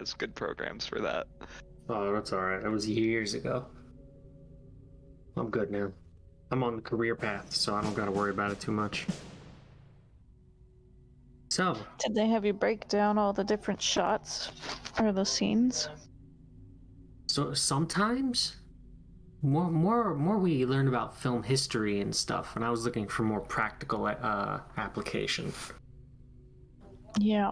has good programs for that. Oh, that's alright. That was years ago. I'm good now. I'm on the career path, so I don't gotta worry about it too much. So, Did they have you break down all the different shots or the scenes? so sometimes more we learn about film history and stuff, and I was looking for more practical application. Yeah.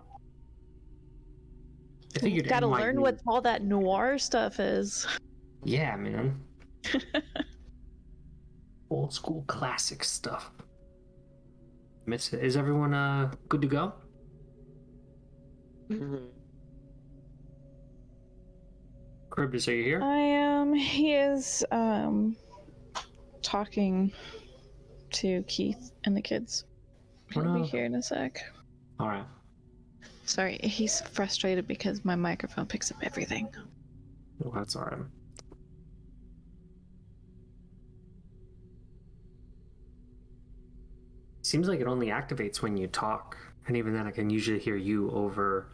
I figured Gotta NYU... learn what all that noir stuff is. Yeah, man. Old school classic stuff. Is everyone good to go? Cribbis, are you here? I am. He is talking to Keith and the kids. He'll be here in a sec. All right. Sorry, he's frustrated because my microphone picks up everything. Well, that's all right. Seems like it only activates when you talk, and even then I can usually hear you over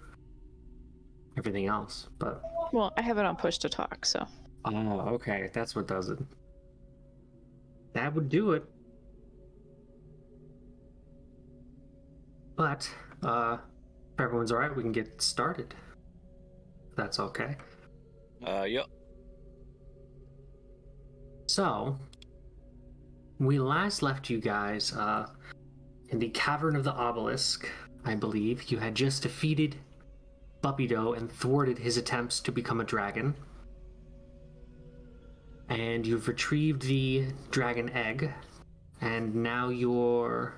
everything else, but... Well, I have it on push to talk, so... Oh, okay, that's what does it. That would do it. But, if everyone's alright, we can get started. If that's okay. Yep. So, we last left you guys, in the Cavern of the Obelisk, I believe. You had just defeated Buppido and thwarted his attempts to become a dragon. And you've retrieved the dragon egg, and now you're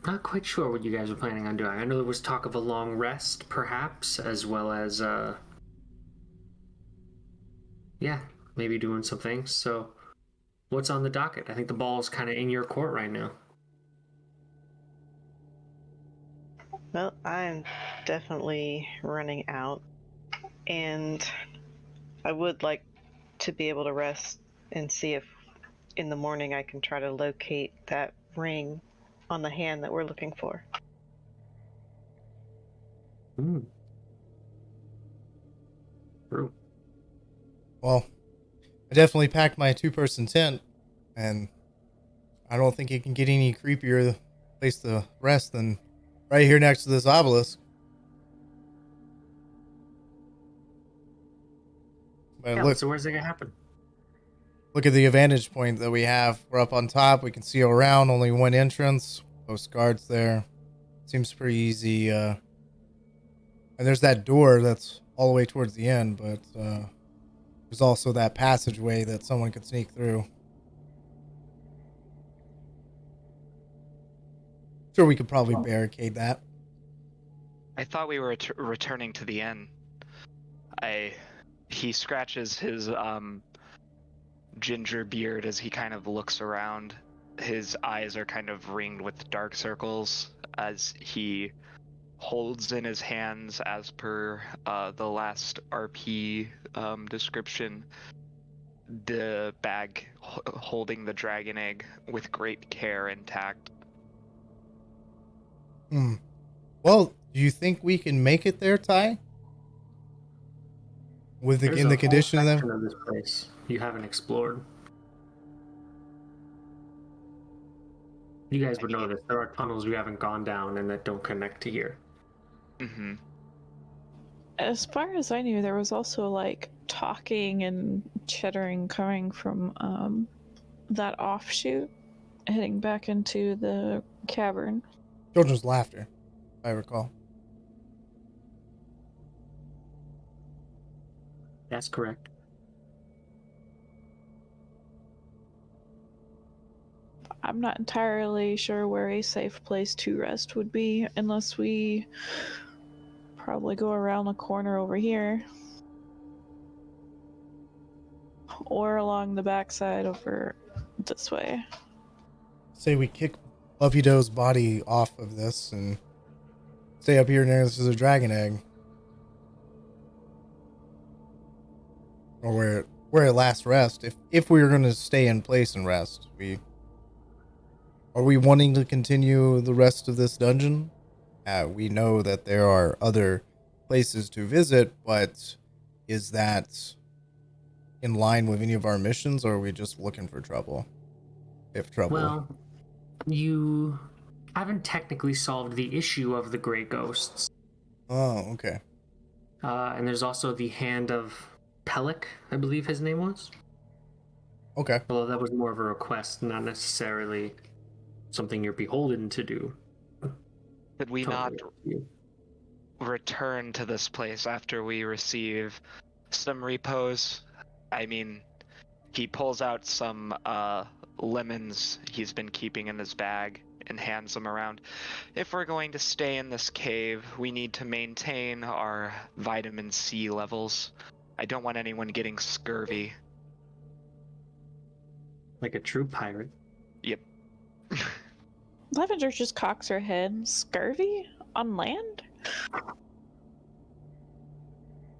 not quite sure what you guys are planning on doing. I know there was talk of a long rest, perhaps, as well as, yeah, maybe doing some things. So, what's on the docket? I think the ball's kind of in your court right now. Well, I'm definitely running out, and I would like to be able to rest and see if in the morning I can try to locate that ring on the hand that we're looking for. True. Well, I definitely packed my two-person tent, and I don't think it can get any creepier place to rest than right here next to this obelisk. But Yeah, look, so where's it gonna happen? look at the vantage point that we have. We're up on top. We can see around. Only one entrance. Post guards there. Seems pretty easy. And there's that door that's all the way towards the end, but there's also that passageway that someone could sneak through. Sure, we could probably barricade that. I thought we were returning to the inn. He scratches his ginger beard as he kind of looks around. His eyes are kind of ringed with dark circles as he holds in his hands, as per the last RP description, the bag holding the dragon egg with great care intact. Well, do you think we can make it there, Ty? With the, in the condition of them? Of this place you haven't explored. You guys would know this. There are tunnels we haven't gone down and that don't connect to here. Mm-hmm. As far as I knew, there was also like talking and chittering coming from that offshoot heading back into the cavern. Children's laughter, if I recall. That's correct. I'm not entirely sure where a safe place to rest would be, unless we probably go around the corner over here. Or along the backside over this way. Say we kick Buffy Doe's body off of this and stay up here near this is a dragon egg. Or where it last rest. If we were going to stay in place and rest, are we wanting to continue the rest of this dungeon? We know that there are other places to visit, but is that in line with any of our missions, or are we just looking for trouble? If trouble. Well, you haven't technically solved the issue of the gray ghosts. Oh, okay. And there's also the Hand of Pellic, I believe his name was. Okay. Although that was more of a request, not necessarily something you're beholden to do. Could we Totally not up to you. return to this place after we receive some repos? I mean, he pulls out some lemons he's been keeping in his bag and hands them around. If we're going to stay in this cave, we need to maintain our vitamin C levels. I don't want anyone getting scurvy. Like a true pirate. Yep. Lavender just cocks her head. Scurvy? On land?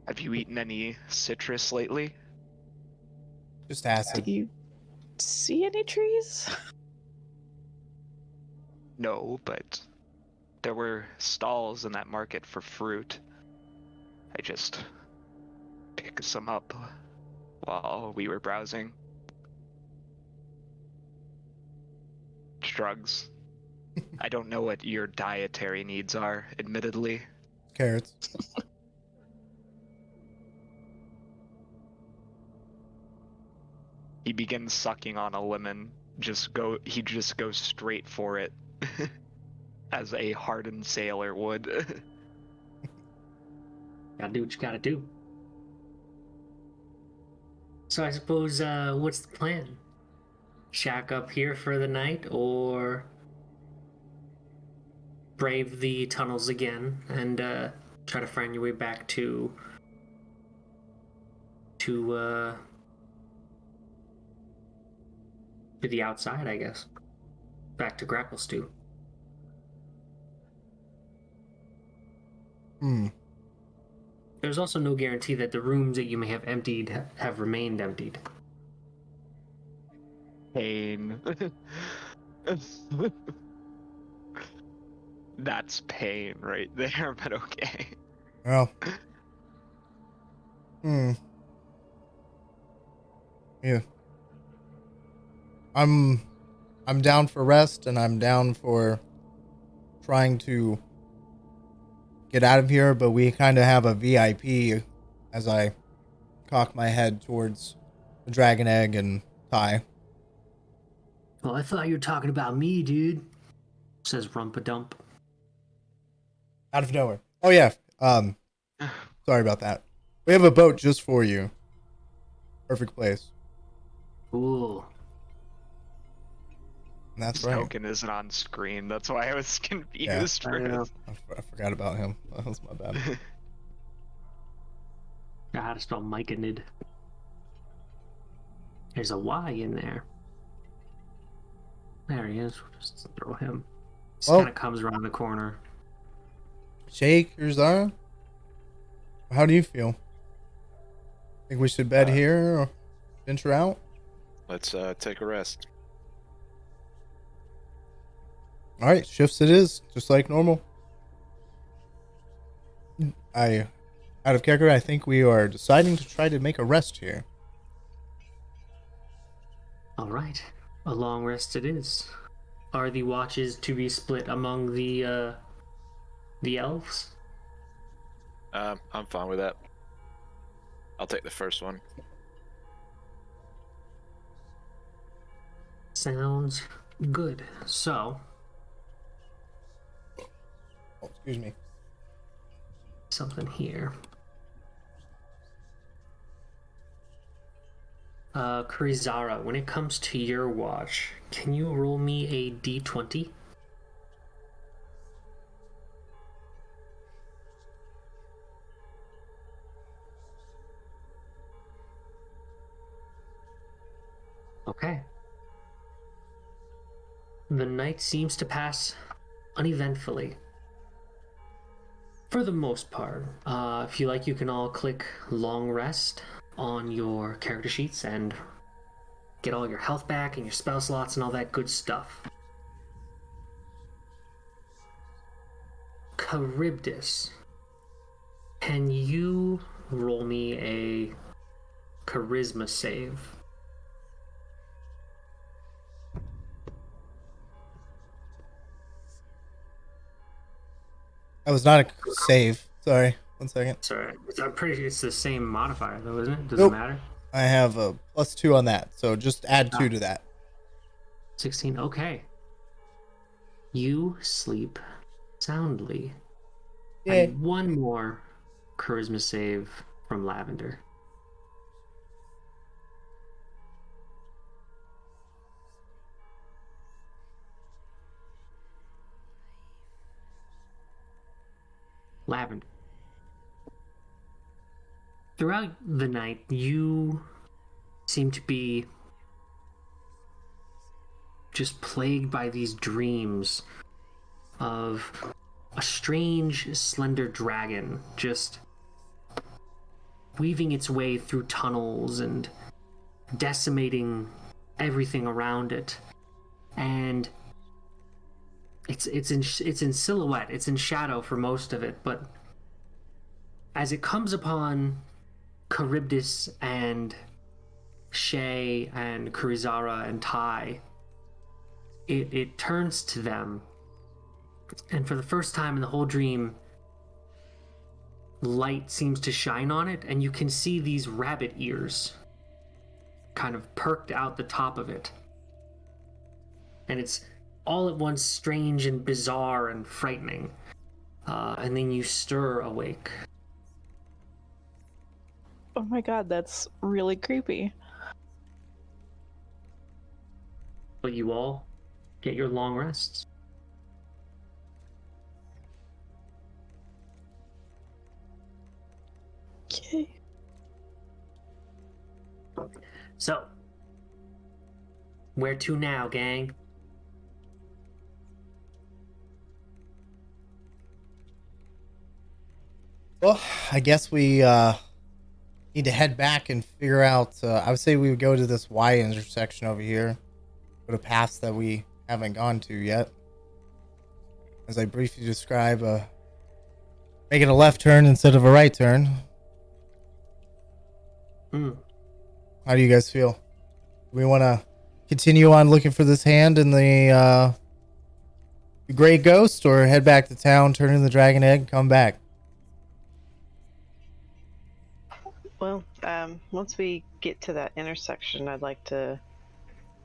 Have you eaten any citrus lately? Just Do acid. you see any trees? No, but there were stalls in that market for fruit. I just picked some up while we were browsing. Drugs. I don't know what your dietary needs are, admittedly. Carrots. He begins sucking on a lemon. He just goes straight for it. As a hardened sailor would. Gotta do what you gotta do. So I suppose, what's the plan? Shack up here for the night, or brave the tunnels again and try to find your way back to the outside, I guess. Back to Grapple Stew. There's also no guarantee that the rooms that you may have emptied have remained emptied. Pain. That's pain right there, but okay. Well. Yeah. I'm down for rest, and I'm down for trying to get out of here, but we kind of have a VIP as I cock my head towards the dragon egg and Ty. Well, I thought you were talking about me, dude, says Rumpadump. Out of nowhere. Oh yeah. Sorry about that. We have a boat just for you. Perfect place. Cool. And that's This right. token isn't on screen. That's why I was confused. I know. I forgot about him. That was my bad. I had to spell Myconid. There's a Y in there. There he is. We'll just throw him. Just Oh. kind of comes around the corner. Shake your Zara. How do you feel? Think we should bed here or venture out? Let's take a rest. All right, shifts it is, just like normal. Out of character, I think we are deciding to try to make a rest here. All right. A long rest it is. Are the watches to be split among the elves? I'm fine with that. I'll take the first one. Sounds good. So, Oh, excuse me. something here. Kurizara, when it comes to your watch, can you roll me a d20? Okay. The night seems to pass uneventfully. For the most part. If you like, you can all click long rest on your character sheets and get all your health back and your spell slots and all that good stuff. Charybdis. Can you roll me a charisma save? That was not a save. Sorry. 1 second. Sorry, I'm pretty sure it's the same modifier though, isn't it? Does Nope. it matter? I have a +2 on that, so just add 2 to that. 16. Okay. You sleep soundly. I Yay. need one more charisma save from Lavender. Lavender. Throughout the night, you seem to be just plagued by these dreams of a strange, slender dragon just weaving its way through tunnels and decimating everything around it. And it's in silhouette, it's in shadow for most of it, but as it comes upon Charybdis and Shay and Kurizara and Tai, it turns to them, and for the first time in the whole dream, light seems to shine on it, and you can see these rabbit ears kind of perked out the top of it. And it's all at once strange and bizarre and frightening. And then you stir awake. Oh my god, that's really creepy. But you all get your long rests. Okay. So, where to now, gang? Well, I guess we need to head back and figure out. I would say we would go to this Y intersection over here, go to paths that we haven't gone to yet. As I briefly describe, making a left turn instead of a right turn. How do you guys feel? Do we want to continue on looking for this hand in the gray ghost, or head back to town, turn in the dragon egg, and come back? Well, once we get to that intersection, I'd like to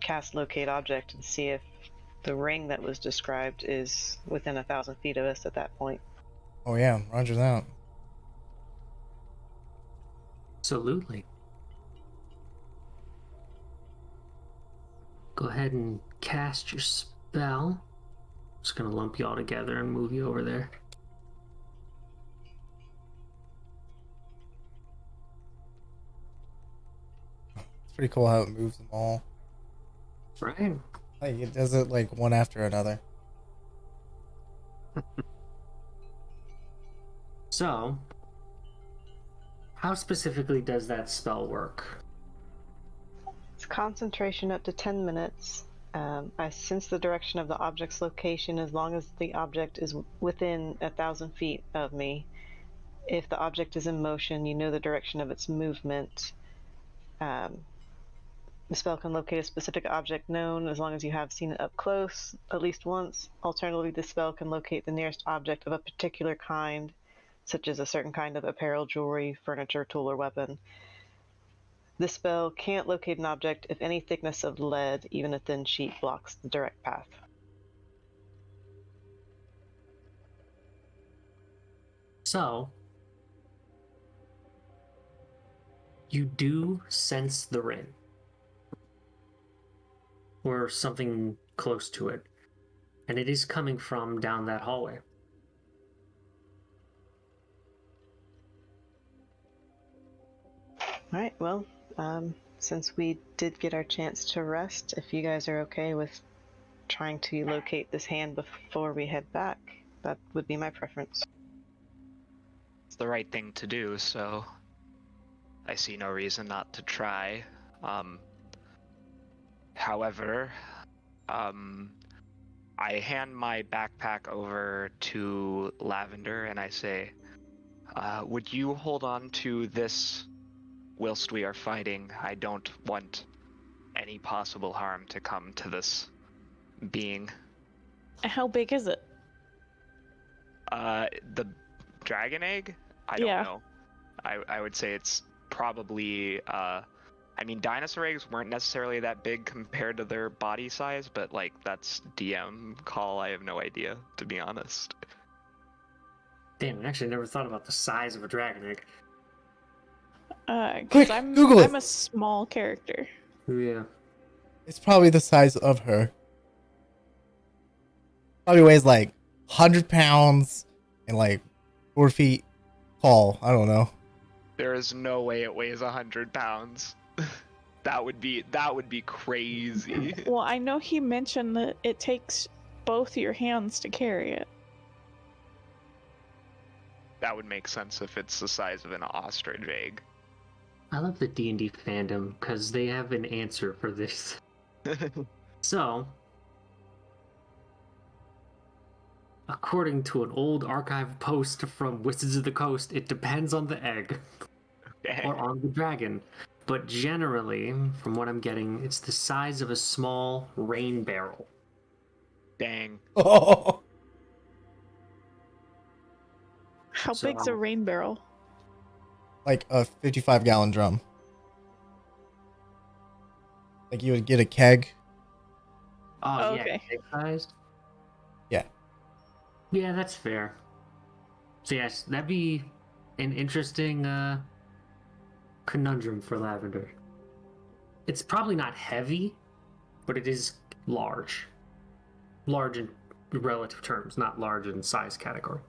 cast Locate Object and see if the ring that was described is within 1,000 feet of us at that point. Oh yeah, roger that. Absolutely. Go ahead and cast your spell. Just gonna lump you all together and move you over there. It's pretty cool how it moves them all. Right. Like it does it like one after another. So, how specifically does that spell work? It's concentration up to 10 minutes. I sense the direction of the object's location as long as the object is within 1,000 feet of me. If the object is in motion, you know the direction of its movement. The spell can locate a specific object known as long as you have seen it up close at least once. Alternatively, the spell can locate the nearest object of a particular kind, such as a certain kind of apparel, jewelry, furniture, tool, or weapon. This spell can't locate an object if any thickness of lead, even a thin sheet, blocks the direct path. So, you do sense the ring. Or something close to it. And it is coming from down that hallway. Alright, well, since we did get our chance to rest, if you guys are okay with trying to locate this hand before we head back, that would be my preference. It's the right thing to do, so I see no reason not to try. However, I hand my backpack over to Lavender and I say, Would you hold on to this whilst we are fighting? I don't want any possible harm to come to this being. How big is it? The dragon egg? I don't Yeah. know. I would say it's probably, I mean, dinosaur eggs weren't necessarily that big compared to their body size, but, like, that's DM call. I have no idea, to be honest. Damn, I actually never thought about the size of a dragon egg. Because Quick, Google it. I'm a small character. Yeah. It's probably the size of her. Probably weighs like 100 pounds and like 4 feet tall. I don't know. There is no way it weighs 100 pounds. That would be crazy. Well, I know he mentioned that it takes both your hands to carry it. That would make sense if it's the size of an ostrich egg. I love the D&D fandom because they have an answer for this. So, according to an old archive post from Wizards of the Coast, it depends on the egg Okay. or on the dragon. But generally, from what I'm getting, it's the size of a small rain barrel. Dang. Oh, How So- big's a rain barrel? like a 55-gallon drum. Like you would get a keg. Oh, Oh, yeah, okay. egg size? Yeah. Yeah, that's fair. So yes, that'd be an interesting conundrum for Lavender. It's probably not heavy, but it is large. Large in relative terms, not large in size category.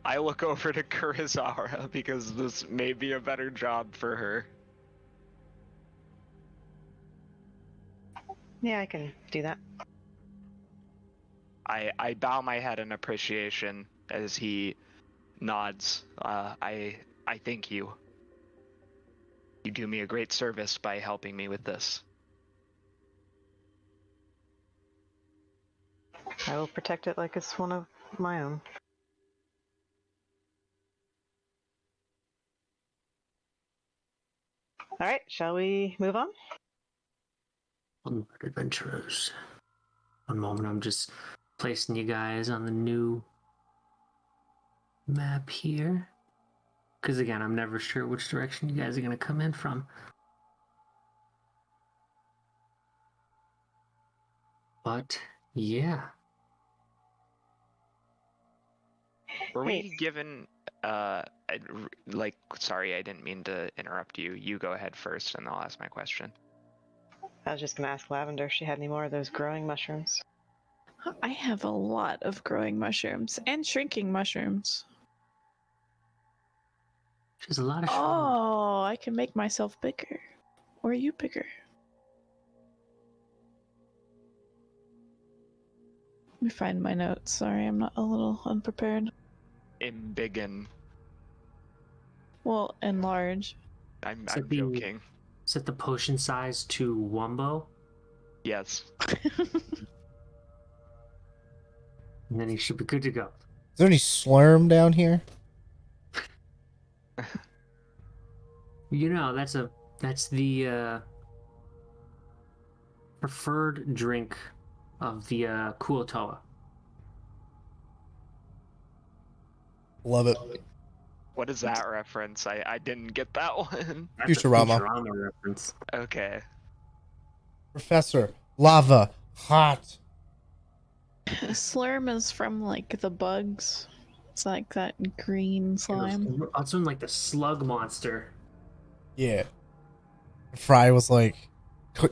I look over to Kurizara because this may be a better job for her. Yeah, I can do that. I bow my head in appreciation as he nods. I thank you. You do me a great service by helping me with this. I will protect it like it's one of my own. All right, shall we move on? Onward, adventurers. One moment, I'm just placing you guys on the new map here. Because again, I'm never sure which direction you guys are going to come in from. But, yeah. Were we Hey. given like, sorry, I didn't mean to interrupt you. You go ahead first and I'll ask my question. I was just gonna ask Lavender if she had any more of those growing mushrooms. I have a lot of growing mushrooms and shrinking mushrooms. There's a lot of Oh, I can make myself bigger. Or you bigger. Let me find my notes. Sorry, I'm not a little unprepared. Embiggen. Well, and large. I'm So the- joking. Set the potion size to Wumbo, Yes. and then he should be good to go. Is there any slurm down here? You know, that's the preferred drink of the Kuotoa. Love it. What is that reference? I didn't get that one. That's a Futurama. Futurama reference. Okay. Professor, lava, hot. Slurm is from like the bugs. It's like that green slime. It's from like the slug monster. Yeah. Fry was like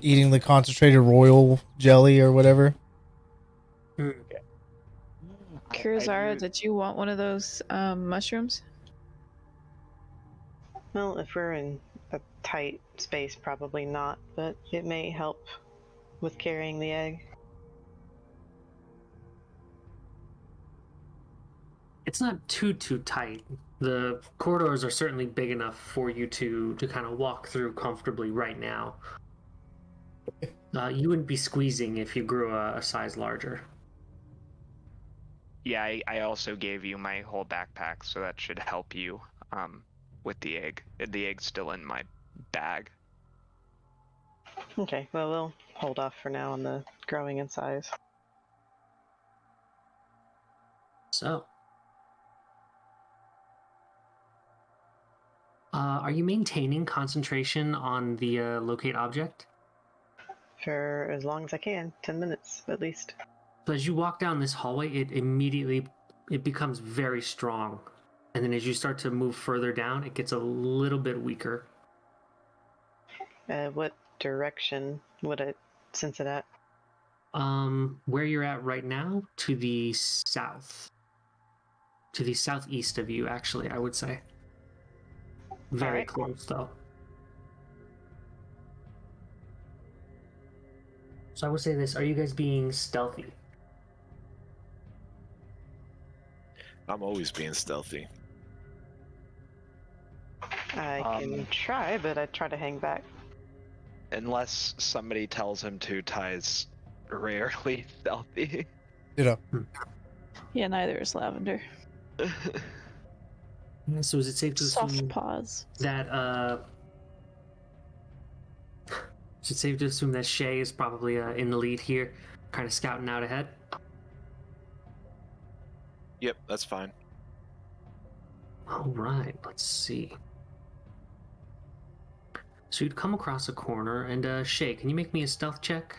eating the concentrated royal jelly or whatever. Kurizara, did you want one of those mushrooms? Well, if we're in a tight space, probably not, but it may help with carrying the egg. It's not too tight. The corridors are certainly big enough for you to kind of walk through comfortably right now. You wouldn't be squeezing if you grew a size larger. Yeah, I also gave you my whole backpack, so that should help you with the egg. The egg's still in my bag. Okay, well, we'll hold off for now on the growing in size. So, are you maintaining concentration on the locate object? For as long as I can, 10 minutes at least. So as you walk down this hallway, it becomes very strong, and then as you start to move further down, it gets a little bit weaker. What direction would I sense it at? Where you're at right now, to the south, to the southeast of you, actually, I would say. Very Alright. close, though. So I would say this: are you guys being stealthy? I'm always being stealthy. I can try, but I try to hang back. Unless somebody tells him to, Ty's rarely stealthy. Ditto. Yeah, neither is Lavender. So is it safe to Soft assume pause. that is it safe to assume that Shay is probably in the lead here, kind of scouting out ahead? Yep, that's fine. All right, let's see. So you'd come across a corner, and Shay, can you make me a stealth check?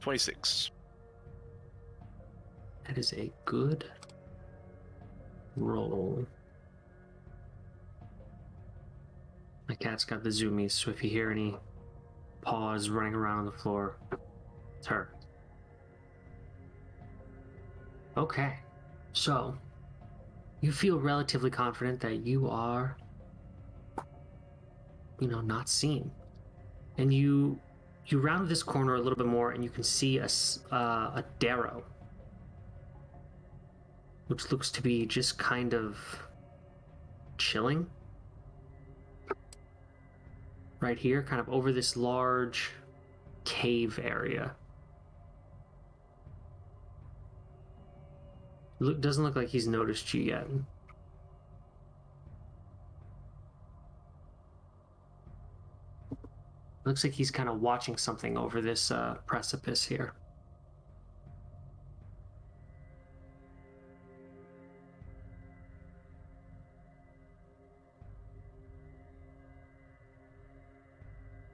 26. That is a good roll. My cat's got the zoomies, so if you hear any paws running around on the floor, it's her. Okay, so you feel relatively confident that you are, not seen. And you round this corner a little bit more, and you can see a darrow, which looks to be just kind of chilling right here, kind of over this large cave area. Doesn't look like he's noticed you yet. Looks like he's kind of watching something over this precipice here.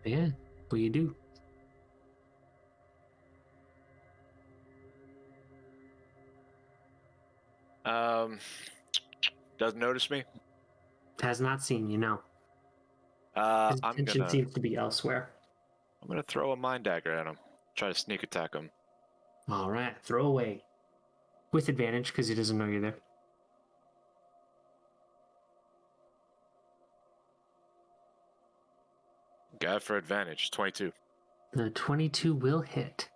Yeah, what do you do? Doesn't notice me. Has not seen you, no. His I'm attention gonna seems to be elsewhere. throw a mind dagger at him. Try to sneak attack him. All right, throw away. With advantage, because he doesn't know you're there. Got it for advantage. 22. The 22 will hit.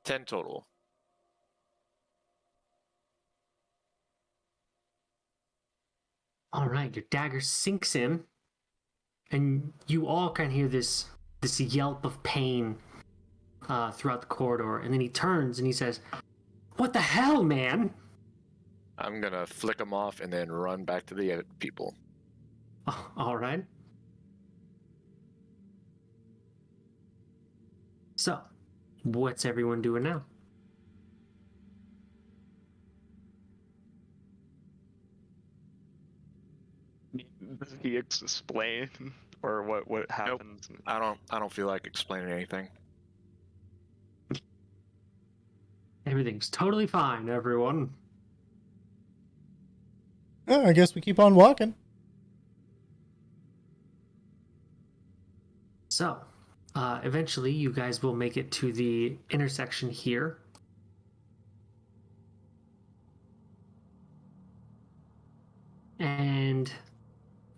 $10 total. All right, your dagger sinks in, and you all can hear this yelp of pain throughout the corridor. And then he turns and he says, "What the hell, man?" I'm gonna flick him off and then run back to the people. Oh, all right. So, what's everyone doing now? Does he explain or what happens? I don't feel like explaining anything. Everything's totally fine, everyone. Oh, I guess we keep on walking. So, eventually you guys will make it to the intersection here. And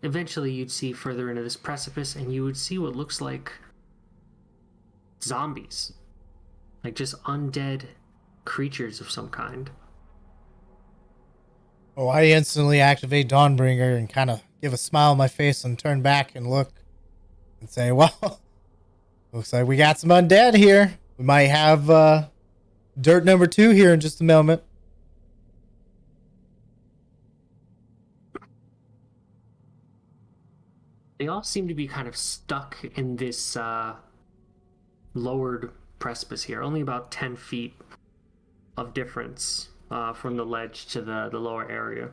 eventually you'd see further into this precipice, and you would see what looks like zombies. Like just undead creatures of some kind. Oh, I instantly activate Dawnbringer and kind of give a smile on my face and turn back and look and say, well, looks like we got some undead here. We might have dirt number 2 here in just a moment. They all seem to be kind of stuck in this lowered precipice here, only about 10 feet of difference from the ledge to the lower area.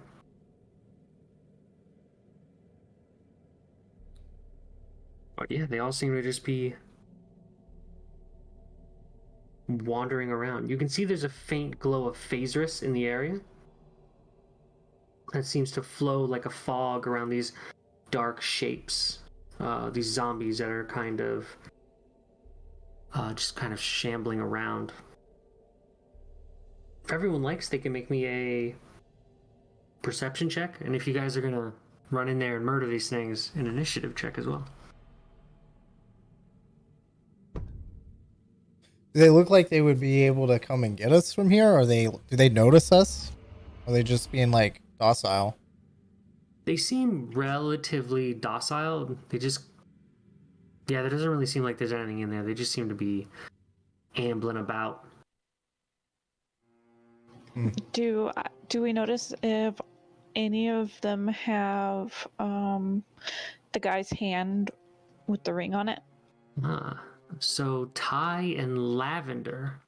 But yeah, they all seem to just be wandering around. You can see there's a faint glow of Phaserus in the area that seems to flow like a fog around these dark shapes, these zombies that are kind of just kind of shambling around. If everyone likes, they can make me a perception check, and if you guys are gonna run in there and murder these things, an initiative check as well. Do they look like they would be able to come and get us from here? Or do they notice us? Or are they just being like docile? They seem relatively docile. They just, yeah, there doesn't really seem like there's anything in there. They just seem to be ambling about. Do we notice if any of them have the guy's hand with the ring on it? So Ty and Lavender,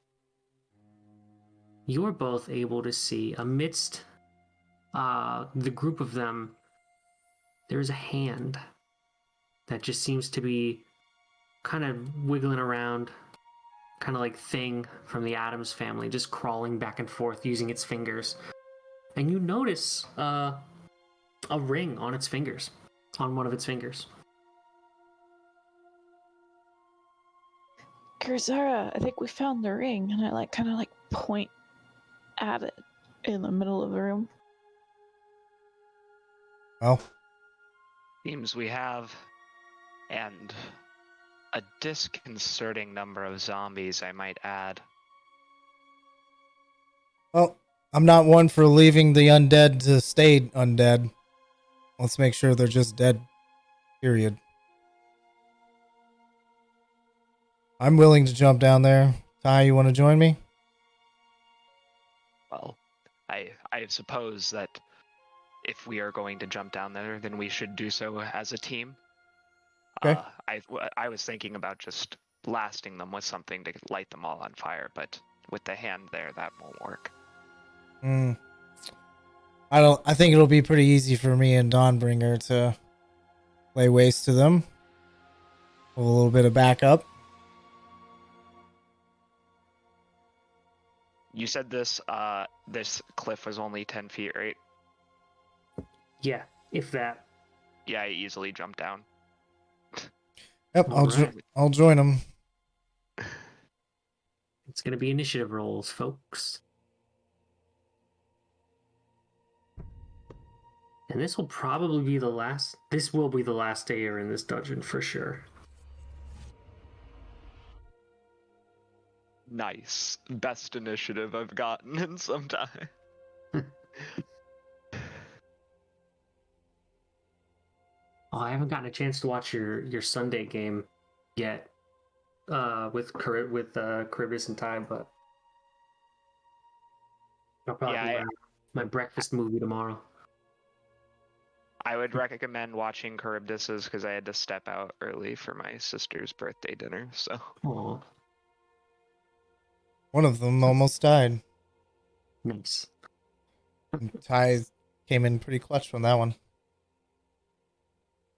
you're both able to see amidst the group of them, there's a hand that just seems to be kind of wiggling around, kind of like Thing from the Addams Family, just crawling back and forth using its fingers. And you notice a ring on its fingers, on one of its fingers. Kurzara, I think we found the ring, and I kind of point at it in the middle of the room. Well, Seems we have, and a disconcerting number of zombies, I might add. well, I'm not one for leaving the undead to stay undead. Let's make sure they're just dead. Period. I'm willing to jump down there. Ty, you want to join me? Well, I suppose that if we are going to jump down there, then we should do so as a team. Okay. I was thinking about just blasting them with something to light them all on fire, but with the hand there, that won't work. I think it'll be pretty easy for me and Dawnbringer to lay waste to them. With a little bit of backup. You said this cliff was only 10 feet, right? Yeah, if that. Yeah, I easily jumped down. Yep, I'll join them. It's going to be initiative rolls, folks. And this will probably be the last. This will be the last day you're in this dungeon for sure. Nice. Best initiative I've gotten in some time. Oh, I haven't gotten a chance to watch your Sunday game yet, with Charybdis and Ty, but I'll probably Yeah, my breakfast movie tomorrow. I would recommend watching Charybdis's because I had to step out early for my sister's birthday dinner, so. Oh, One of them almost died. nice. And Ty came in pretty clutch from that one.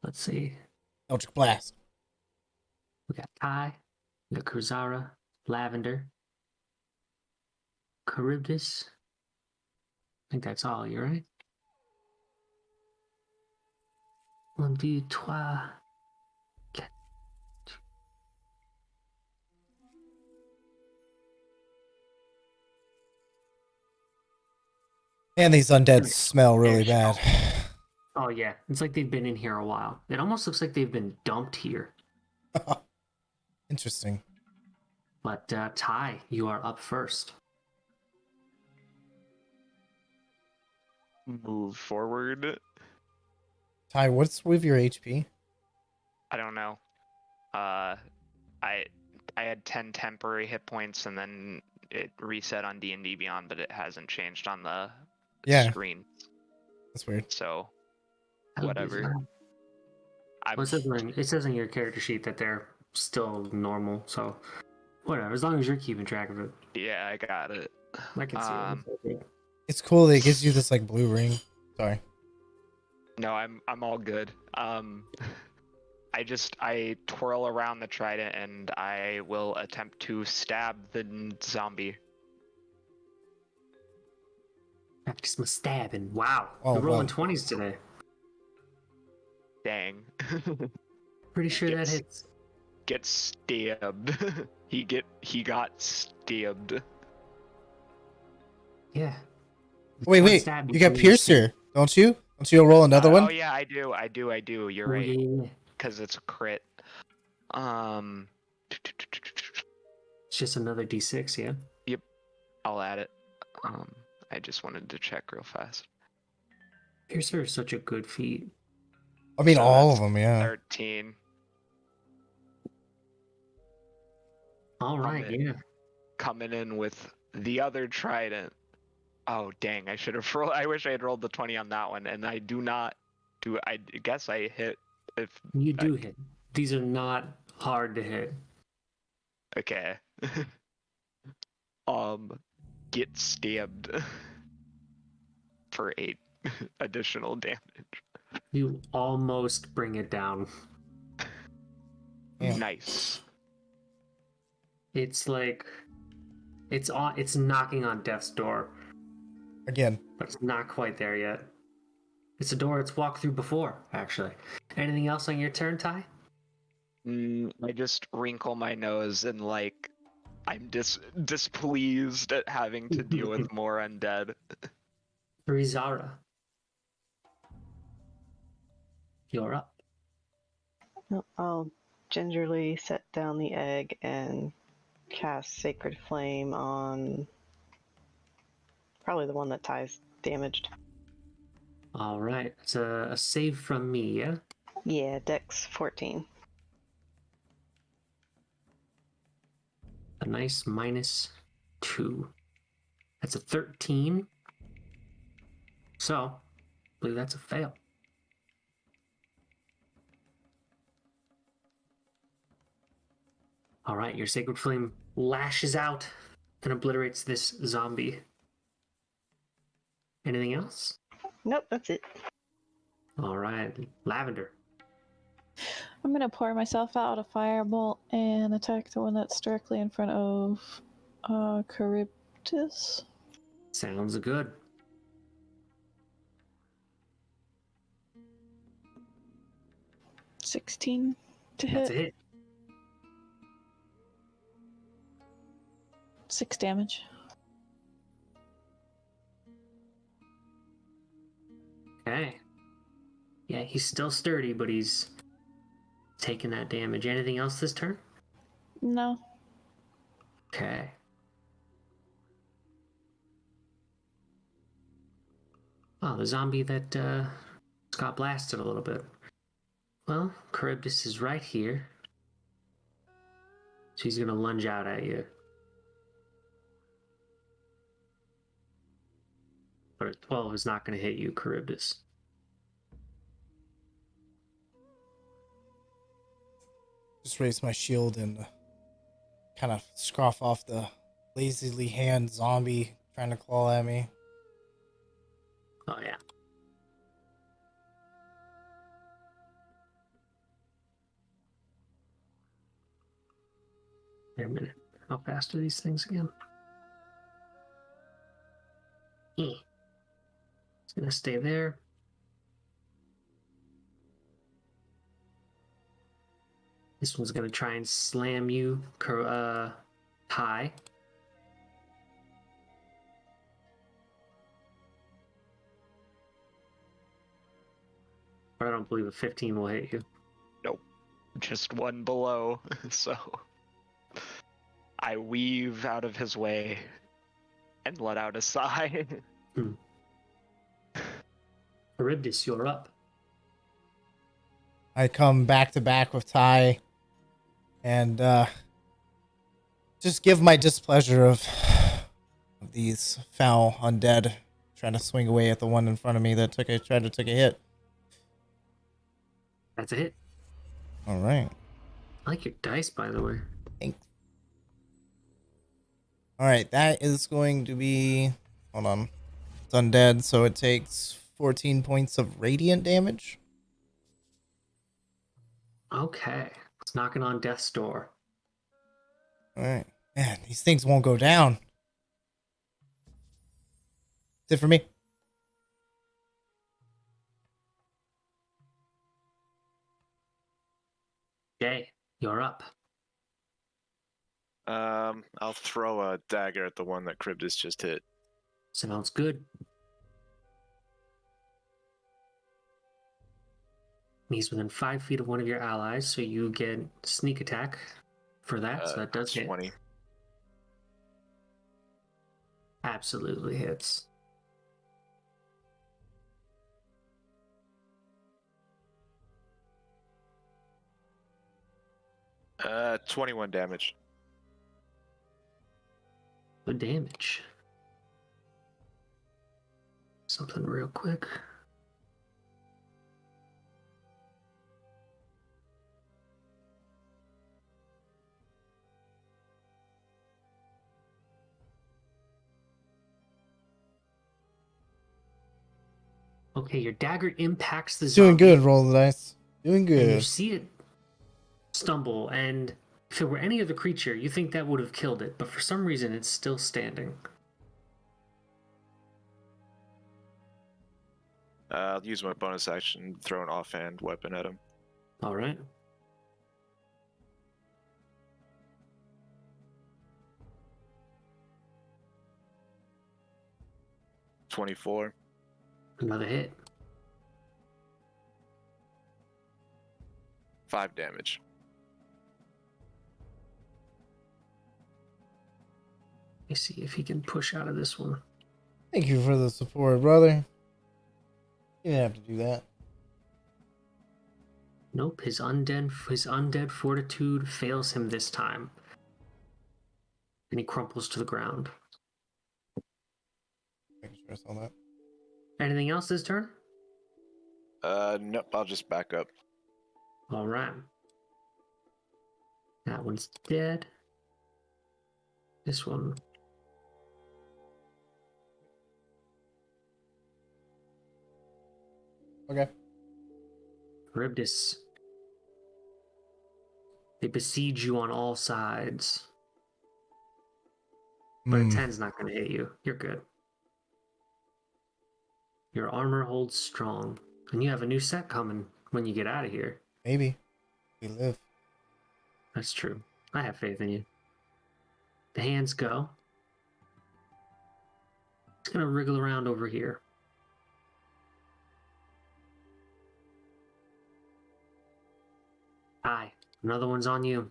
Let's see. Eldritch Blast. We got Ty, we got Kurzara, Lavender, Charybdis. I think that's all, you right? 1, 2, 3, 4. And these undead smell really bad. Oh yeah, it's like they've been in here a while. It almost looks like they've been dumped here. Interesting. But Ty, you are up first. move forward. Ty, what's with your HP? I don't know. I had 10 temporary hit points and then it reset on D&D Beyond, but it hasn't changed on the Yeah. screen. That's weird. So How whatever. bizarre. I'm Well, it says in your character sheet that they're still normal, so whatever. As long as you're keeping track of it, yeah, I got it. I can see it. It's okay. It's cool that it gives you this like blue ring. Sorry. No, I'm all good. I twirl around the trident and I will attempt to stab the zombie. Practice my stabbing. Wow. Oh, You're rolling wow. 20s today. Dang. Pretty sure that hits. Get stabbed. he got stabbed. Yeah. Wait, One wait. stab You got between Piercer, don't you? Don't you roll another one? Oh yeah, I do. You're Oh, right. yeah. Because it's a crit. It's just another d6, yeah? Yep. I'll add it. I just wanted to check real fast. Piercer is such a good feat. I mean, So all that's of them, yeah. 13. All right, it. yeah. Coming in with the other trident. Oh dang! I should have rolled. I wish I had rolled the 20 on that one, and I do not. I guess I hit. If You do hit. These are not hard to hit. okay. Get stabbed for 8 additional damage. You almost bring it down. Yeah. Nice. It's like it's knocking on death's door, Again. but it's not quite there yet. It's a door it's walked through before, actually. Anything else on your turn, Ty? I just wrinkle my nose and like I'm displeased at having to deal with more undead. Rizara. You're up. I'll gingerly set down the egg and cast Sacred Flame on probably the one that Ty's damaged. All right. It's a save from me, yeah? Yeah, Dex 14. A nice -2. That's a 13. So, I believe that's a fail. All right, your Sacred Flame lashes out and obliterates this zombie. Anything else? Nope, that's it. All right, Lavender. I'm gonna pour myself out a firebolt and attack the one that's directly in front of Charybdis. Sounds good. $16 to That's hit. a hit. 6 damage. Okay. Yeah, he's still sturdy, but he's taking that damage. Anything else this turn? No. Okay. Oh, the zombie that got blasted a little bit. Well, Charybdis is right here. She's gonna lunge out at you. But a 12 is not gonna hit you, Charybdis. Just raise my shield and kind of scoff off the lazily hand zombie trying to claw at me. Oh, yeah. Wait a minute. How fast are these things again? It's gonna stay there. This one's gonna try and slam you, Ty. But I don't believe a 15 will hit you. Nope. Just one below. So I weave out of his way and let out a sigh. Charybdis, you're up. I come back to back with Ty and just give my displeasure of these foul undead trying to swing away at the one in front of me that tried to take a hit. That's a hit. All right. I like your dice, by the way. Thanks. All right, that is going to be, hold on, it's undead, so it takes 14 points of radiant damage. Okay. It's knocking on death's door. All right. Man, these things won't go down. That's it for me. Jay, you're up. I'll throw a dagger at the one that Charybdis just hit. Sounds good. He's within 5 feet of one of your allies, so you get sneak attack for that, so that does hit. 20. Absolutely hits. Uh, 21 damage. Good damage. Something real quick. Okay, your dagger impacts the zombie. Doing good, roll the dice. Doing And you good. see it stumble, and if it were any other creature, you think that would have killed it, but for some reason it's still standing. I'll use my bonus action, throw an offhand weapon at him. All right. $24. Another hit. 5 damage. Let me see if he can push out of this one. Thank you for the support, brother. You didn't have to do that. Nope, his undead fortitude fails him this time. And he crumples to the ground. Making sure I saw that. Anything else this turn? Nope, I'll just back up. All right. That one's dead. This one. Okay. Charybdis. They besiege you on all sides. But a 10's not going to hit you. You're good. Your armor holds strong. And you have a new set coming when you get out of here. Maybe. We live. That's true. I have faith in you. The hands go. It's going to wriggle around over here. Hi. Another one's on you.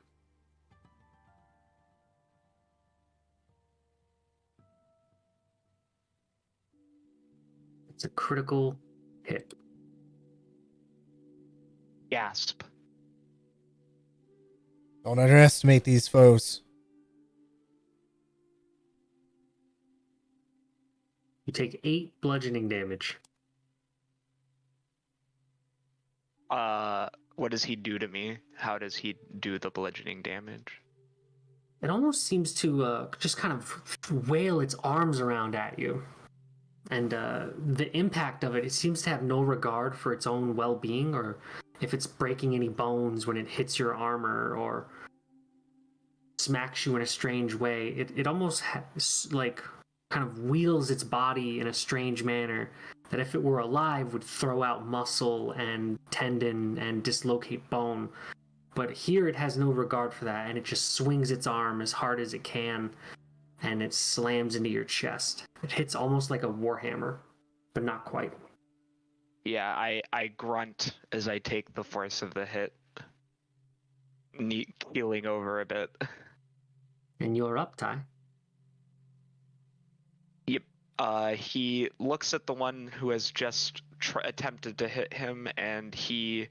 It's a critical hit. Gasp. Don't underestimate these foes. You take 8 bludgeoning damage. What does he do to me? How does he do the bludgeoning damage? It almost seems to just kind of wail its arms around at you. And the impact of it, it seems to have no regard for its own well-being or if it's breaking any bones when it hits your armor or smacks you in a strange way. It almost like kind of wheels its body in a strange manner that if it were alive would throw out muscle and tendon and dislocate bone. But here it has no regard for that, and it just swings its arm as hard as it can, and it slams into your chest. It hits almost like a warhammer, but not quite. Yeah, I grunt as I take the force of the hit, keeling over a bit. And you're up, Ty. Yep. He looks at the one who has just attempted to hit him, and he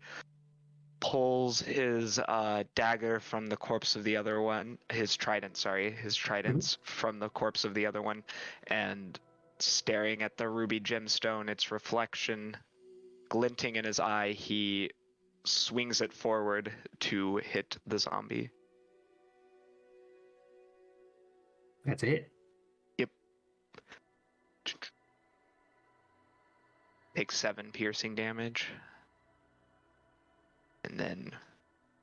pulls his dagger from the corpse of the other one, his tridents from the corpse of the other one, and staring at the ruby gemstone, its reflection glinting in his eye, he swings it forward to hit the zombie. That's a hit. Yep. Takes 7 piercing damage. And then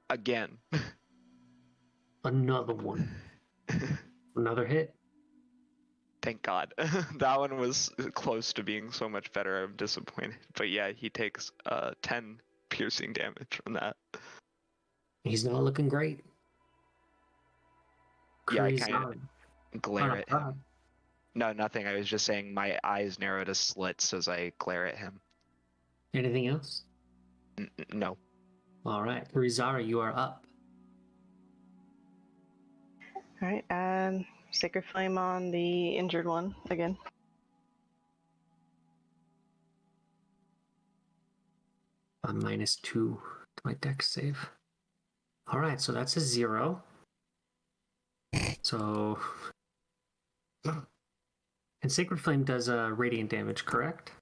again. Another one. Another hit. Thank God. That one was close to being so much better. I'm disappointed. But yeah, he takes 10 piercing damage from that. He's not looking great. Yeah, I Crazy. kind of glare at him. No, nothing. I was just saying my eyes narrow to slits as I glare at him. Anything else? No. All right, Rizara, you are up. All right. Sacred Flame on the injured one again. A -2 to my dex save. All right, so that's a 0. So, and Sacred Flame does radiant damage, correct?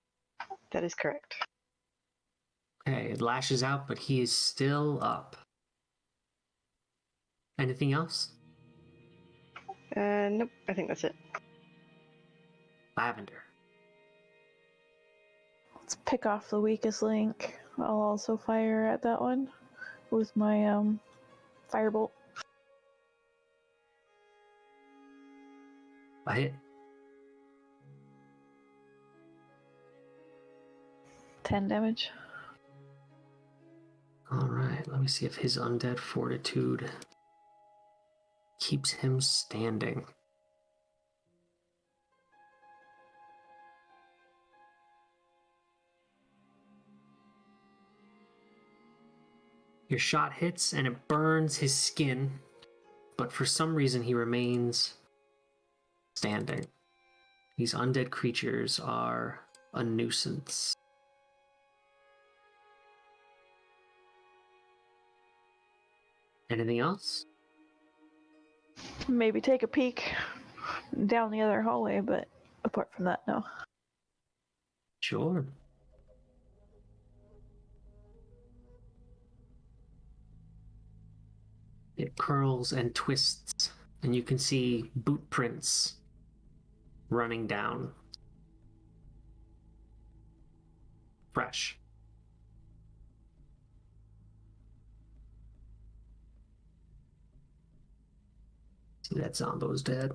That is correct. Okay, it lashes out, but he is still up. Anything else? Nope. I think that's it. Lavender. Let's pick off the weakest link. I'll also fire at that one with my firebolt. A hit. 10 damage. All right, let me see if his undead fortitude keeps him standing. Your shot hits and it burns his skin, but for some reason he remains standing. These undead creatures are a nuisance. Anything else? Maybe take a peek down the other hallway, but apart from that, no. Sure. It curls and twists, and you can see boot prints running down. Fresh. See, that Zombo's dead.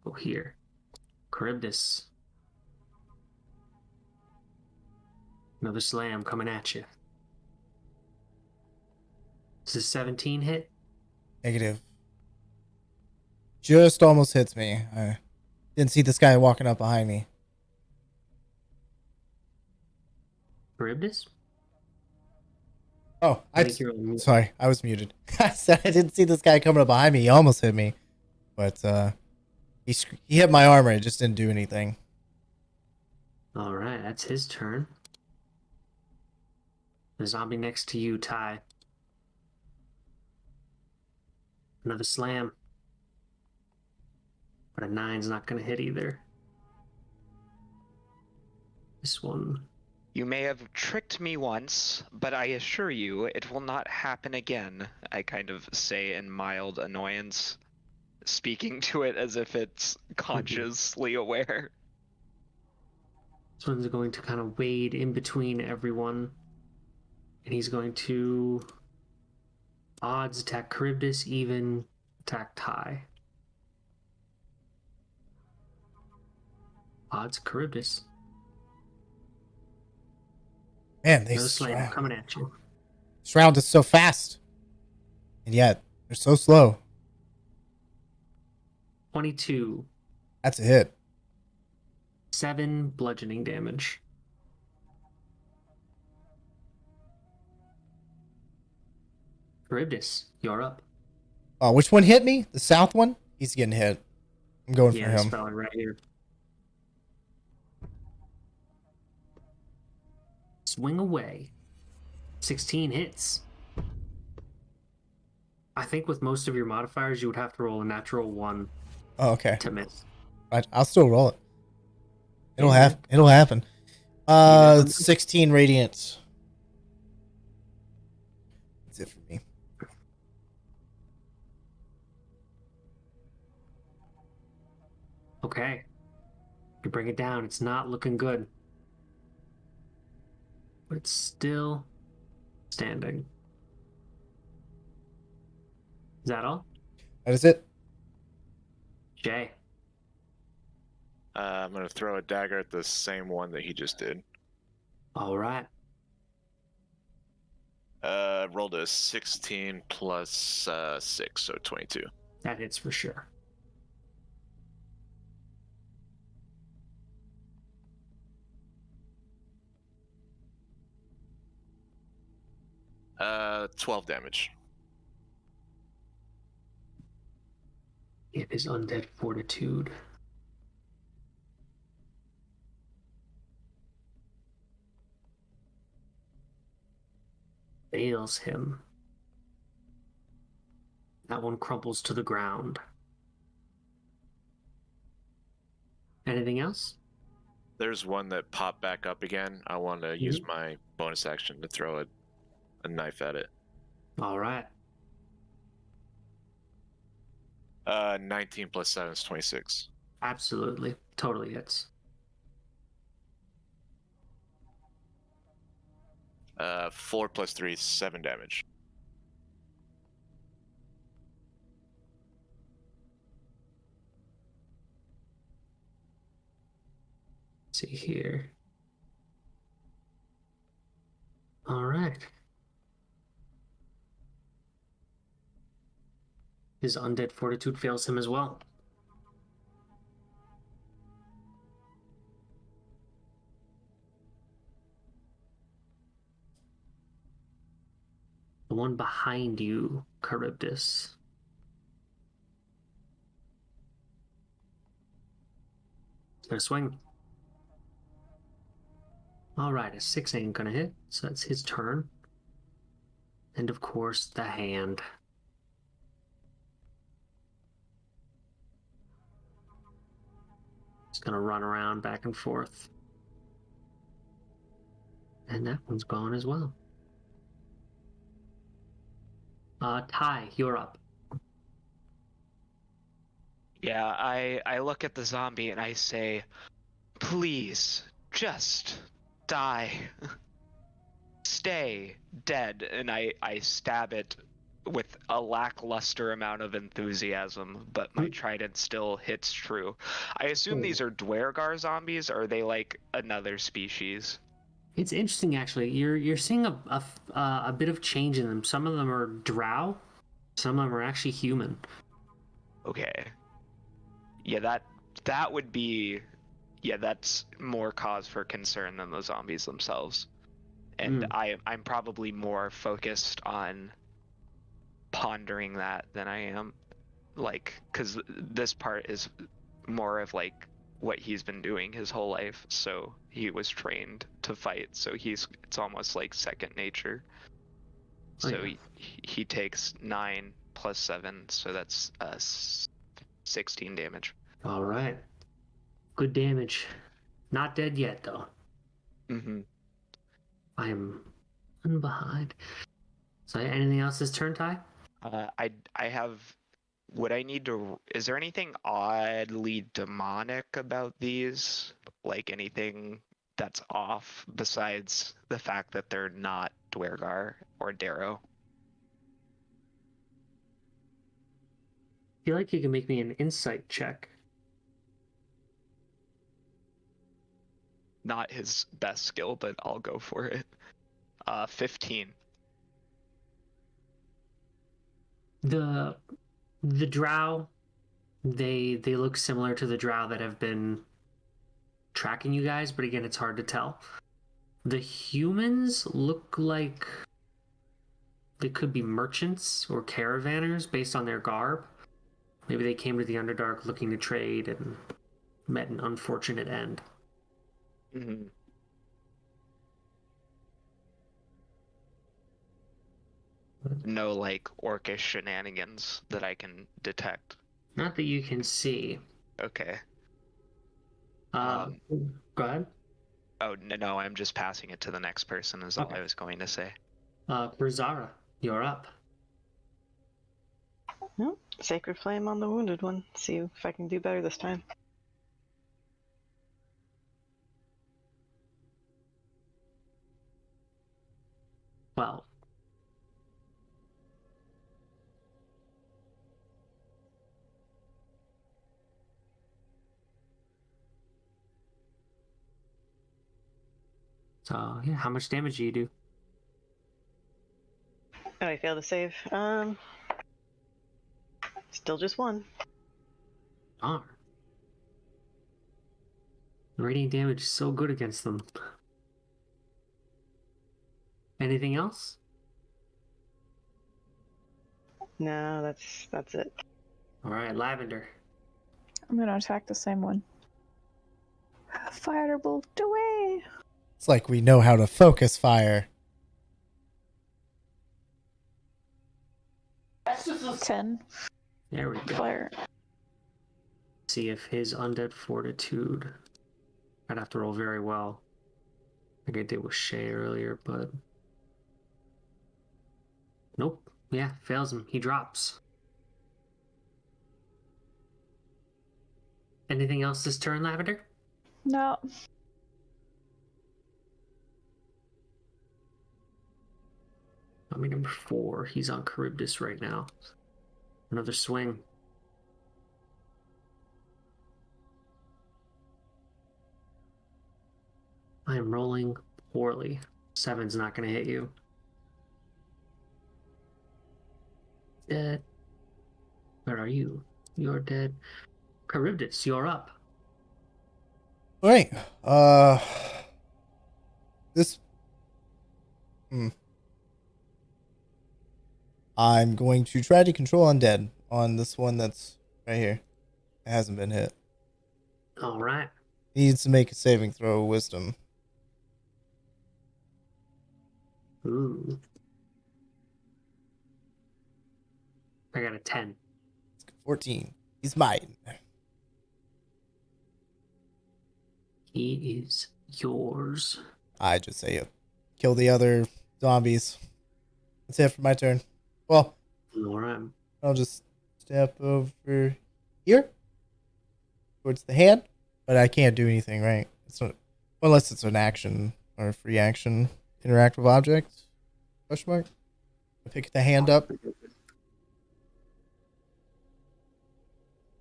Oh, here. Charybdis. Another slam coming at you. Does a 17 hit? Negative. Just almost hits me. I didn't see this guy walking up behind me. Charybdis? Oh, You're on mute. sorry, I was muted. I said I didn't see this guy coming up behind me. He almost hit me, but he hit my armor. It just didn't do anything. All right, that's his turn. The zombie next to you, Ty. Another slam. But a 9's not going to hit either. This one. You may have tricked me once, but I assure you it will not happen again, I kind of say in mild annoyance, speaking to it as if it's consciously aware. This one's going to kind of wade in between everyone. And he's going to odds attack Charybdis, even attack Ty. Odds Charybdis. Man, they No slam coming at you. This round is so fast, and yet they're so slow. 22. That's a hit. 7 bludgeoning damage. Charybdis, you're up. Oh, which one hit me? The south one? He's getting hit. I'm going for Yeah, this him. fella right here. Swing away. 16 hits. I think with most of your modifiers, you would have to roll a natural 1 Oh, okay. to miss. I'll still roll it. It'll Yeah. It'll happen. never know. 16 radiance. That's it for me. Okay. You bring it down. It's not looking good. But it's still standing. Is that all? That is it. Jay. I'm gonna throw a dagger at the same one that he just did. All right. Rolled a 16 plus 6, so 22. That hits for sure. Uh, 12 damage. It is undead fortitude. Fails him. That one crumples to the ground. Anything else? There's one that popped back up again. I want to use my bonus action to throw a knife at it. All right. 19 plus 7 is 26. Absolutely. Totally hits. 4 plus 3 is 7 damage. See here. All right. His undead fortitude fails him as well. The one behind you, Charybdis. Gonna swing. All right, a 6 ain't gonna hit, so that's his turn. And of course, the hand. It's gonna run around back and forth. And that one's gone as well. Ty, you're up. Yeah, I look at the zombie and I say, please, just die. Stay dead. And I stab it with a lackluster amount of enthusiasm, but my trident still hits true. I assume these are Dwergar zombies, or are they like another species? It's interesting, actually. You're seeing a bit of change in them. Some of them are drow. Some of them are actually human. Okay. Yeah, that would be... Yeah, that's more cause for concern than the zombies themselves. And I'm probably more focused on pondering that than I am, like, because this part is more of like what he's been doing his whole life. So he was trained to fight, so it's almost like second nature. So he takes 9 plus 7, so that's 16 damage. All right. Good damage. Not dead yet, though. Mm-hmm. I am behind. So anything else this turn, Ty? I have... Would I need to... Is there anything oddly demonic about these? Like anything that's off besides the fact that they're not Dwergar or Darrow? I feel like you can make me an insight check. Not his best skill, but I'll go for it. 15. The drow, they look similar to the drow that have been tracking you guys, but again, it's hard to tell. The humans look like they could be merchants or caravanners based on their garb. Maybe they came to the Underdark looking to trade and met an unfortunate end. Mm-hmm. No, like, orcish shenanigans that I can detect. Not that you can see. Okay. Go ahead. Oh, no, I'm just passing it to the next person is all Okay. I was going to say. Brizara, you're up. Well, Sacred Flame on the wounded one. See if I can do better this time. Well, so yeah, how much damage do you do? Oh, I failed to save. Still just one. Darn. Radiant damage is so good against them. Anything else? No, that's it. All right, Lavender. I'm gonna attack the same one. Firebolt away! It's like we know how to focus fire. 10. There we go. Fire. See if his undead fortitude. I'd have to roll very well. Like I did with Shay earlier, but nope. Yeah, fails him. He drops. Anything else this turn, Lavender? No. Number 4. He's on Charybdis right now. Another swing. I am rolling poorly. 7's not going to hit you. Dead. Where are you? You're dead. Charybdis, you're up. All right. This. I'm going to try to control undead on this one that's right here. It hasn't been hit. All right. He needs to make a saving throw, wisdom. Ooh. I got a 10. 14. He's mine. He is yours. I just say kill the other zombies. That's it for my turn. Well, All right. I'll just step over here towards the hand, but I can't do anything, right? It's not, unless it's an action or a free action. Interactive object? Question mark? I pick the hand up.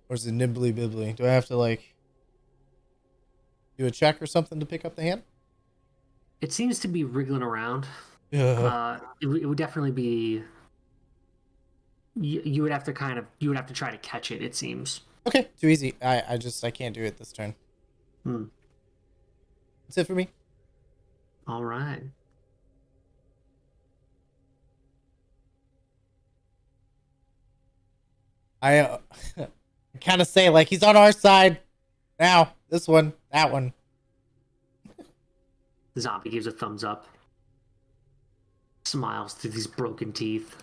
Or is it nibbly bibbly? Do I have to like do a check or something to pick up the hand? It seems to be wriggling around. Yeah. It would definitely be. You would have to try to catch it. It seems. Okay, too easy. I can't do it this turn. That's it for me. All right. I kind of say like he's on our side now. This one, that one. The zombie gives a thumbs up. Smiles through these broken teeth.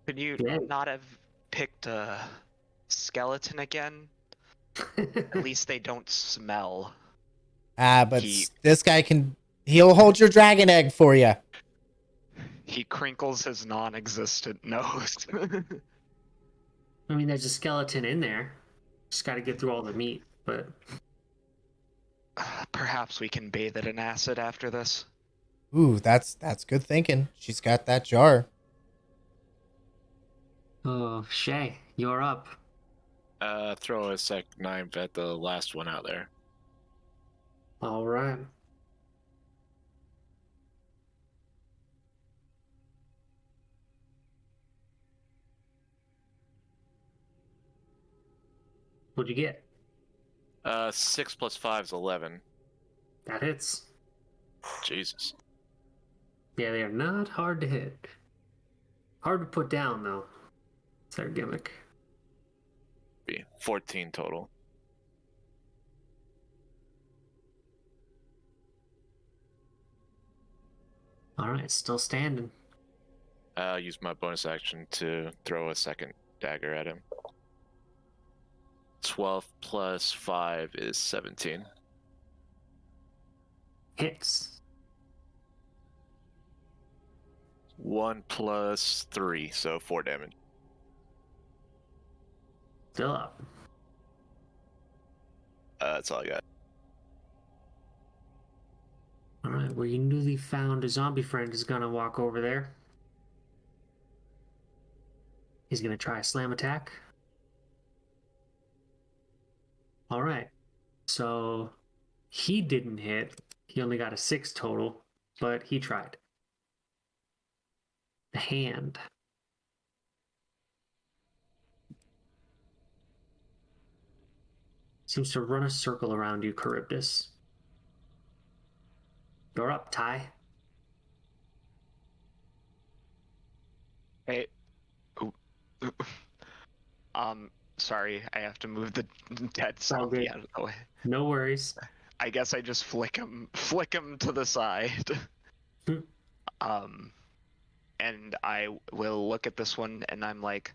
Could you not have picked a skeleton again? At least they don't smell. But this guy he'll hold your dragon egg for you. He crinkles his non-existent nose. I mean, there's a skeleton in there. Just got to get through all the meat, but. Perhaps we can bathe it in acid after this. Ooh, that's good thinking. She's got that jar. Oh, Shay, you're up. Throw a sec knife at the last one out there. All right. What'd you get? 6 plus 5 is 11. That hits. Jesus. Yeah, they are not hard to hit. Hard to put down, though. It's their gimmick. Be 14 total. All right, still standing. I'll use my bonus action to throw a second dagger at him. 12 plus 5 is 17. Hits. 1 plus 3, so 4 damage. Still up. That's all I got. All right, well, your newly found zombie friend is gonna walk over there. He's gonna try a slam attack. All right, so he didn't hit. He only got a 6 total, but he tried. The hand. Seems to run a circle around you, Charybdis. You're up, Ty. Hey. Ooh. Sorry, I have to move the dead zombie out of the way. No worries. I guess I just flick him to the side. And I will look at this one and I'm like,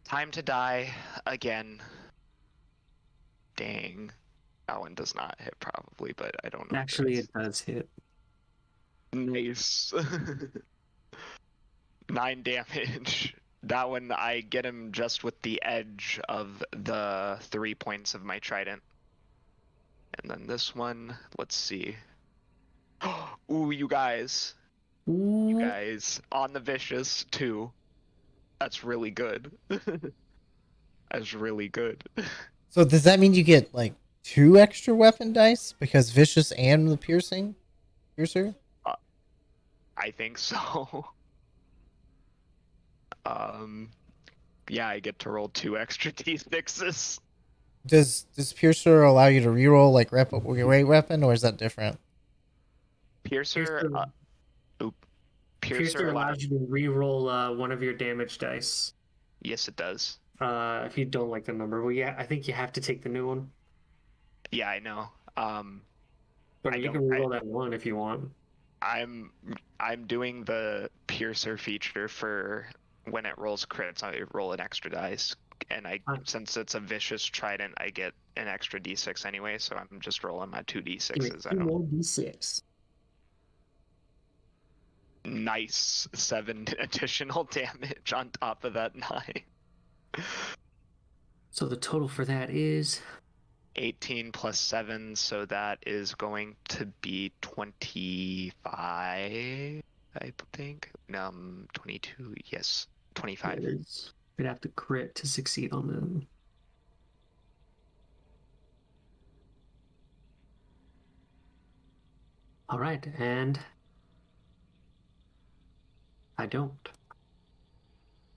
time to die again. Dang. That one does not hit probably, but I don't know. Actually, it does hit. Nice. 9 damage. That one, I get him just with the edge of the 3 points of my trident. And then this one, let's see. Ooh, you guys. Ooh. You guys. On the vicious, too. That's really good. That's really good. So does that mean you get like 2 extra weapon dice because vicious and the piercer? I think so. Yeah, I get to roll 2 extra d6s. Does piercer allow you to reroll like your weight weapon, or is that different? Piercer allows you to re-roll one of your damage dice. Yes, it does. If you don't like the number, well, yeah, I think you have to take the new one. Yeah, I know. But you can re-roll that one if you want. I'm doing the piercer feature for when it rolls crits. I roll an extra dice, and since it's a vicious trident, I get an extra d6 anyway. So I'm just rolling my 2 d6s. Two more d6. Nice 7 additional damage on top of that 9. So the total for that is 18 plus 7, so that is going to be 25, I think. 22, yes, 25. We'd have to crit to succeed on them. All right, and I don't.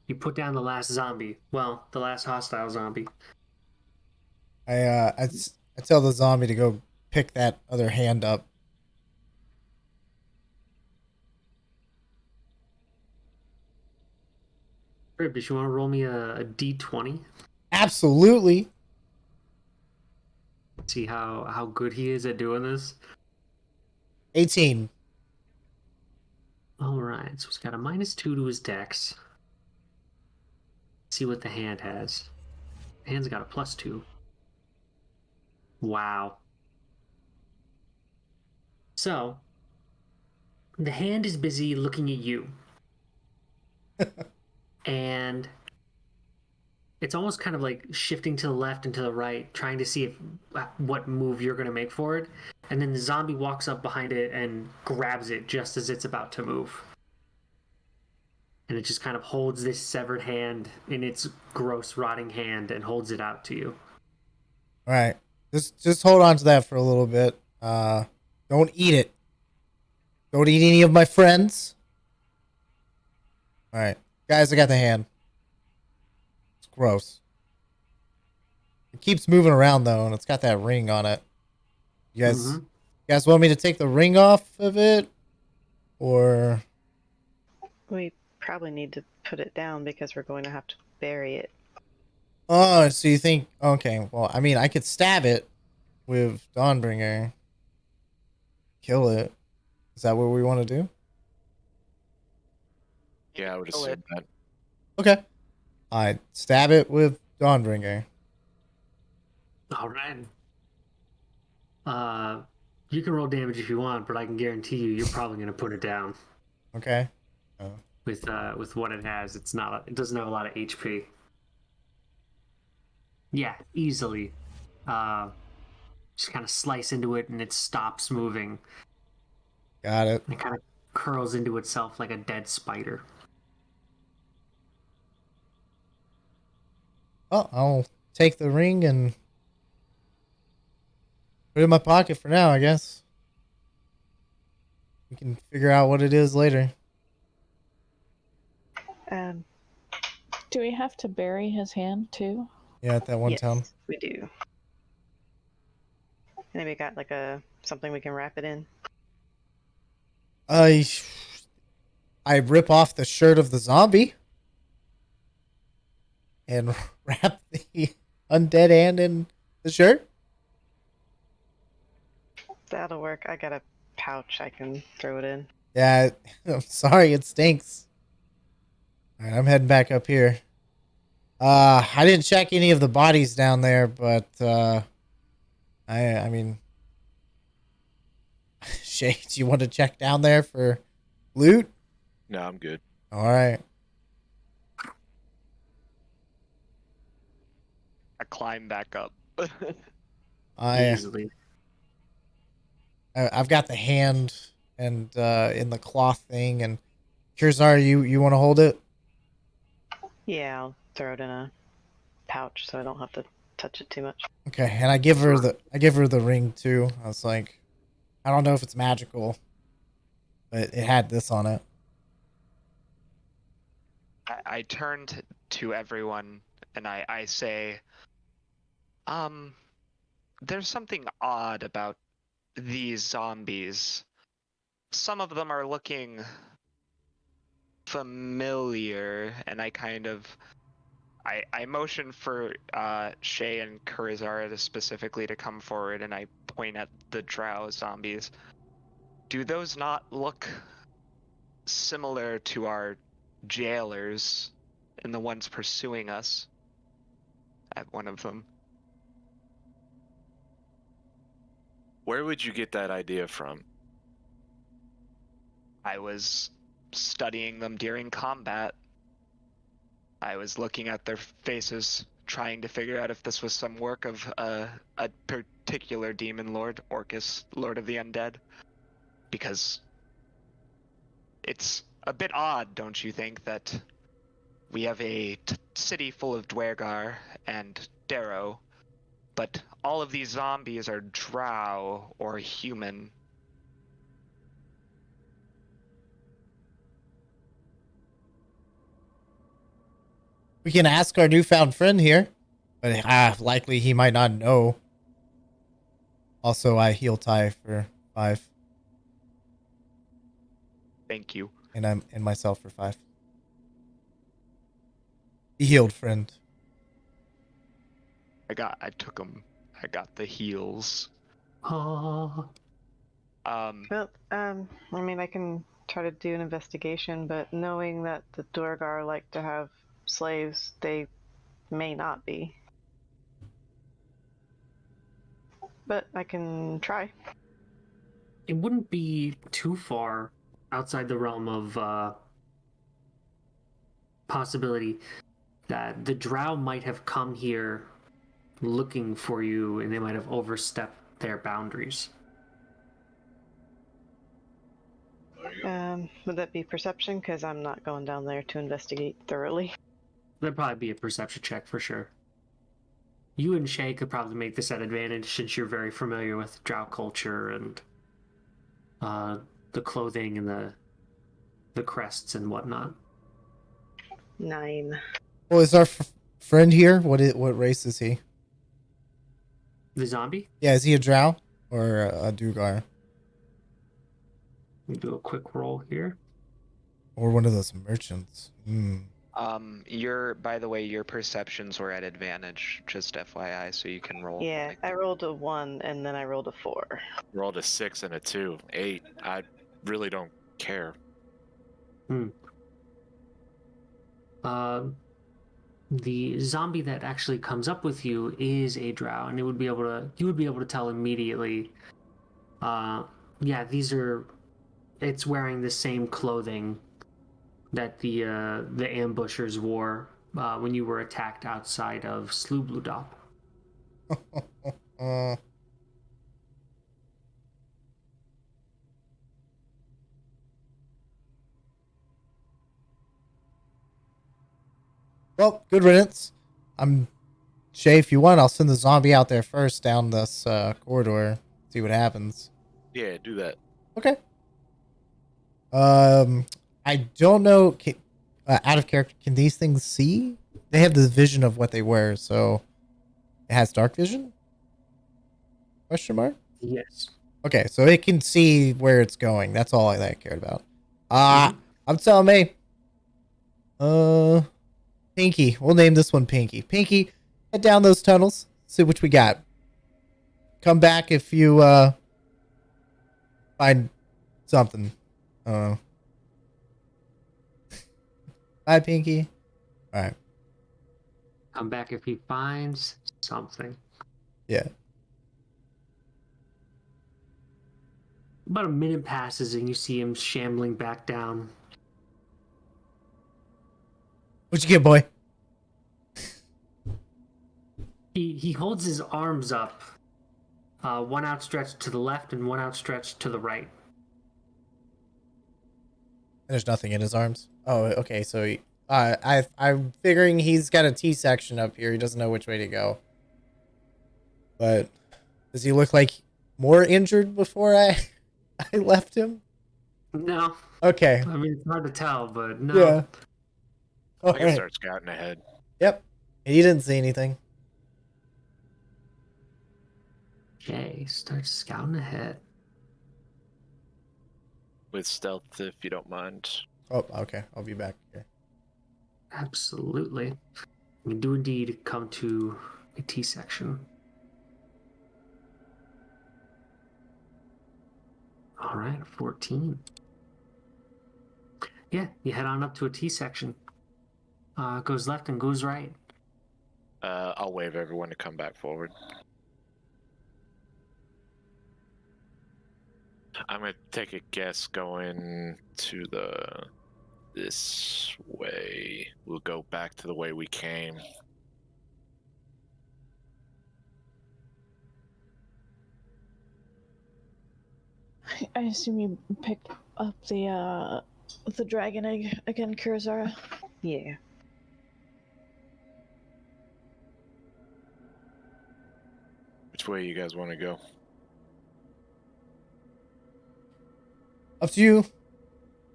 You put down the last zombie. Well, the last hostile zombie. I tell the zombie to go pick that other hand up. Charybdis, you want to roll me a d20? Absolutely. See how good he is at doing this? 18. All right, so he's got a -2 to his dex. See what the hand has. The hand's got a +2. Wow. So, the hand is busy looking at you. And it's almost kind of like shifting to the left and to the right, trying to see what move you're going to make for it. And then the zombie walks up behind it and grabs it just as it's about to move. And it just kind of holds this severed hand in its gross, rotting hand and holds it out to you. All right. Just hold on to that for a little bit. Don't eat it. Don't eat any of my friends. All right. Guys, I got the hand. It's gross. It keeps moving around, though, and it's got that ring on it. You guys want me to take the ring off of it? Or... We probably need to put it down because we're going to have to bury it. Oh, so you think? Okay, well, I mean, I could stab it with Dawnbringer. Kill it. Is that what we want to do? Yeah, I would Kill assume it. that. Okay. I stab it with Dawnbringer. All right. You can roll damage if you want, but I can guarantee you're probably going to put it down. Okay. With what it has, it doesn't have a lot of HP. Yeah, easily. Just kind of slice into it and it stops moving. Got it. It kind of curls into itself like a dead spider. Well, I'll take the ring and put it in my pocket for now, I guess. We can figure out what it is later. Do we have to bury his hand too? Yeah, at that one yes, town. we do. And then we got like something we can wrap it in. I rip off the shirt of the zombie and wrap the undead hand in the shirt. That'll work. I got a pouch I can throw it in. Yeah, I'm sorry, it stinks. All right, I'm heading back up here. I didn't check any of the bodies down there, but I mean, Shay, do you want to check down there for loot? No, I'm good. All right. I climb back up. Easily. I've got the hand and in the cloth thing, and Kirzar, you want to hold it? Yeah, I'll throw it in a pouch so I don't have to touch it too much. Okay, and I give her the ring too. I was like, I don't know if it's magical, but it had this on it. I turned to everyone and I say, there's something odd about these zombies. Some of them are looking familiar, and I motion for Shay and Kurizara specifically to come forward, and I point at the drow zombies. Do those not look similar to our jailers and the ones pursuing us? At one of them. Where would you get that idea from? I was studying them during combat. I was looking at their faces, trying to figure out if this was some work of a particular demon lord, Orcus, Lord of the Undead. Because it's a bit odd, don't you think, that we have a city full of Dwergar and Darrow, but all of these zombies are drow or human. We can ask our newfound friend here, but likely he might not know. Also, I heal tie for 5. Thank you. And myself for 5. Be healed, friend. I took them. I got the heals. Oh. Well, I mean, I can try to do an investigation, but knowing that the Duergar like to have slaves, they may not be. But I can try. It wouldn't be too far outside the realm of possibility that the drow might have come here looking for you and they might have overstepped their boundaries. Would that be perception? Because I'm not going down there to investigate thoroughly. That'd probably be a perception check for sure. You and Shay could probably make this at advantage since you're very familiar with drow culture and the clothing and the crests and whatnot. 9. Well, is our friend here? What race is he? The zombie? Yeah, is he a drow or a Duergar? Let me do a quick roll here. Or one of those merchants. By the way, your perceptions were at advantage, just FYI, so you can roll. Yeah, like, I rolled a 1 and then I rolled a 4. Rolled a 6 and a 2. 8. I really don't care. The zombie that actually comes up with you is a drow, and you would be able to tell immediately. Yeah, it's wearing the same clothing that the ambushers wore when you were attacked outside of Slubludop. Well, good riddance. Shay, if you want, I'll send the zombie out there first down this corridor. See what happens. Yeah, do that. Okay. I don't know. Out of character, can these things see? They have the vision of what they wear, so it has dark vision? Question mark? Yes. Okay, so it can see where it's going. That's all I cared about. I'm telling me. Pinky. We'll name this one Pinky. Pinky, head down those tunnels. See what we got. Come back if you find something. Bye, Pinky. All right. Come back if he finds something. Yeah. About a minute passes and you see him shambling back down. What you get, boy? He holds his arms up, one outstretched to the left and one outstretched to the right. There's nothing in his arms. Oh, okay. So I'm figuring he's got a T-section up here. He doesn't know which way to go. But does he look like more injured before I left him? No. Okay. I mean, it's hard to tell, but no. Yeah. I can Alright. start scouting ahead. Yep. He didn't see anything. Okay, start scouting ahead. With stealth, if you don't mind. Oh, okay. I'll be back here. Absolutely. We do indeed come to a T-section. All right, 14. Yeah, you head on up to a T-section. Goes left and goes right. I'll wave everyone to come back forward. I'm gonna take a guess going to this way. We'll go back to the way we came. I assume you picked up the dragon egg again, Kurazara. Yeah. Which way you guys want to go? Up to you.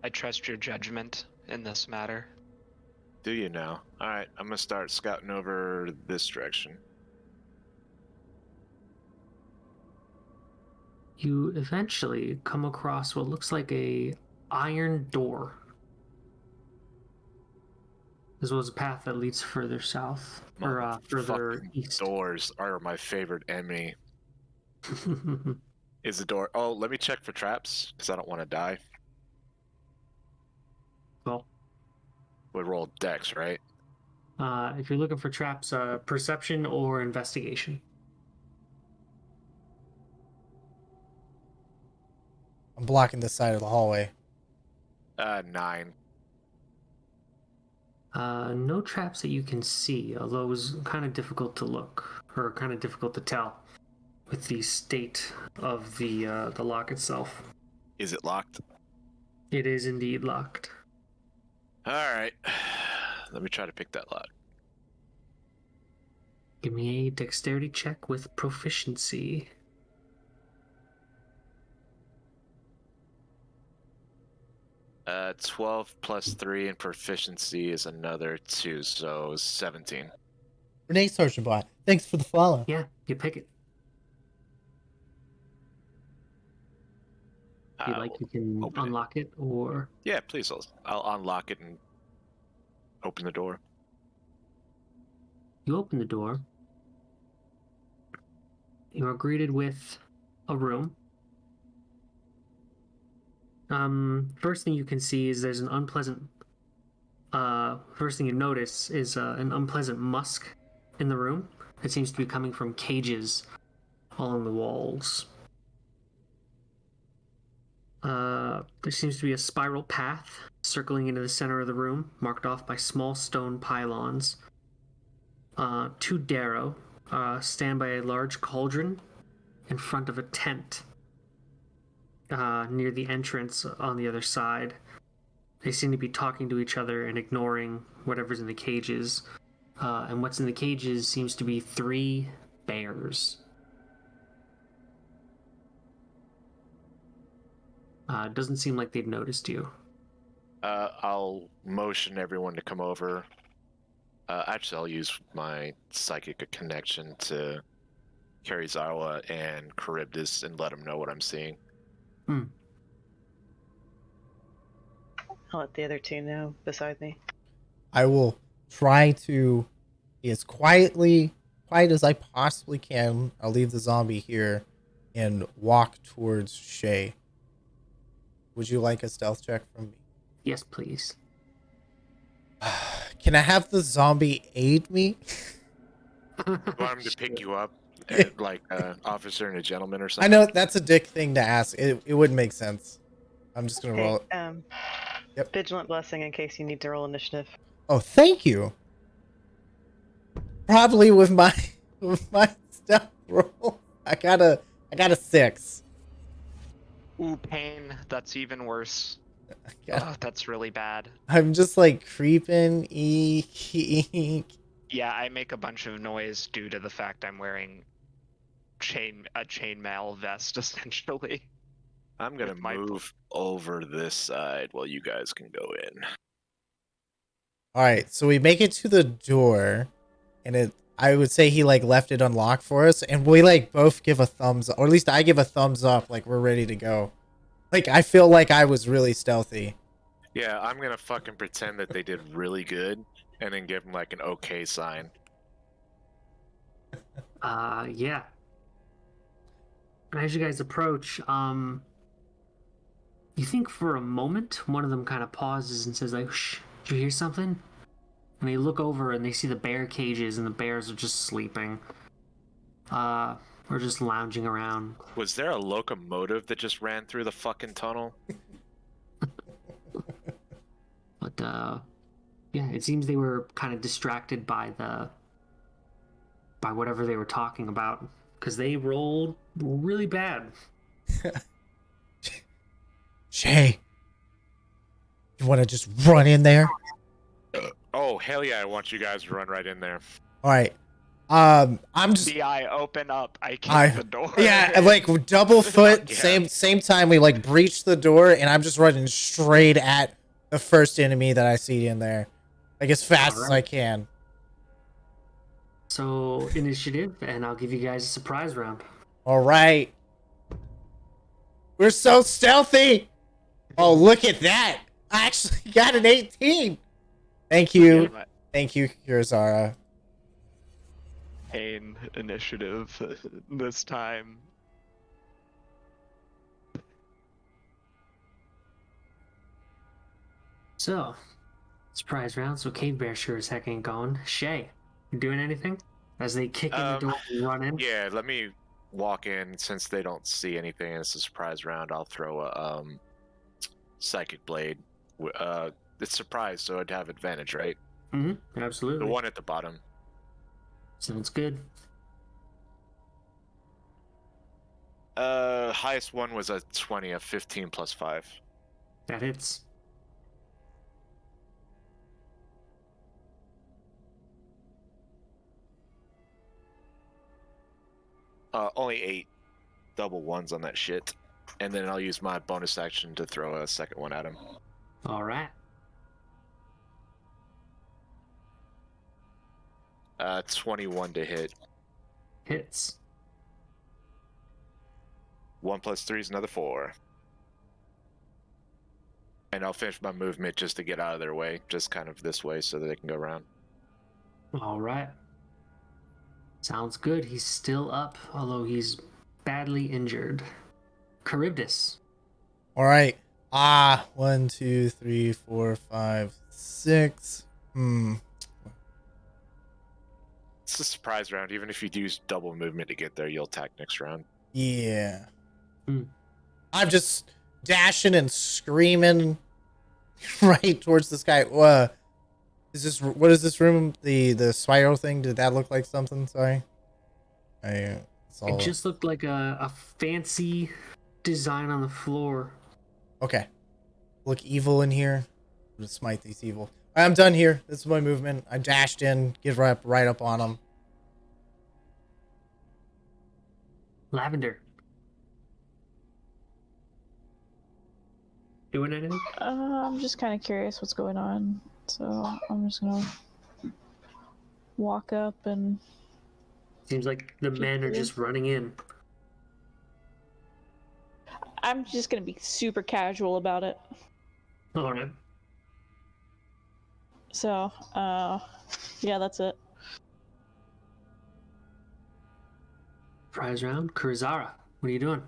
I trust your judgment in this matter. Do you now? Alright, I'm gonna start scouting over this direction. You eventually come across what looks like a iron door. This was a path that leads further south, or further Fucking east. Doors are my favorite enemy. Is the door? Oh, let me check for traps because I don't want to die. Well, We roll dex, right? if you're looking for traps, perception or investigation. I'm blocking this side of the hallway. 9. No traps that you can see, although it was kind of difficult to look, or kind of difficult to tell with the state of the lock itself. Is it locked? It is indeed locked. All right. Let me try to pick that lock. Give me a dexterity check with proficiency. Uh, 12 plus 3 and proficiency is another 2, so 17. Renee Sarchabot, thanks for the follow. Yeah, you pick it. If you'd like, you can open it. unlock it, or Yeah, please. I'll unlock it and open the door. you open the door. You are greeted with a room. First thing you can see is there's an unpleasant. First thing you notice is an unpleasant musk in the room. It seems to be coming from cages along the walls. There seems to be a spiral path circling into the center of the room, marked off by small stone pylons. Two Darrow stand by a large cauldron in front of a tent near the entrance on the other side. They seem to be talking to each other and ignoring whatever's in the cages. And what's in the cages seems to be 3 bears. Doesn't seem like they've noticed you. I'll motion everyone to come over. Actually, I'll use my psychic connection to Karizawa and Charybdis and let them know what I'm seeing. I'll let the other 2 know beside me. I will try to be as quiet as I possibly can. I'll leave the zombie here and walk towards Shay. Would you like a stealth check from me? Yes, please. Can I have the zombie aid me? You want him to pick you up, like an officer and a gentleman or I something? know that's a dick thing to ask. It would make sense. I'm just gonna roll it. Yep. Vigilant blessing in case you need to roll initiative. Oh, thank you. Probably with my stealth roll, I got a 6. Ooh, pain. That's even worse. Oh, that's really bad. I'm just like creeping. Eek. Yeah, I make a bunch of noise due to the fact I'm wearing a chainmail vest, essentially. I'm gonna move over this side while you guys can go in. All right, so we make it to the door, and I would say he like left it unlocked for us, and we like both give a thumbs up, or at least I give a thumbs up, like we're ready to go. Like I feel like I was really stealthy. Yeah, I'm gonna fucking pretend that they did really good, and then give them like an okay sign. Yeah. As you guys approach, you think for a moment one of them kind of pauses and says, like, "Shh, did you hear something?" And they look over and they see the bear cages, and the bears are just sleeping. Or just lounging around. Was there a locomotive that just ran through the fucking tunnel? But yeah, it seems they were kind of distracted by whatever they were talking about, because they rolled really bad. Shay, you want to just run in there? Oh hell yeah! I want you guys to run right in there. All right. I'm just. DI, open up. I kicked the door. Yeah, like double foot. Yeah. Same time we like breach the door, and I'm just running straight at the first enemy that I see in there, like as fast as I can. So initiative, and I'll give you guys a surprise round. All right. We're so stealthy. Oh, look at that! I actually got an 18. Thank you, Kurazara. Pain initiative this time. So, surprise round. So Cave Bear sure as heck ain't going. Shay, you doing anything? As they kick in the door and run in? Yeah, let me walk in. Since they don't see anything and it's a surprise round, I'll throw a psychic blade. It's surprise, so I'd have advantage, right? Mm-hmm. Absolutely. The one at the bottom. Sounds good. Highest one was a 20, a 15 plus 5. That hits. Only 8 double ones on that shit. And then I'll use my bonus action to throw a second one at him. All right. 21 to hit. Hits. 1 plus 3 is another 4. and I'll finish my movement just to get out of their way, just kind of this way so that they can go around. All right. Sounds good. He's still up, although he's badly injured. Charybdis. All right. 1, 2, 3, 4, 5, 6. It's a surprise round. Even if you use double movement to get there, you'll attack next round. Yeah. I'm just dashing and screaming right towards this guy. What is this room? The spiral thing? Did that look like something? Sorry. It just looked like a fancy design on the floor. Okay. Look evil in here. I'm gonna smite these evil. I'm done here. This is my movement. I dashed in, get right up on them. Lavender. Doing anything? I'm just kind of curious what's going on, so I'm just gonna walk up and. Seems like the men are just running in. I'm just gonna be super casual about it. All right. So, yeah, that's it. Prize round. Kurizara, what are you doing?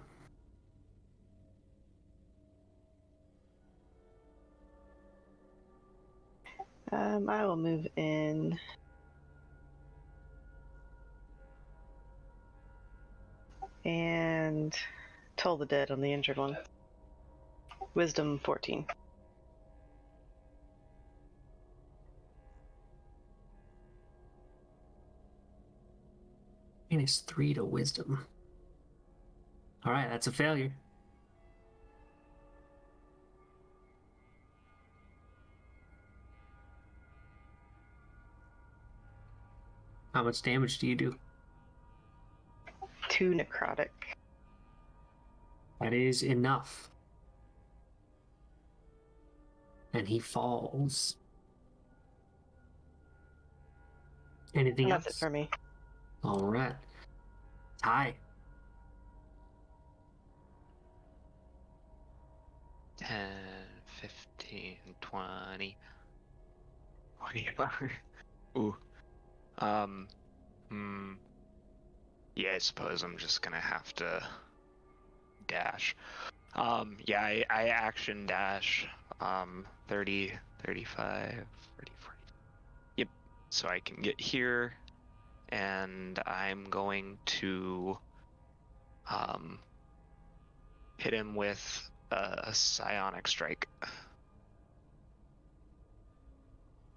I will move in. And toll the dead on the injured one. Wisdom 14. -3 to wisdom. All right, that's a failure. How much damage do you do? 2 necrotic. That is enough. And he falls. Anything That's else? it for me. All right. Ty. 10, 15, 20. 25. Ooh. Yeah, I suppose I'm just gonna have to dash. Yeah, I action dash. 30, 35, 40, 40. Yep. So I can get here, and I'm going to hit him with a psionic strike,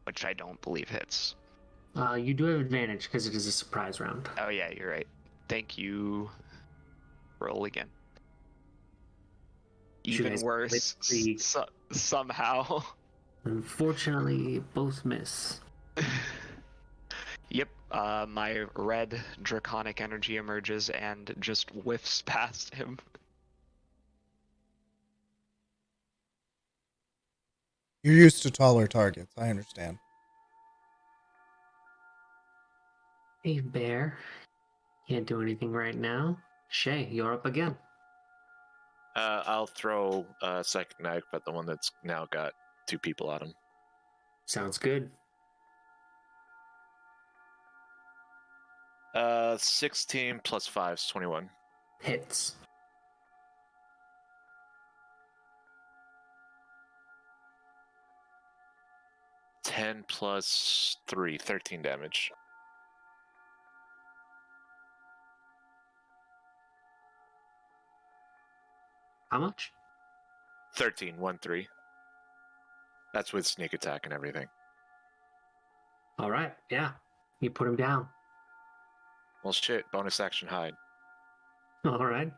which I don't believe hits. You do have advantage because it is a surprise round. Oh yeah, you're right. Thank you. Roll again. Even worse, somehow. Unfortunately, both miss. Yep, my red draconic energy emerges and just whiffs past him. You're used to taller targets. I understand. Hey, Bear. Can't do anything right now. Shay, you're up again. I'll throw Psychic Knife at the one that's now got 2 people on him. Sounds good. 16 plus 5 is 21. Hits. Ten plus 3, 13 damage. How much? 13, 1-3. That's with sneak attack and everything. All right, yeah. You put him down. Well, shit, bonus action hide. All right.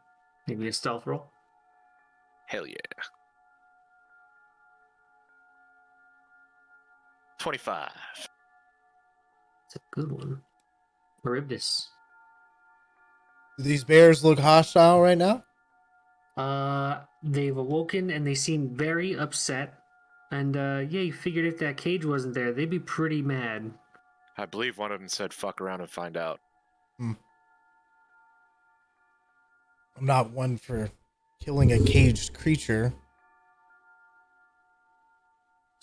Maybe a stealth roll. Hell yeah. 25. It's a good one. Charybdis. Do these bears look hostile right now? They've awoken and they seem very upset. And yeah, you figured if that cage wasn't there, they'd be pretty mad. I believe one of them said fuck around and find out. I'm not one for killing a caged creature.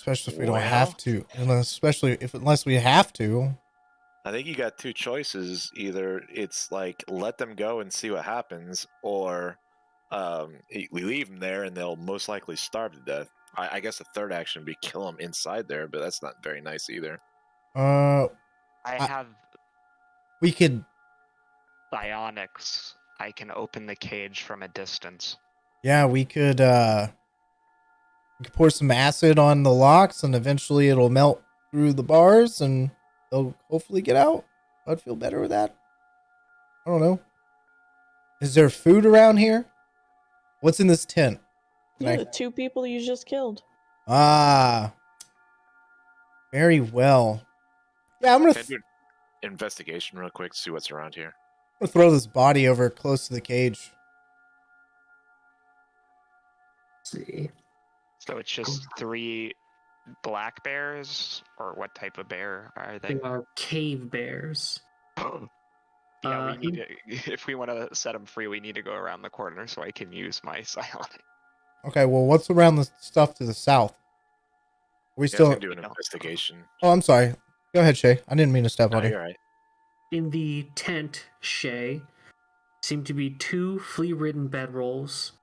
especially if we don't have to. Unless we have to. I think you got two choices. Either it's like let them go and see what happens, or we leave them there and they'll most likely starve to death. I guess the third action would be kill them inside there, but that's not very nice either. I have We could. psionics. I can open the cage from a distance. Yeah, we could pour some acid on the locks and eventually it'll melt through the bars and they'll hopefully get out. I'd feel better with that. I don't know. Is there food around here? What's in this tent? Yeah, the two people you just killed. Ah. Very well. Yeah, I'm gonna do an investigation real quick to see what's around here. I'm gonna throw this body over close to the cage. Let's see. So it's just 3 black bears, or what type of bear are they? They are cave bears. Yeah, we need to, if we want to set them free, we need to go around the corner so I can use my psionic. Okay, well, what's around the stuff to the south? We still do an investigation. Oh, I'm sorry. Go ahead, Shay. I didn't mean to step on you. You're right. In the tent, Shay, seem to be 2 flea-ridden bedrolls,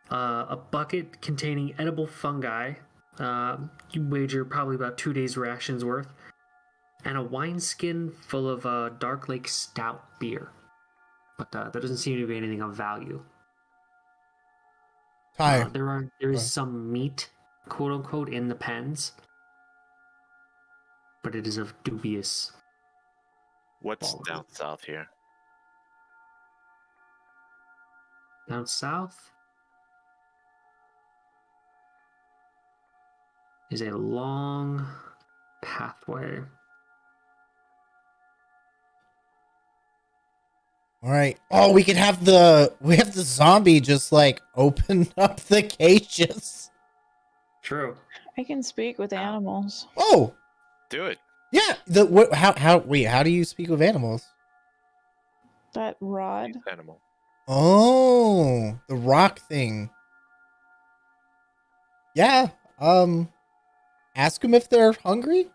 a bucket containing edible fungi, you wager probably about 2 days' rations worth, and a wineskin full of Dark Lake Stout beer. But there doesn't seem to be anything of value. Ty. There is some meat, quote unquote, in the pens, but it is of dubious. What's down south here? Down south is a long pathway. All right. Oh, we have the zombie just like open up the cages. True. I can speak with animals. Oh, do it. Yeah. How do you speak with animals? That rod. Animal. Oh, the rock thing. Yeah. Ask them if they're hungry.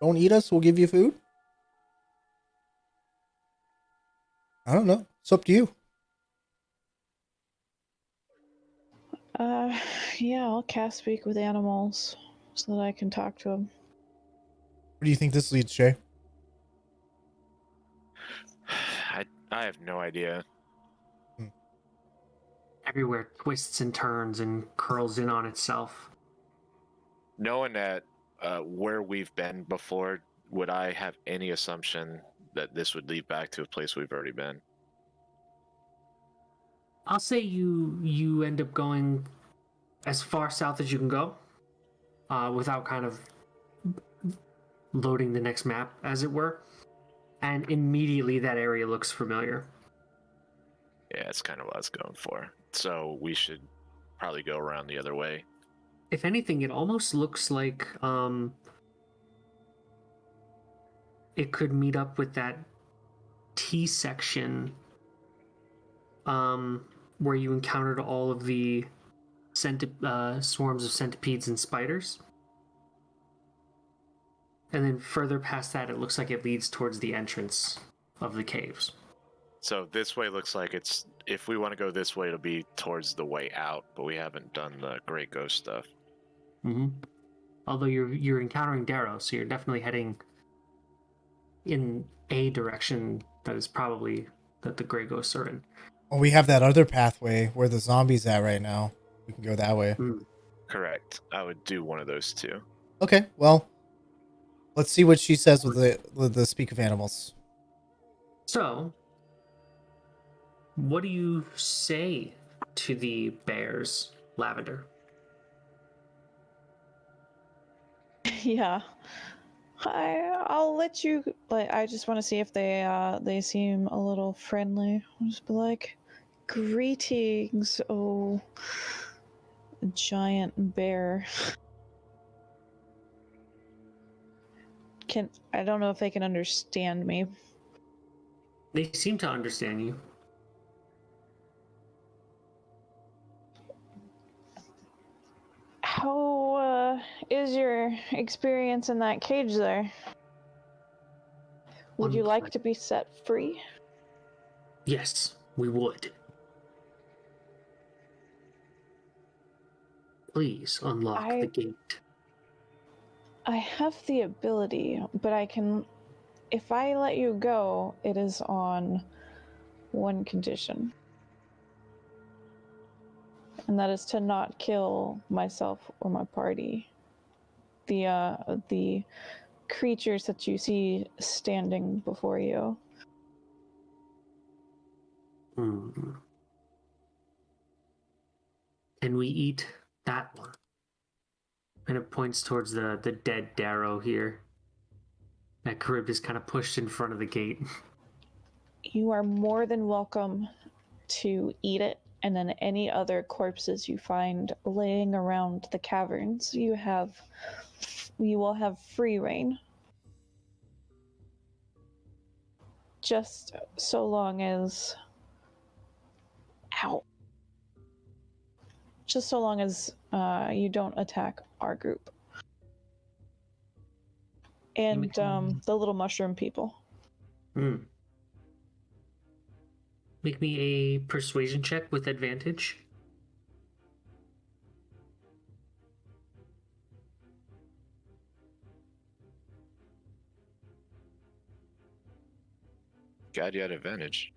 Don't eat us, we'll give you food. I don't know. It's up to you. Yeah, I'll cast speak with animals so that I can talk to them. Where do you think this leads, Shay? I have no idea. Everywhere twists and turns and curls in on itself. Knowing that where we've been before, would I have any assumption that this would lead back to a place we've already been? I'll say you end up going as far south as you can go, without kind of loading the next map, as it were, and immediately that area looks familiar. Yeah, it's kind of what I was going for. So we should probably go around the other way. If anything, it almost looks like it could meet up with that T section where you encountered all of the swarms of centipedes and spiders. And then further past that, it looks like it leads towards the entrance of the caves. So this way looks like it's, if we want to go this way, it'll be towards the way out, but we haven't done the Great Ghost stuff. Mm-hmm. Although you're encountering Darrow, so you're definitely heading in a direction that is probably that the Grey Ghosts are in. Well, we have that other pathway where the zombie's at right now. We can go that way. Correct. I would do one of those two. Okay, well, let's see what she says with the speak of animals. So, what do you say to the bears, Lavender? Yeah. I'll let you, but I just want to see if they seem a little friendly. I'll just be like, greetings, oh giant bear. I don't know if they can understand me. They seem to understand you. is your experience in that cage there? Would you like to be set free? Yes, we would. Please unlock the gate. I have the ability, but I can. If I let you go, it is on one condition. And that is to not kill myself or my party. The creatures that you see standing before you. Hmm. Can we eat that one? And it points towards the dead Darrow here. That Charybdis kind of pushed in front of the gate. You are more than welcome to eat it, and then any other corpses you find laying around the caverns, you will have free reign. Just so long as just so long as you don't attack our group and the little mushroom people. Make me a persuasion check with advantage. God, you had advantage.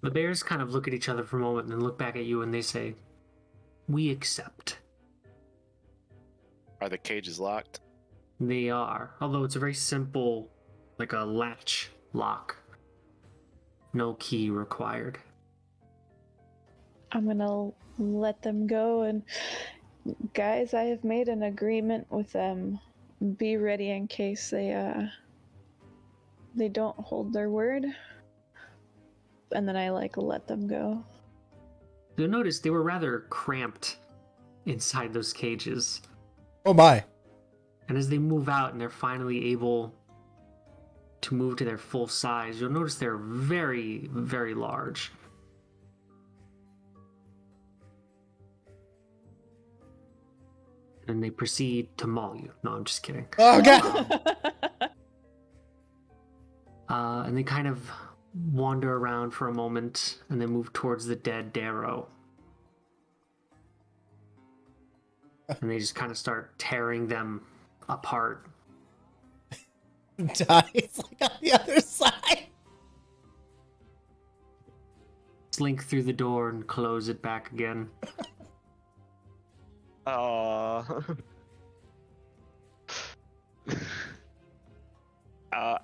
The bears kind of look at each other for a moment and then look back at you and they say, "We accept." Are the cages locked? They are, although it's a very simple, like a latch lock. No key required. I'm gonna let them go, and guys, I have made an agreement with them. Be ready in case they don't hold their word. And then I let them go. You'll notice they were rather cramped inside those cages. Oh my. And as they move out and they're finally able to move to their full size, you'll notice they're very, very large. And they proceed to maul you. No, I'm just kidding. Oh god. And they kind of wander around for a moment and then move towards the dead Darrow. And they just kind of start tearing them apart. Dies like on the other side. Slink through the door and close it back again.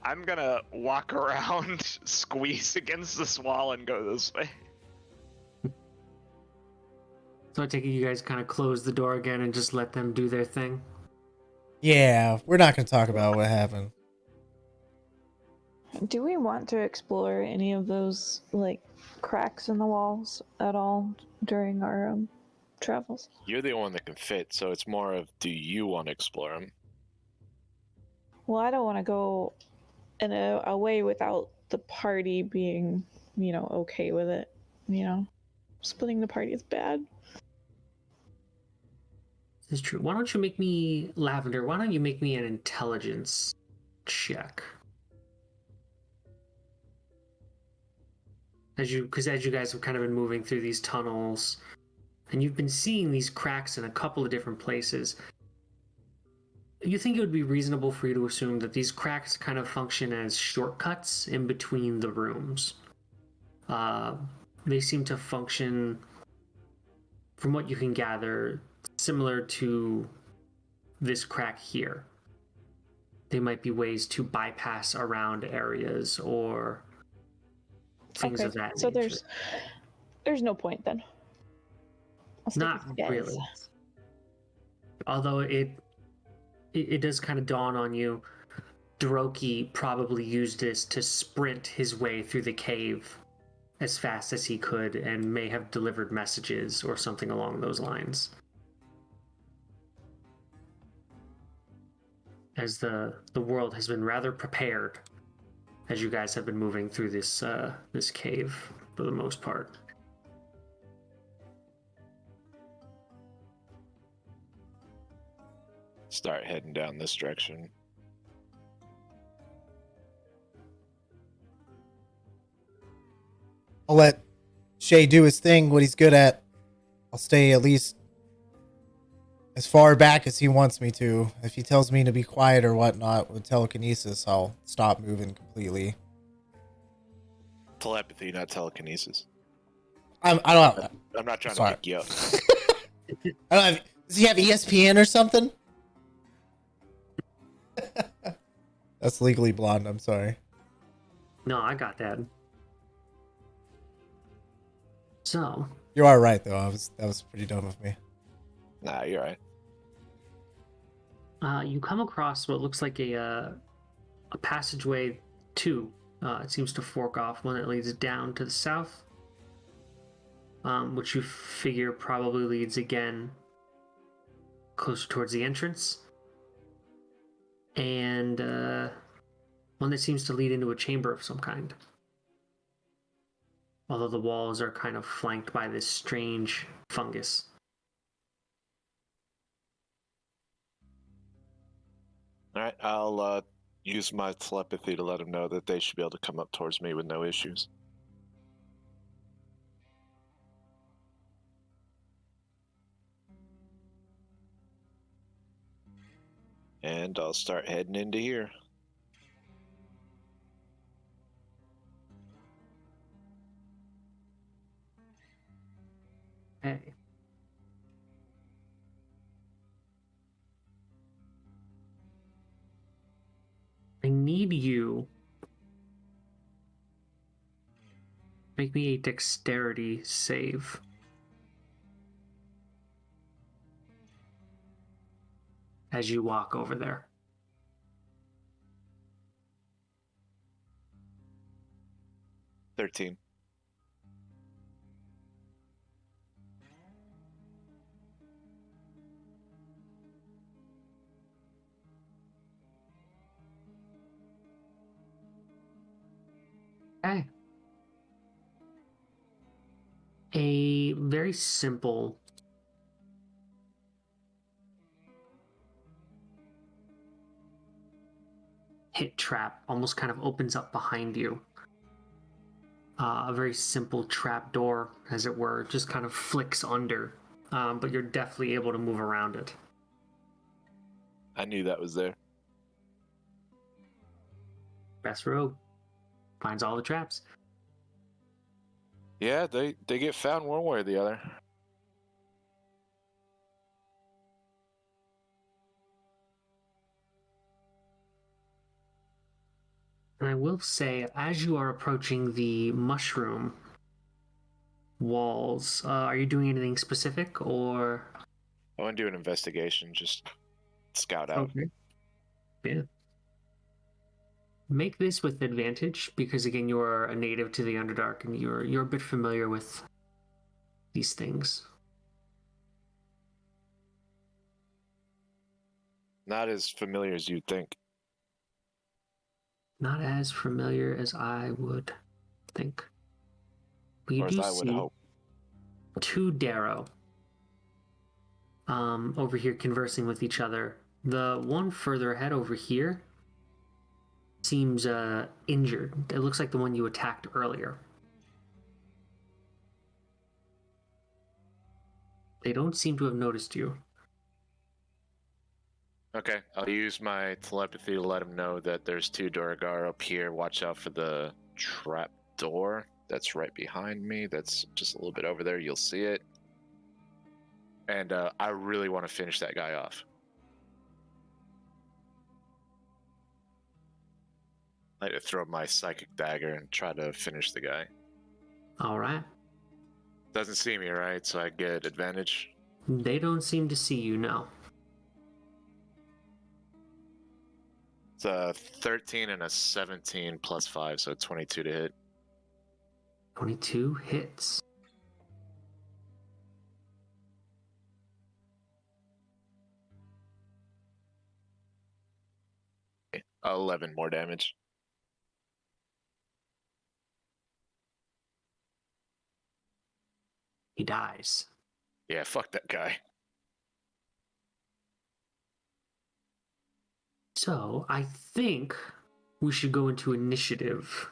I'm gonna walk around, squeeze against this wall, and go this way. So I take it you guys kind of close the door again and just let them do their thing? Yeah, we're not going to talk about what happened. Do we want to explore any of those, cracks in the walls at all during our travels? You're the one that can fit, so it's more of, do you want to explore them? Well, I don't want to go away without the party being, okay with it. Splitting the party is bad. This is true. Why don't you make me, Lavender, why don't you make me an intelligence check? Because as you guys have kind of been moving through these tunnels, and you've been seeing these cracks in a couple of different places, you think it would be reasonable for you to assume that these cracks kind of function as shortcuts in between the rooms. They seem to function, from what you can gather, similar to this crack here. They might be ways to bypass around areas or things of that so nature. there's no point then. I'll stick Not with you guys. really. Although it does kind of dawn on you, Droki probably used this to sprint his way through the cave as fast as he could and may have delivered messages or something along those lines. As the world has been rather prepared as you guys have been moving through this cave for the most part. start heading down this direction. I'll let Shay do his thing, what he's good at. I'll stay at least as far back as he wants me to. If he tells me to be quiet or whatnot with telekinesis, I'll stop moving completely. Telepathy, not telekinesis. I don't have. I'm not trying Sorry. to pick you up. I don't have. Does he have ESPN or something? That's Legally Blonde. I'm sorry. No, I got that. So You are right, though. That was pretty dumb of me. Nah, you're right. you come across what looks like a passageway two. It seems to fork off, one that leads down to the south, which you figure probably leads again closer towards the entrance, and one that seems to lead into a chamber of some kind. Although the walls are kind of flanked by this strange fungus. All right, I'll use my telepathy to let them know that they should be able to come up towards me with no issues. And I'll start heading into here. Hey. I need you. Make me a dexterity save. As you walk over there. $13. Okay. A very simple hit trap almost kind of opens up behind you. A very simple trap door, as it were, just kind of flicks under, but you're definitely able to move around it. I knew that was there. Best rogue finds all the traps. Yeah, they get found one way or the other. And I will say, as you are approaching the mushroom walls, are you doing anything specific, or? I want to do an investigation, just scout out. Okay. Yeah. Make this with advantage, because again, you're a native to the Underdark, and you're a bit familiar with these things. Not as familiar as you'd think. Not as familiar as I would think. We Or as do I would see hope. two Darrow over here conversing with each other. The one further ahead over here seems injured. It looks like the one you attacked earlier. They don't seem to have noticed you. Okay, I'll use my telepathy to let them know that there's two Duragar up here. Watch out for the trap door that's right behind me. That's just a little bit over there. You'll see it. And I really want to finish that guy off. I like to throw my psychic dagger and try to finish the guy. All right. Doesn't see me, right? So I get advantage. They don't seem to see you, no. It's a 13 and a 17 plus 5, so 22 to hit. 22 hits. Okay, 11 more damage. He dies. Yeah, fuck that guy. So, I think we should go into initiative.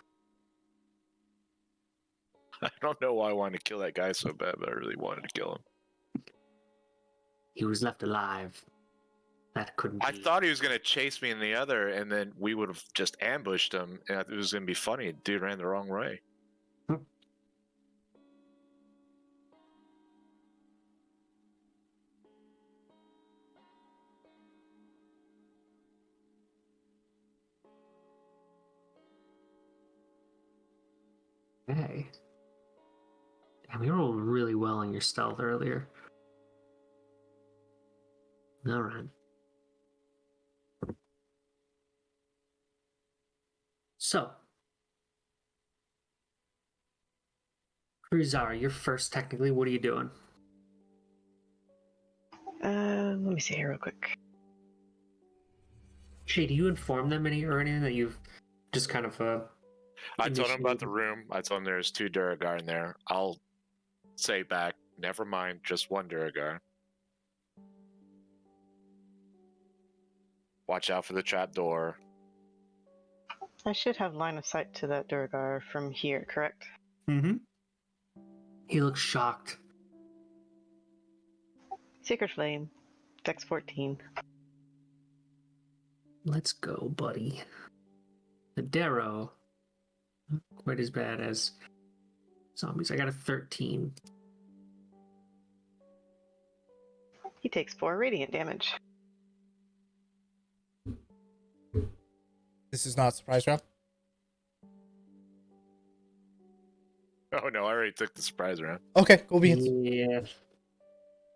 I don't know why I wanted to kill that guy so bad, but I really wanted to kill him. He was left alive. That couldn't be. I thought he was going to chase me in the other, and then we would have just ambushed him, and it was going to be funny. Dude ran the wrong way. Okay. Damn, we rolled really well on your stealth earlier. Alright. So, Cruzara, you're first technically. What are you doing? Let me see here real quick. Shay, do you inform them or anything that you've just kind of I told him about initiated? the room. I told him there's 2 Duragar in there. I'll say back, never mind, just 1 Duragar. Watch out for the trap door. I should have line of sight to that Durgar from here, correct? Mm-hmm. He looks shocked. Secret Flame, Dex 14. Let's go, buddy. The Darrow. Not quite as bad as zombies. I got a 13. He takes 4 radiant damage. This is not surprise round. Oh no, I already took the surprise round. Okay, cool beans. Yeah,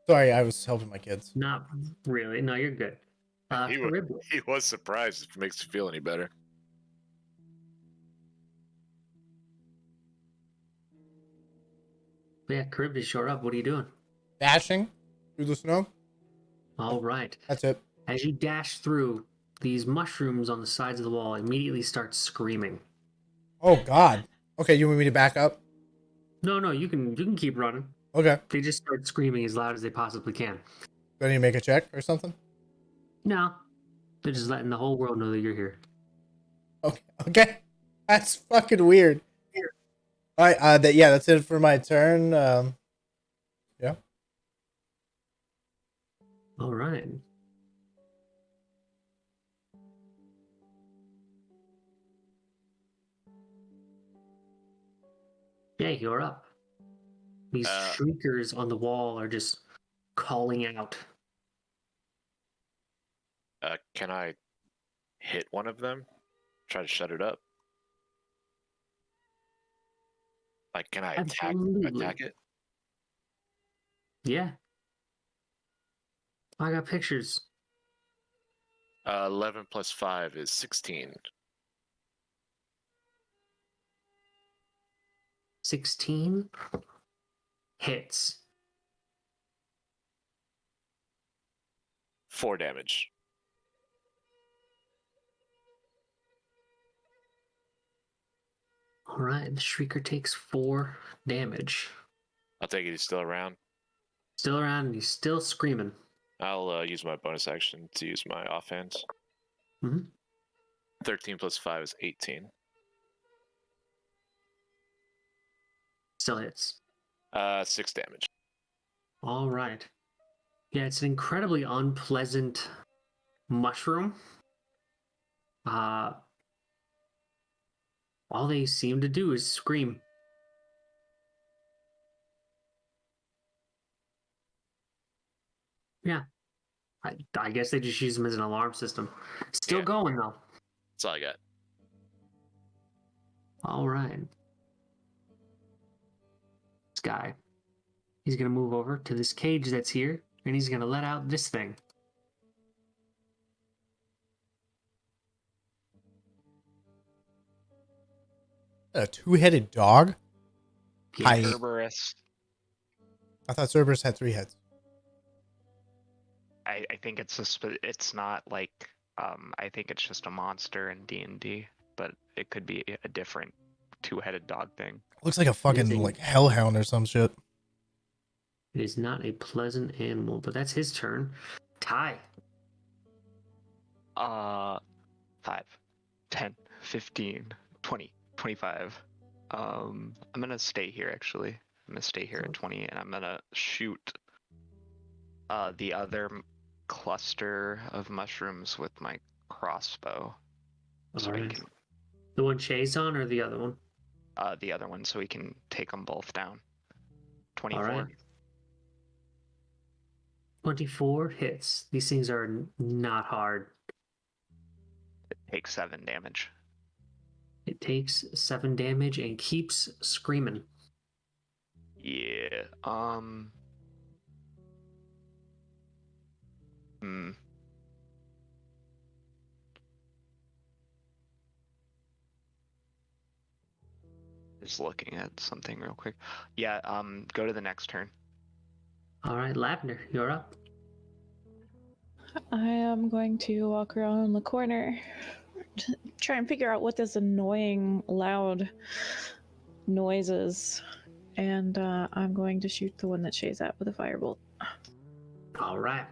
Sorry, I was helping my kids. not really. No, you're good. He was- Charybdis. He was surprised, if it makes you feel any better. Yeah, Charybdis, shore up. What are you doing? Dashing through the snow. All right. That's it. As you dash through, these mushrooms on the sides of the wall immediately start screaming. Oh God. Okay, you want me to back up? No, you can keep running. Okay. They just start screaming as loud as they possibly can. Do I need to make a check or something? No, they're just letting the whole world know that you're here. Okay. Okay. That's fucking weird. All right. That's it for my turn. Yeah. All right. Yeah, you're up. These shriekers on the wall are just calling out. Can I hit one of them? Try to shut it up? Like, can I Absolutely. attack it? Yeah. I got pictures. 11 plus 5 is 16. 16 hits. 4 damage. All right, the shrieker takes 4 damage. I'll take it he's still around. Still around and he's still screaming. I'll use my bonus action to use my offhand. Mhm. 13 plus 5 is 18. Still hits. 6 damage. All right. Yeah, it's an incredibly unpleasant mushroom. All they seem to do is scream. Yeah. I guess they just use them as an alarm system. Still Yeah. going, though. That's all I got. All right. This guy. He's going to move over to this cage that's here, and he's going to let out this thing. A 2-headed dog? Hi. Cerberus. I thought Cerberus had 3 heads. I think it's not like I think it's just a monster in D&D, but it could be a different 2-headed dog thing. Looks like a fucking like hellhound or some shit. It is not a pleasant animal, but that's his turn. Ty. 5, 10, 15, 20, 25. I'm gonna stay here actually. I'm gonna stay here at 20, and I'm gonna shoot the other cluster of mushrooms with my crossbow. So Alright. we can The one Shay's on or the other one? the other one, so we can take them both down. 24. Alright. 24 hits. These things are not hard. Take 7 damage. It takes 7 damage and keeps screaming. Yeah. Hmm. Just looking at something real quick. Yeah, go to the next turn. Alright, Lavender, you're up. I am going to walk around the corner, try and figure out what this annoying, loud noise is, and I'm going to shoot the one that Shay's at with a firebolt. Alright.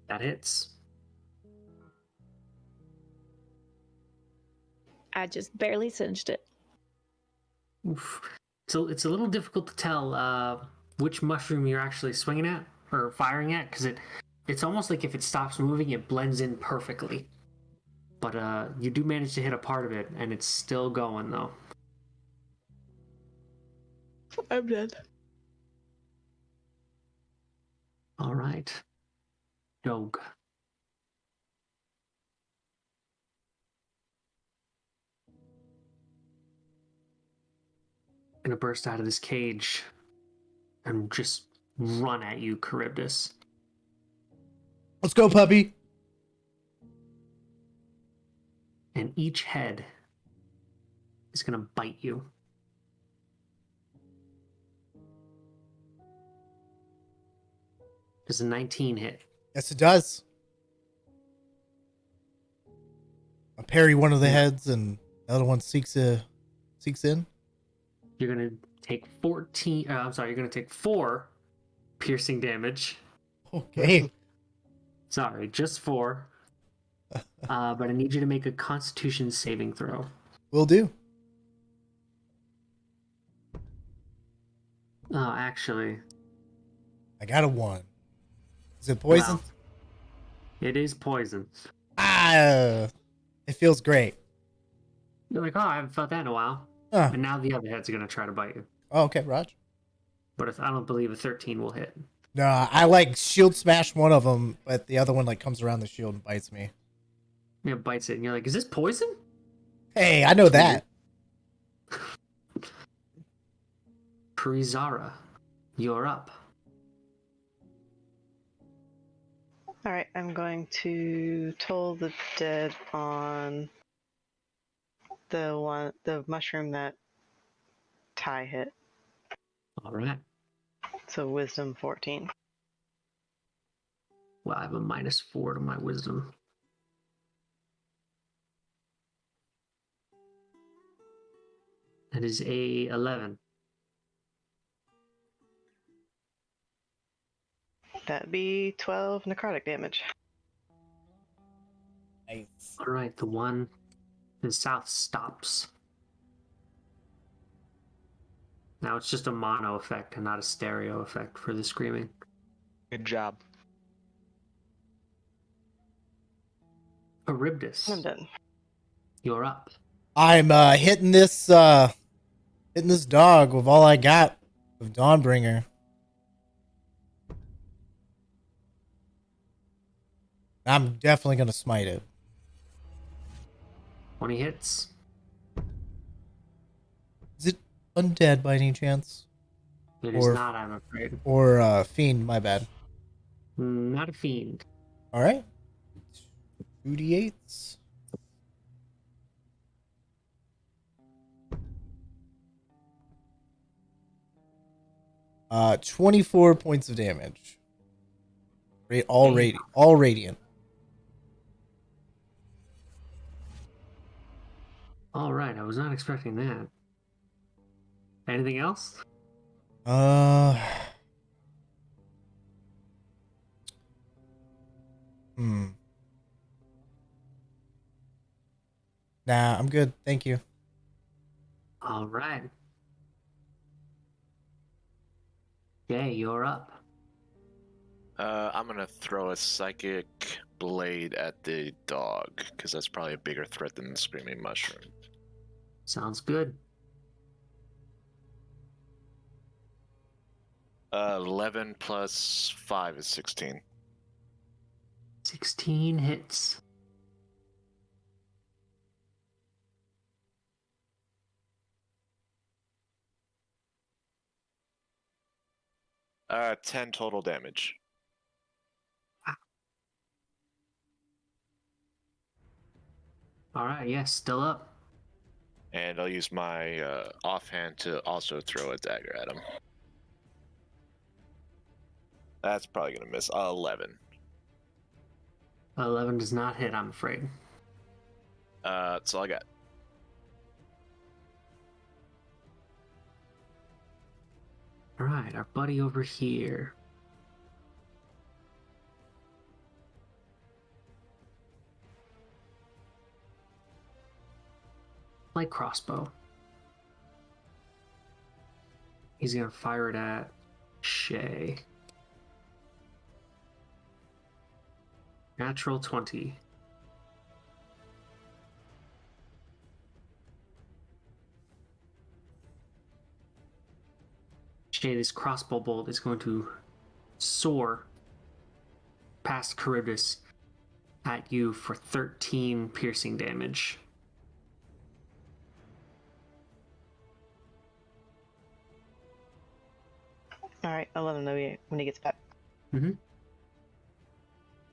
That hits. I just barely singed it. Oof. So it's a little difficult to tell which mushroom you're actually swinging at or firing at, because it's almost like if it stops moving, it blends in perfectly. But you do manage to hit a part of it, and it's still going though. I'm dead. All right, Dog. Gonna burst out of this cage and just run at you, Charybdis. Let's go, puppy. And each head is gonna bite you. Does a 19 hit? Yes, it does. I parry one of the heads, and the other one seeks in. You're gonna take 14. I'm sorry. You're gonna take 4 piercing damage. Okay. Sorry, just 4. But I need you to make a Constitution saving throw. Will do. Oh, actually, I got a 1. Is it poison? Wow. It is poison. Ah, it feels great. You're like, oh, I haven't felt that in a while. Huh. And now the other head's gonna try to bite you. Oh, okay, Raj. But I don't believe a 13 will hit. No, I like shield smash one of them, but the other one like comes around the shield and bites me. It bites it, and you're like, is this poison? Hey, I know that. Prizara, you're up. Alright, I'm going to toll the dead on the mushroom that Ty hit. All right. So wisdom 14. Well, I have a -4 to my wisdom. That is a 11. That'd be 12 necrotic damage. Nice. All right, the one in the south stops. Now it's just a mono effect and not a stereo effect for the screaming. Good job. Charybdis, I'm done. you're up. I'm hitting this dog with all I got of Dawnbringer. I'm definitely gonna smite it. 20 hits. Is it undead by any chance? It is Or- not, I'm afraid. Or fiend, my bad. Not a fiend. Alright. 2d8s. Uh, 24 points of damage. All radiant. All right, I was not expecting that. Anything else? Nah, I'm good. Thank you. All right. Jay, you're up. I'm gonna throw a psychic blade at the dog because that's probably a bigger threat than the screaming mushroom. Sounds good. 11 plus 5 is 16. 16 hits. Uh, 10 total damage. All right, yes, still up. And I'll use my offhand to also throw a dagger at him. That's probably gonna miss. 11. 11 does not hit, I'm afraid. That's all I got. All right, our buddy over here. Light crossbow. He's gonna fire it at Shay. Natural 20. Shay, this crossbow bolt is going to soar past Charybdis at you for 13 piercing damage. Alright, I'll let him know when he gets back. Mm-hmm.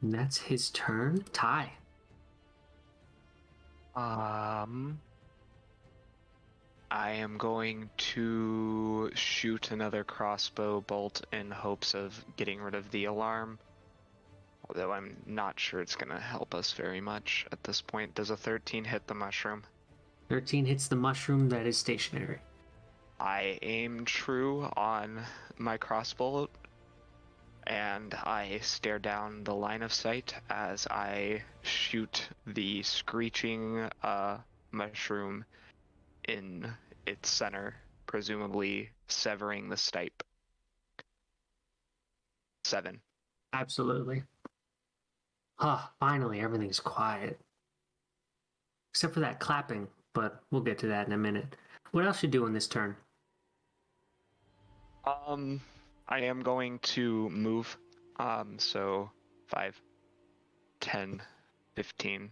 And that's his turn. Ty. I am going to shoot another crossbow bolt in hopes of getting rid of the alarm. Although I'm not sure it's going to help us very much at this point. Does a 13 hit the mushroom? 13 hits the mushroom that is stationary. I aim true on my crossbow and I stare down the line of sight as I shoot the screeching mushroom in its center, presumably severing the stipe. 7. Absolutely. Finally, everything's quiet. Except for that clapping, but we'll get to that in a minute. What else you doing this turn? I am going to move. So 5, 10, 15.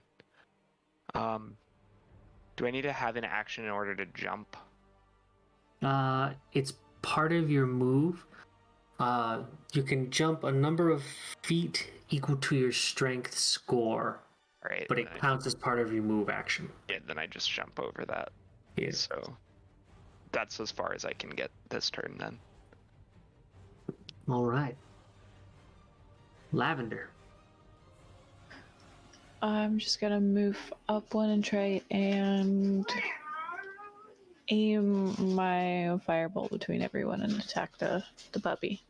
Do I need to have an action in order to jump? It's part of your move. You can jump a number of feet equal to your strength score, All right, but it counts as part of your move action. Yeah, then I just jump over that. Yeah. So that's as far as I can get this turn then. All right. Lavender. I'm just gonna move up one and try and aim my firebolt between everyone and attack the puppy.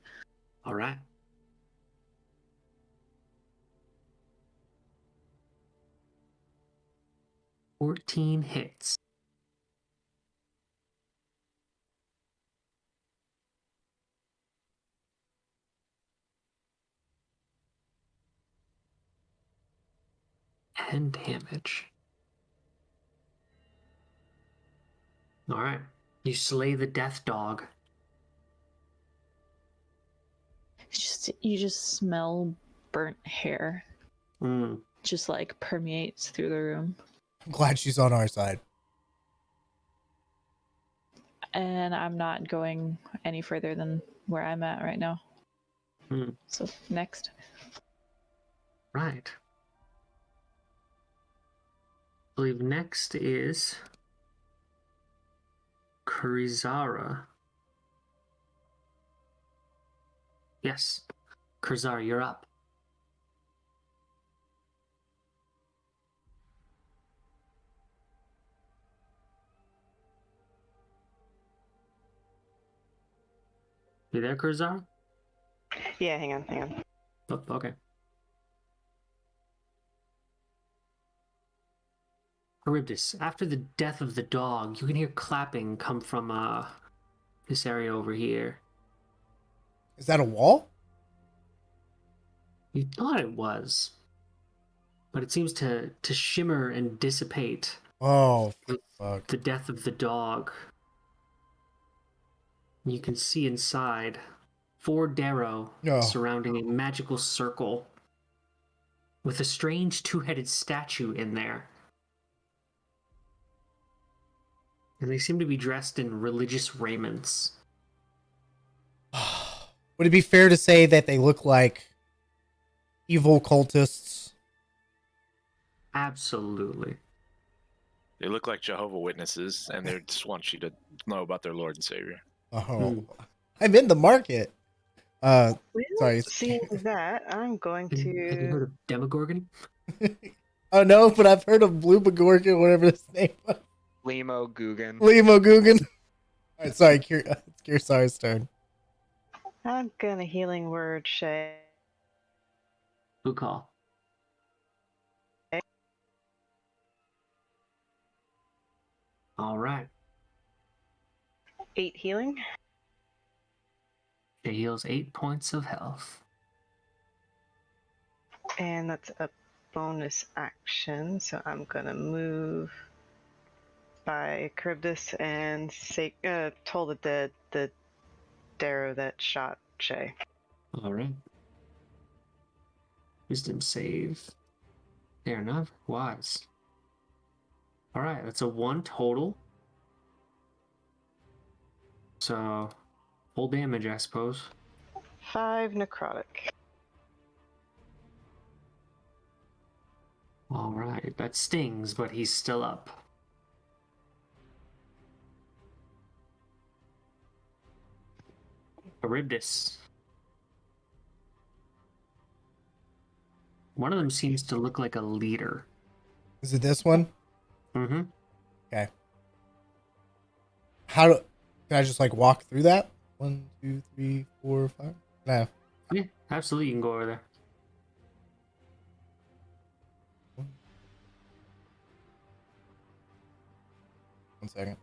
All right. Fourteen hits. And damage. All right. You slay the death dog. You just smell burnt hair. Mm. Just like permeates through the room. I'm glad she's on our side. And I'm not going any further than where I'm at right now. Mm. So next. Right. I believe next is Kurizara. Yes. Kurizara, you're up. You there, Kurizara? Yeah, hang on. Oh, okay. Charybdis, after the death of the dog, you can hear clapping come from this area over here. Is that a wall? You thought it was, but it seems to shimmer and dissipate Oh, with fuck. the death of the dog. You can see inside 4 Darrow Oh. surrounding a magical circle with a strange 2-headed statue in there. And they seem to be dressed in religious raiments. Would it be fair to say that they look like evil cultists? Absolutely. They look like Jehovah Witnesses, and they just want you to know about their Lord and Savior. Oh, I'm in the market. Well, Sorry. seeing that, I'm going Have you to. heard of Demogorgon? Oh no, but I've heard of Blue Begorgon, whatever his name was. Limo Guggen. Limo Guggen. All right, sorry, it's Kirsar's turn. I'm gonna healing word Shay. Who call? All right. 8 healing. It heals 8 points of health. And that's a bonus action, so I'm gonna move by Charybdis and toll the dead, the Darrow that shot Shay. All right. Wisdom save. Fair enough. Wise. All right, that's a 1 total. So, full damage, I suppose. 5 necrotic. All right, that stings, but he's still up. Charybdis. One of them seems to look like a leader. Is it this one? Mm-hmm. Okay. Can I just like walk through that? 1, 2, 3, 4, 5? No. Yeah, absolutely. You can go over there. One second.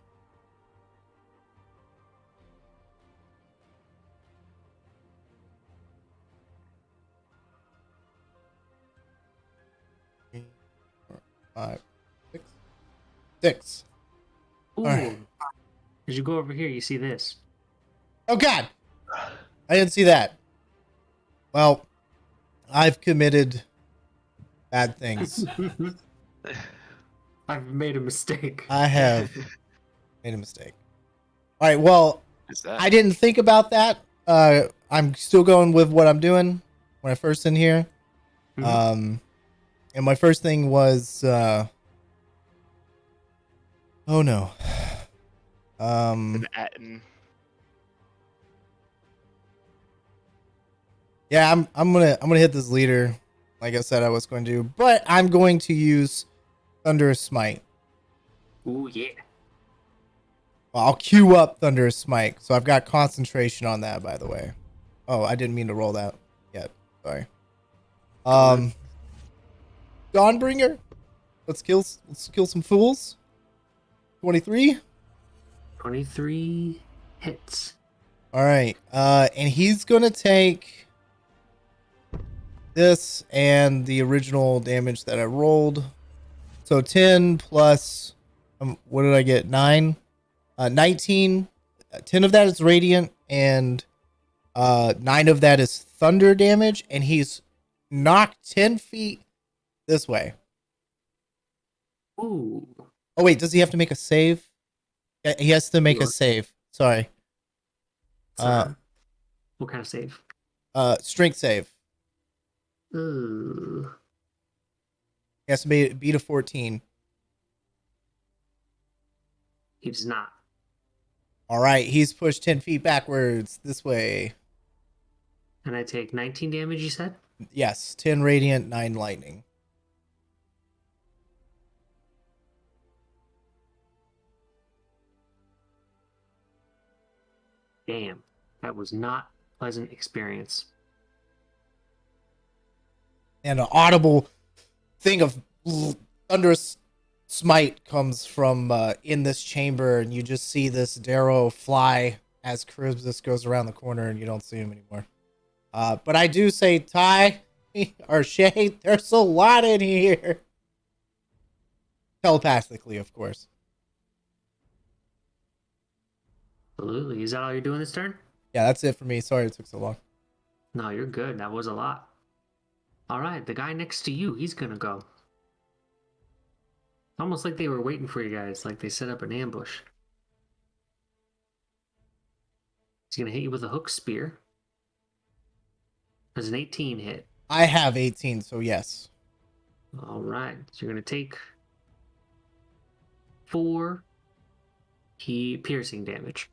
Three, 4, 5, 6. 6. Ooh. Alright. As you go over here, you see this. Oh God! I didn't see that. Well, I've committed bad things. I've made a mistake. I have made a mistake. All right. Well, Is that? I didn't think about that. I'm still going with what I'm doing when I first in here. Mhm. And my first thing was, oh no. An Etten. Yeah, I'm gonna hit this leader, like I said I was going to, but I'm going to use Thunderous Smite. Ooh, yeah. Well, I'll queue up Thunderous Smite, so I've got concentration on that, by the way. Oh, I didn't mean to roll that yet. Sorry. Dawnbringer. Let's kill some fools. 23. 23 hits. All right. And he's gonna take this and the original damage that I rolled. So 10 plus, what did I get? 9, 19. 10 of that is radiant, and 9 of that is thunder damage. And he's knocked 10 feet this way. Ooh. Oh wait, does he have to make a save? Yeah, he has to make a Sure. save. Sorry. So, what kind of save? Strength save. Ooh. He has to beat a 14. He does not. All right, he's pushed 10 feet backwards this way. And I take 19 damage, you said? Yes, 10 radiant, 9 lightning. Damn. That was not a pleasant experience. And an audible thing of thunderous smite comes from in this chamber, and you just see this Darrow fly as Charybdis goes around the corner, and you don't see him anymore. But I do say, Ty or Shay, there's a lot in here. Telepathically, of course. Absolutely. Is that all you're doing this turn? Yeah, that's it for me. Sorry it took so long. No, you're good. That was a lot. All right, the guy next to you, he's gonna go. Almost like they were waiting for you guys, like they set up an ambush. He's gonna hit you with a hook spear. There's an 18 hit. I have 18, so yes. All right, so you're gonna take 4 piercing damage.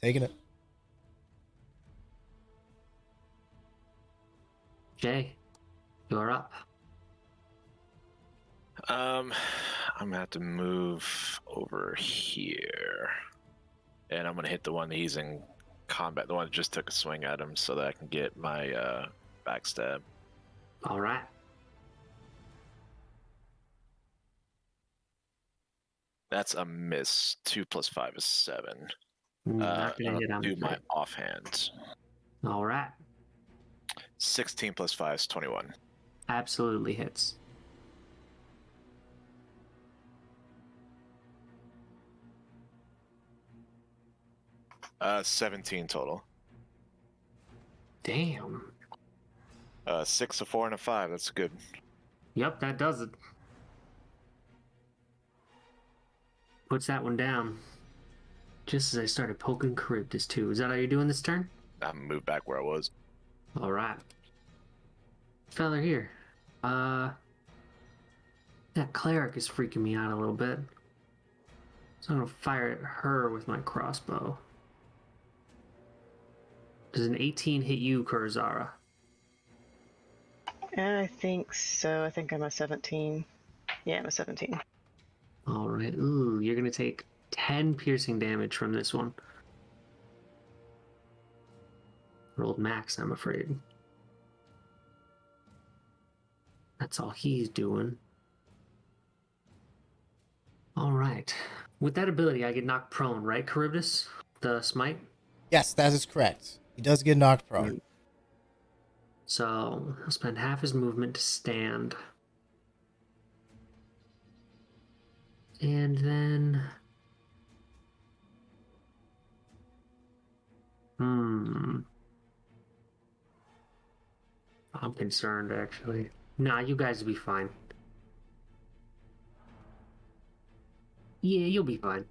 Taking it. Jay, you're up. I'm gonna have to move over here, and I'm gonna hit the one that he's in combat, the one that just took a swing at him, so that I can get my backstab. All right. That's a miss. 2 + 5 is 7. Not gonna I'll hit on do my that. offhand. All right. 16 + 5 is 21. Absolutely hits. Uh, 17 total. Damn. 6, a 4, and a 5. That's good. Yep, that does it. Puts that one down. Just as I started poking Charybdis too. Is that how you're doing this turn? I'm gonna move back where I was. All right. Fella here. That cleric is freaking me out a little bit. So I'm gonna fire at her with my crossbow. Does an 18 hit you, Kurzara? I think so. I think I'm a 17. Yeah, I'm a 17. All right. Ooh, you're gonna take 10 piercing damage from this one. Rolled max, I'm afraid. That's all he's doing. All right. With that ability, I get knocked prone, right, Charybdis? The smite? Yes, that is correct. He does get knocked prone. So he'll spend half his movement to stand. And then... I'm concerned, actually. Nah, you guys will be fine. Yeah, you'll be fine.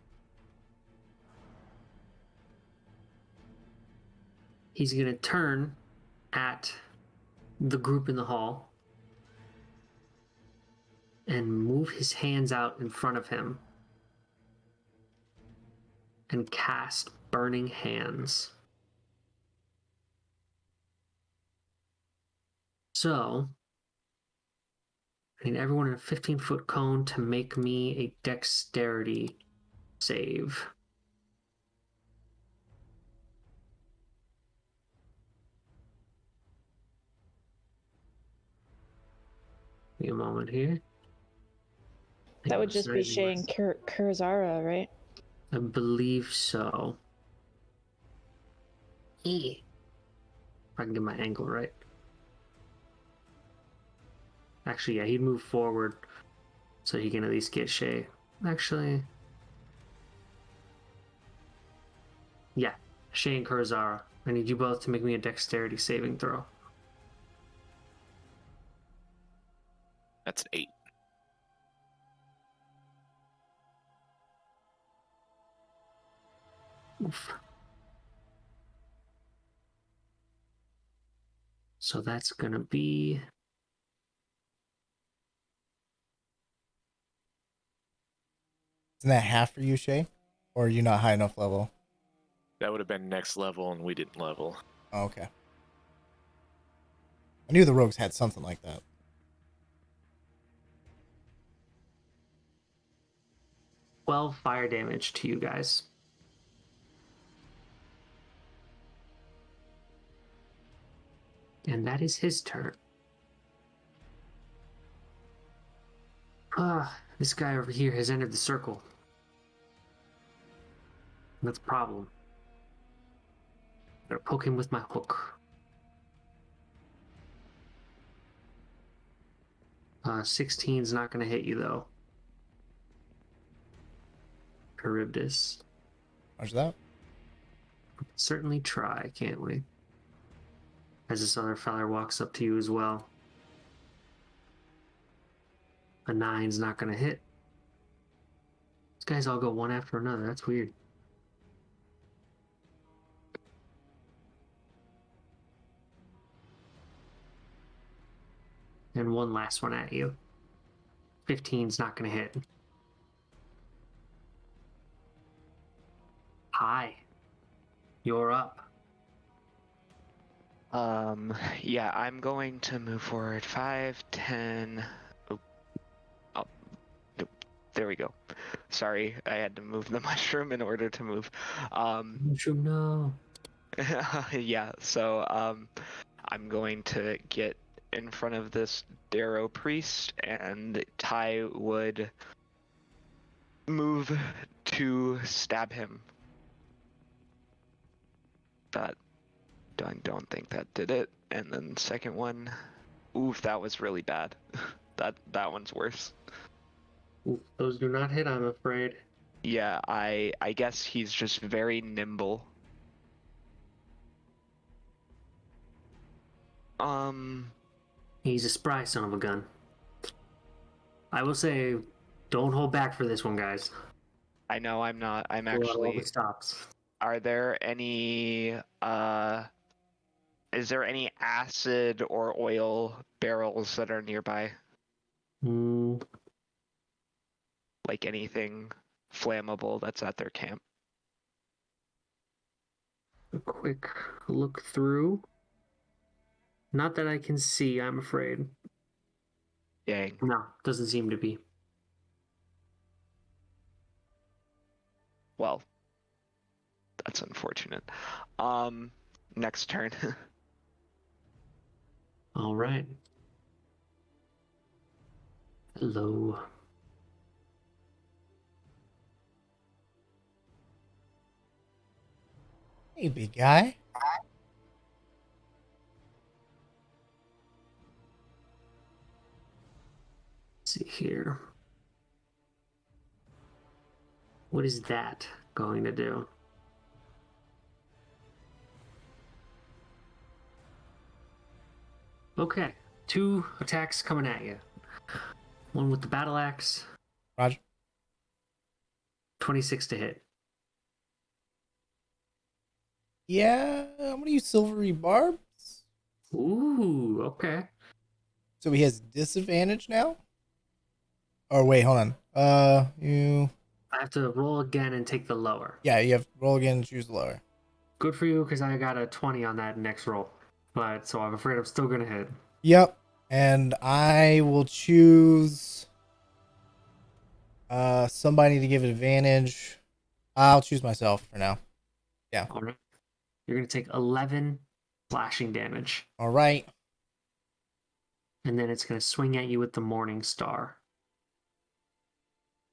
He's gonna turn at the group in the hall and move his hands out in front of him and cast Burning Hands. So, I need everyone in a 15-foot cone to make me a dexterity save. Give me a moment here. That would just be Shay and Kurzara, right? I believe so. If I can get my angle right. Actually, yeah, he'd move forward so he can at least get Shay. Actually, yeah, Shay and Kurzara. I need you both to make me a dexterity saving throw. That's an 8. Oof. So that's gonna be... Isn't that half for you, Shay? Or are you not high enough level? That would have been next level, and we didn't level. Oh, okay. I knew the rogues had something like that. Well, fire damage to you guys. And that is his turn. This guy over here has entered the circle. That's a problem. Better poke him with my hook. 16's not going to hit you, though. Charybdis. Watch that. Certainly try, can't we? As this other feller walks up to you as well. A 9's not going to hit. These guys all go one after another. That's weird. And one last one at you. 15's not going to hit. Hi. You're up. Yeah, I'm going to move forward 5, 10. Oh, nope. There we go. Sorry, I had to move the mushroom in order to move. Mushroom, no. Yeah, so I'm going to get in front of this Darrow priest, and Ty would move to stab him. That I don't think that did it. And then the second one, oof, that was really bad. that one's worse. Ooh, those do not hit, I'm afraid. Yeah, I guess he's just very nimble. He's a spry son of a gun. I will say, don't hold back for this one, guys. I know I'm not. I'm Pull out all actually. the stops. Are there any is there any acid or oil barrels that are nearby? Like anything flammable that's at their camp? A quick look through. Not that I can see, I'm afraid. Dang. No, doesn't seem to be. Well, that's unfortunate. Next turn. All right. Hello. Hey, big guy. Let's see here. What is that going to do? Okay, 2 attacks coming at you. One with the battle axe. Roger. 26 to hit. Yeah, I'm gonna use silvery barbs. Ooh, okay. So he has disadvantage now. Or wait, hold on. You. I have to roll again and take the lower. Yeah, you have to roll again and choose lower. Good for you, because I got a 20 on that next roll. But, so I'm afraid I'm still going to hit. Yep. And I will choose somebody to give advantage. I'll choose myself for now. Yeah. All right. You're going to take 11 slashing damage. All right. And then it's going to swing at you with the Morning Star.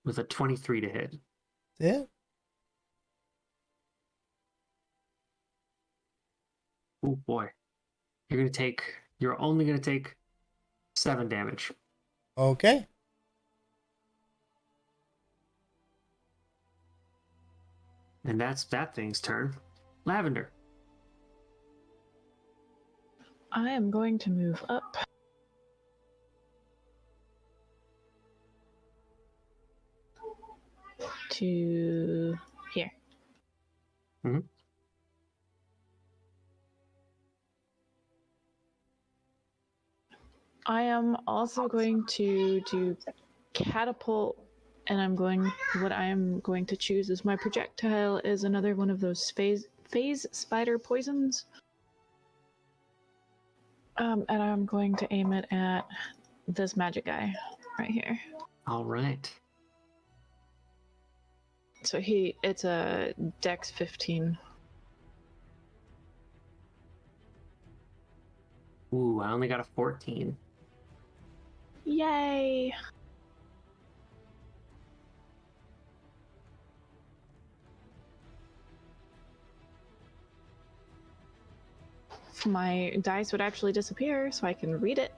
With a 23 to hit. That's it. Oh boy. You're only going to take 7 damage. Okay. And that's that thing's turn. Lavender. I am going to move up. To here. Mm-hmm. I am also going to do catapult, and what I am going to choose is my projectile is another one of those phase spider poisons. And I'm going to aim it at this magic guy right here. All right. So it's a Dex 15. Ooh, I only got a 14. Yay! my dice would actually disappear so I can read it.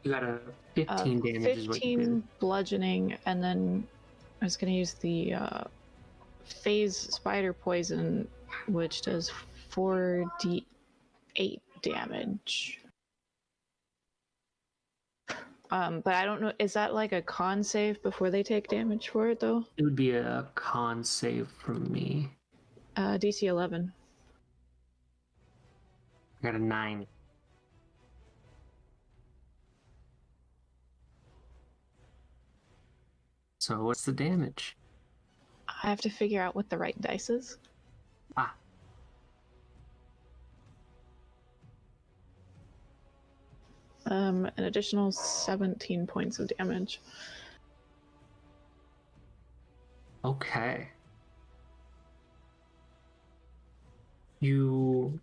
You got a 15 damage is what you 15 did. bludgeoning, and then I was going to use the phase spider poison, which does 4d8 damage. But I don't know, is that like a con save before they take damage for it, though? It would be a con save from me. DC 11. I got a 9. So what's the damage? I have to figure out what the right dice is. Ah. An additional 17 points of damage. Okay. You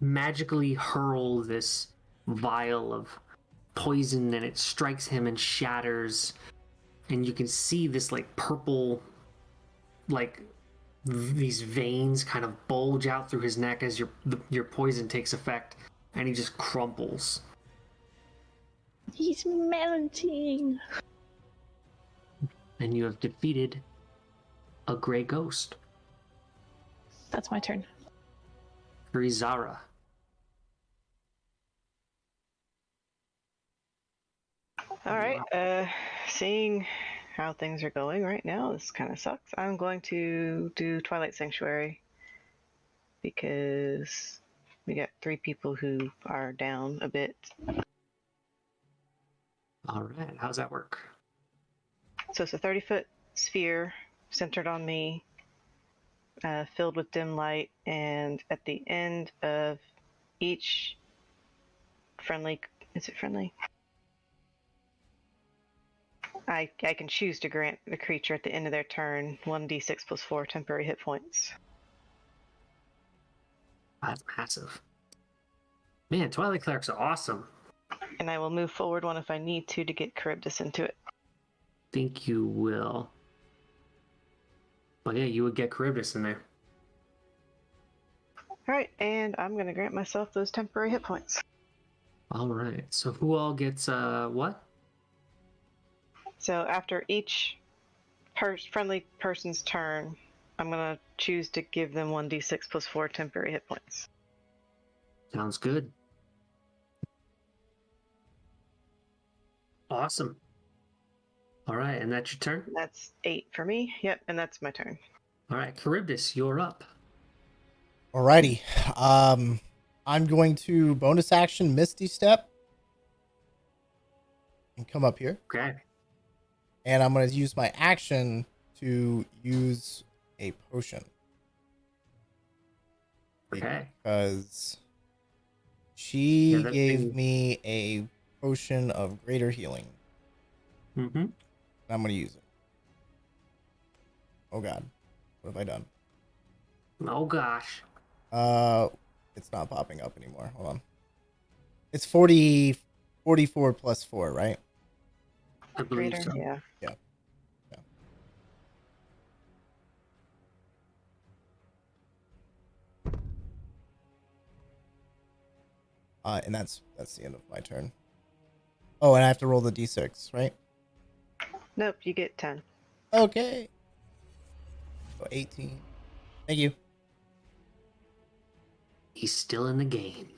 magically hurl this vial of poison and it strikes him and shatters, and you can see this like purple, like these veins kind of bulge out through his neck as your poison takes effect, and he just crumples. He's melting. And you have defeated a gray ghost. That's my turn. Rizara. All right. Seeing how things are going right now, this kind of sucks. I'm going to do Twilight Sanctuary because we got 3 people who are down a bit. All right. How's that work? So it's a 30-foot sphere centered on me, filled with dim light, and at the end of each friendly, is it friendly? I can choose to grant the creature at the end of their turn 1d6 plus 4 temporary hit points. That's massive. Man, Twilight Clerics are awesome. And I will move forward one if I need to get Charybdis into it. Think you will. But yeah, you would get Charybdis in there. Alright, and I'm going to grant myself those temporary hit points. All right. So who all gets what? So after each friendly person's turn, I'm going to choose to give them 1d6 plus 4 temporary hit points. Sounds good. Awesome. All right, and that's your turn? That's 8 for me. Yep, and that's my turn. All right, Charybdis, you're up. Alrighty. I'm going to bonus action Misty Step and come up here. Okay. And I'm going to use my action to use a potion. Okay. Because she that gave thing- me a potion of greater healing. Mm-hmm. And I'm going to use it. Oh god. What have I done? Oh gosh. It's not popping up anymore. Hold on. It's 44 plus 4, right? I believe Greater, so. yeah. And that's the end of my turn. Oh, and I have to roll the d6, right? Nope, you get 10. Okay. So 18. Thank you. He's still in the game.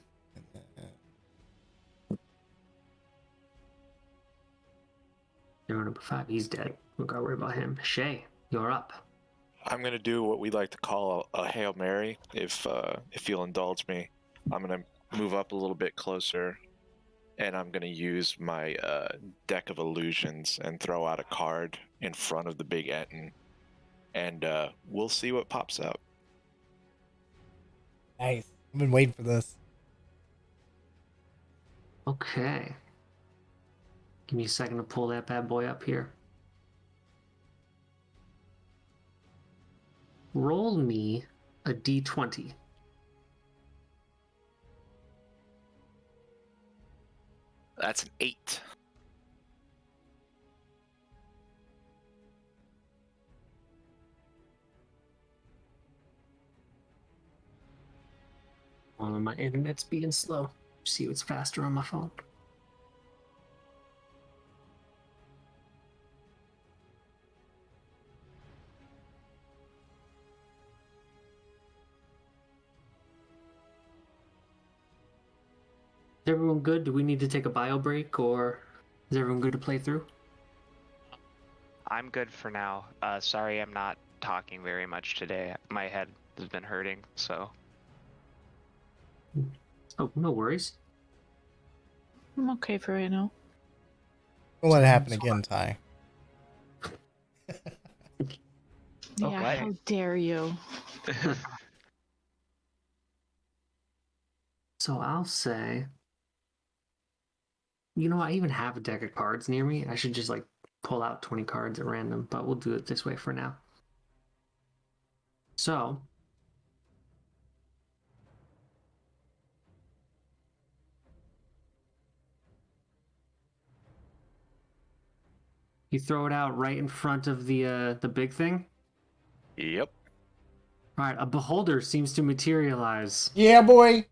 Hero number 5, he's dead. We gotta worry about him. Shay, you're up. I'm gonna do what we like to call a Hail Mary, if you'll indulge me. I'm gonna move up a little bit closer, and I'm gonna use my deck of illusions and throw out a card in front of the big Etten, and we'll see what pops up. Nice. I've been waiting for this. Okay. Give me a second to pull that bad boy up here. Roll me a d20. That's an 8. on, my internet's being slow. See what's faster on my phone. Is everyone good? Do we need to take a bio break, or is everyone good to play through? I'm good for now. Sorry I'm not talking very much today. My head has been hurting, so. Oh, no worries. I'm okay for right now. Don't let it happen again, Ty. Yeah, Okay. how dare you? So I'll say, you know, I even have a deck of cards near me. I should just like pull out 20 cards at random, but we'll do it this way for now. So, you throw it out right in front of the big thing. Yep. All right, a beholder seems to materialize. Yeah, boy.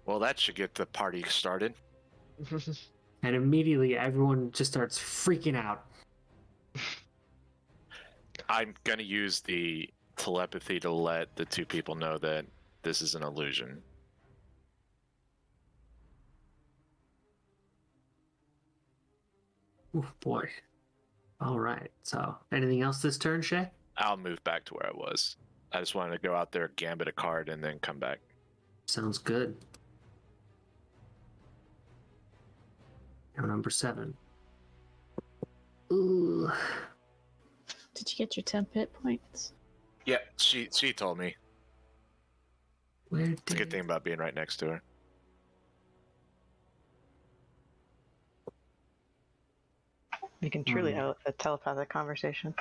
Well, that should get the party started. And immediately everyone just starts freaking out. I'm gonna use the telepathy to let the two people know that this is an illusion. Oh boy. All right. So, anything else this turn, Shay? I'll move back to where I was. I just wanted to go out there, gambit a card, and then come back. Sounds good. Now number 7. Ooh. Did you get your temp hit points? Yeah, she told me. Where It's a good did thing about being right next to her. You can truly have a telepathic conversation.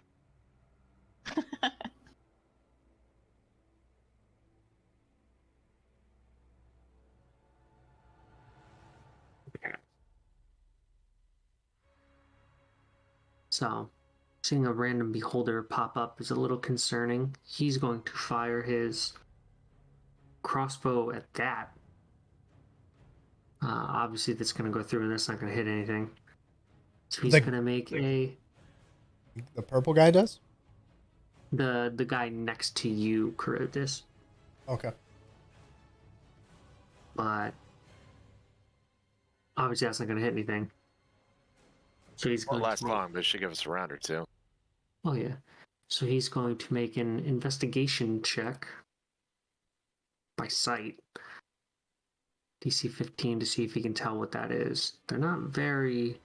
So, seeing a random beholder pop up is a little concerning. He's going to fire his crossbow at that. Obviously, that's going to go through, and that's not going to hit anything. So he's going to make The purple guy does? the guy next to you, Charybdis. Okay. But obviously, that's not going to hit anything. So he's Won't going last to make... long, but it should give us a round or two. Oh yeah. So he's going to make an investigation check by sight. DC 15 to see if he can tell what that is. They're not very...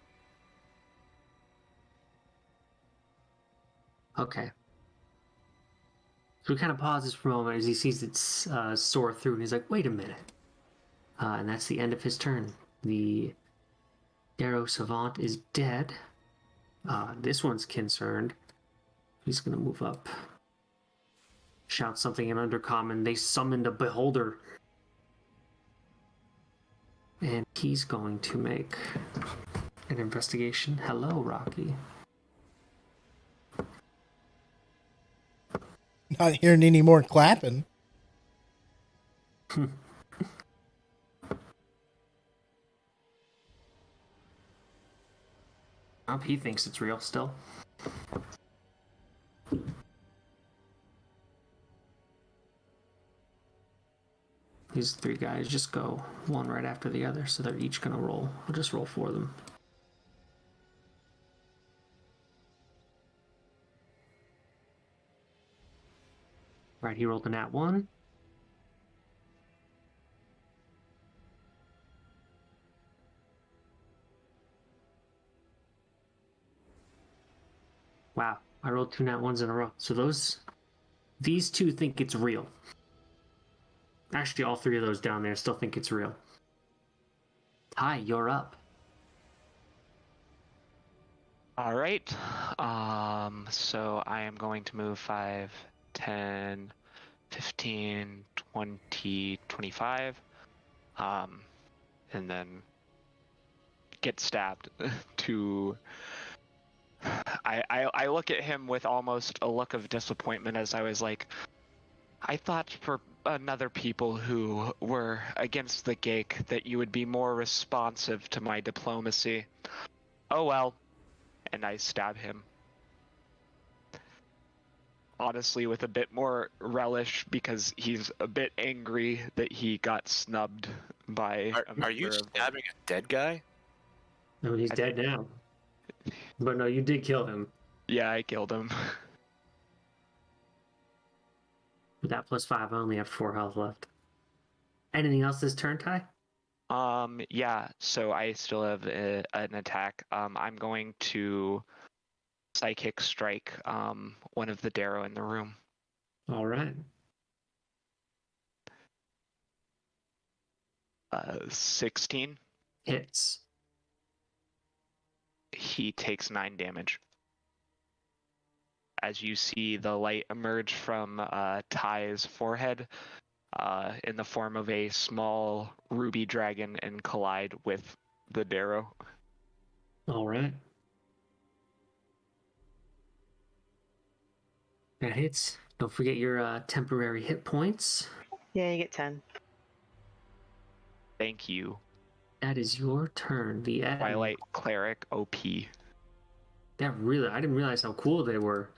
Okay. So he kind of pauses for a moment as he sees it soar through, and he's like, wait a minute. And that's the end of his turn. The Darrow Savant is dead. This one's concerned. He's going to move up. Shout something in Undercommon. They summoned a beholder. And he's going to make an investigation. Hello, Rocky. Not hearing any more clapping. He thinks it's real still. These 3 guys just go one right after the other, so they're each gonna roll. I'll just roll for them. Right, he rolled a nat 1. Wow, I rolled 2 nat 1s in a row. So these 2 think it's real. Actually, all 3 of those down there still think it's real. Hi, you're up. All right. So I am going to move 5, 10, 15, 20, 25. And then get stabbed to... I look at him with almost a look of disappointment as I was like, I thought for another people who were against the Gake that you would be more responsive to my diplomacy. Oh well. And I stab him. Honestly, with a bit more relish because he's a bit angry that he got snubbed by Are you member of the- stabbing a dead guy? No, he's I dead now. But no, you did kill him. Yeah, I killed him. With that +5, I only have 4 health left. Anything else this turn, Ty? Yeah, so I still have an attack. I'm going to psychic strike one of the Darrow in the room. All right. 16. Hits. He takes 9 damage. As you see the light emerge from Ty's forehead in the form of a small ruby dragon and collide with the Darrow. All right. That hits. Don't forget your temporary hit points. Yeah, you get 10. Thank you. That is your turn. The Eden. Twilight Cleric OP. That really, I didn't realize how cool they were.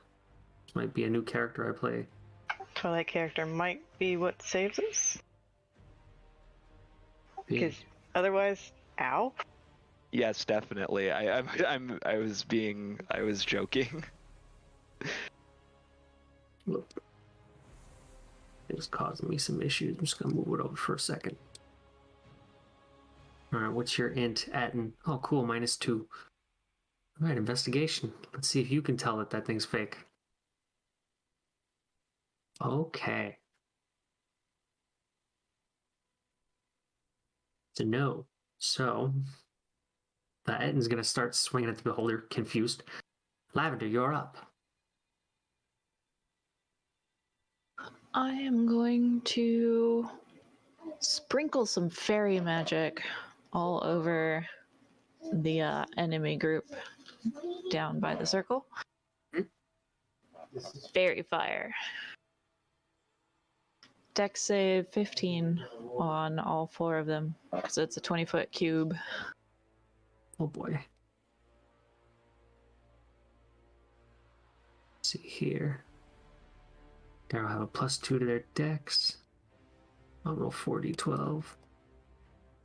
This might be a new character I play. Twilight character might be what saves us. Because otherwise, ow. Yes, definitely. I was joking. Look, it was causing me some issues. I'm just gonna move it over for a second. All right, what's your int, Atten? Oh, cool, -2. All right, investigation. Let's see if you can tell that that thing's fake. Okay. It's a no. So, Etten's gonna start swinging at the beholder, confused. Lavender, you're up. I am going to sprinkle some fairy magic all over the enemy group down by the circle. Fairy fire. Dex save 15 on all 4 of them because it's a 20-foot cube. Oh boy. Let's see here. They'll have a +2 to their dex. I'll roll 40-12.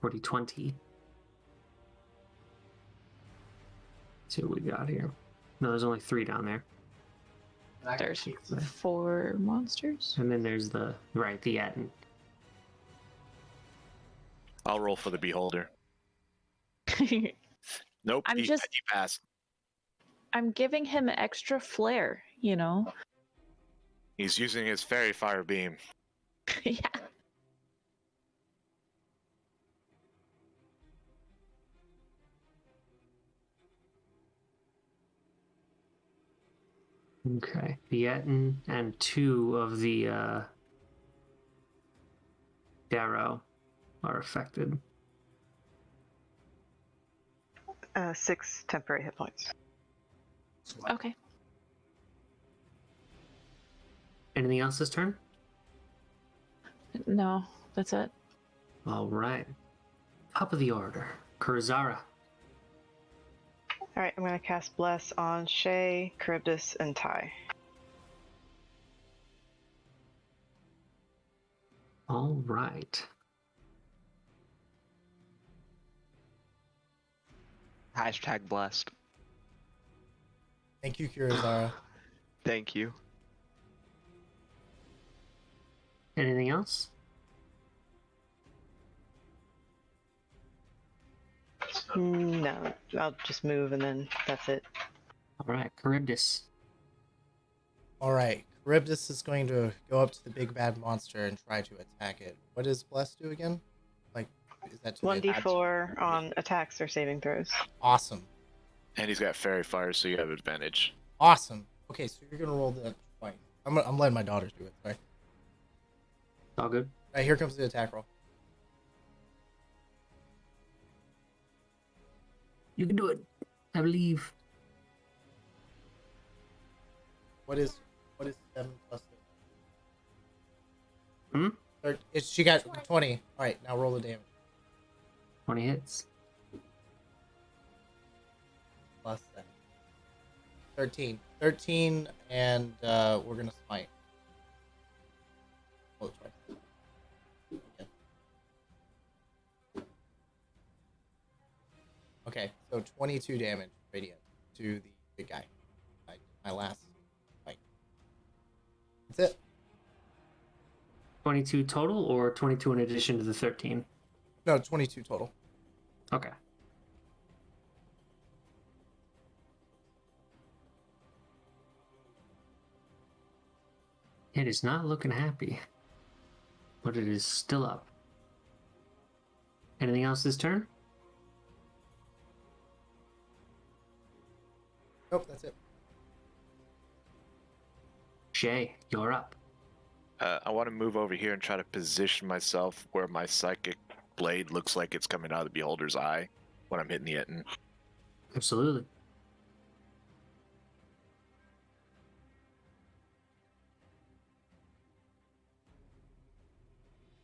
40-20. See what we got here. No, there's only 3 down there. There's 4 monsters. And then there's the Atten. I'll roll for the beholder. I'm Nope, he passed. giving him extra flair, you know? He's using his fairy fire beam. Yeah. Okay. The Atten and 2 of the Darrow are affected. 6 temporary hit points. Okay. Anything else this turn? No, that's it. All right. Top of the order. Kurzara. Alright, I'm going to cast Bless on Shay, Charybdis, and Ty. All right. Hashtag blessed. Thank you, Kurizara. Thank you. Anything else? No, I'll just move and then that's it. All right. Charybdis. All right, Charybdis is going to go up to the big bad monster and try to attack it. What does Bless do again? Like, is that to the 1d4 on attacks or saving throws. Awesome. And he's got fairy fire, so you have advantage. Awesome. Okay, so you're gonna roll that twice. I'm letting my daughters do it. Sorry. All good. All right, here comes the attack roll. You can do it. I believe. What is 7 plus 6? She got 20. All right, now roll the damage. 20 hits. Plus that. 13. 13, and we're gonna smite. Roll it twice. Yeah. Okay, so 22 damage radiant to the big guy. My last fight. That's it. 22 total, or 22 in addition to the 13? No, 22 total. Okay. It is not looking happy, but it is still up. Anything else this turn? Nope, that's it. Shay, you're up. I want to move over here and try to position myself where my psychic blade looks like it's coming out of the beholder's eye when I'm hitting the Etten. Absolutely.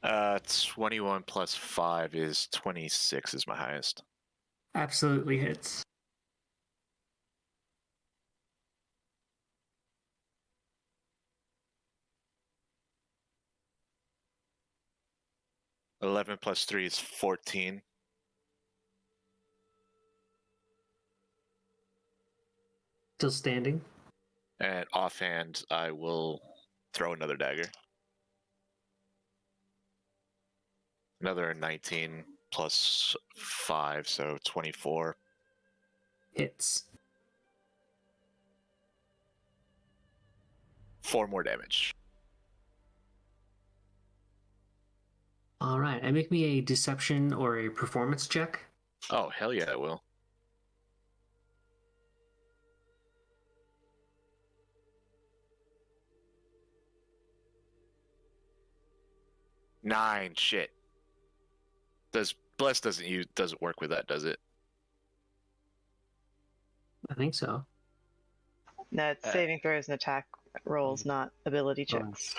Uh, 21 plus 5 is 26 is my highest. Absolutely hits. Eleven plus 3 is 14. Still standing. And offhand, I will throw another dagger. Another 19 plus 5, so 24. Hits. 4 more damage. All right, and make me a deception or a performance check. Oh, hell yeah, I will. Nine, shit. Bless doesn't work with that, does it? I think so. No, it's saving throws and attack rolls, not ability checks.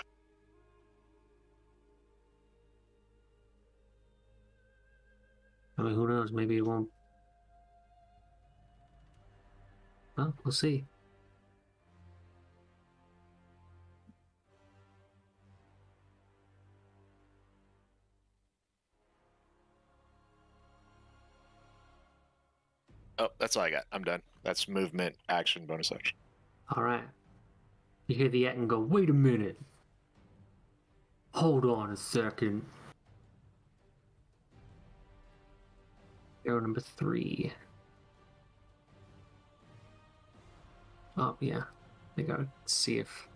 I mean, who knows? Maybe it won't. Well, we'll see. Oh, that's all I got. I'm done. That's movement, action, bonus action. All right. You hear the Etten go, wait a minute. Hold on a second. Arrow number 3. Oh, yeah. They gotta see if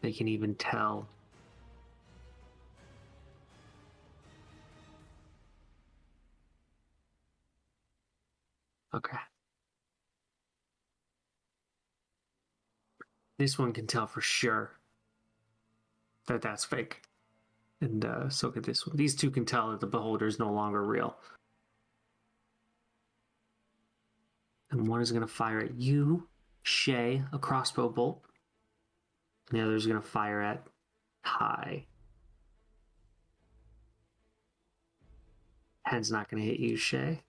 they can even tell. Okay. This one can tell for sure that that's fake. And so can this one. These two can tell that the beholder is no longer real. And one is going to fire at you, Shay, a crossbow bolt. And the other is going to fire at High. Head's not going to hit you, Shay.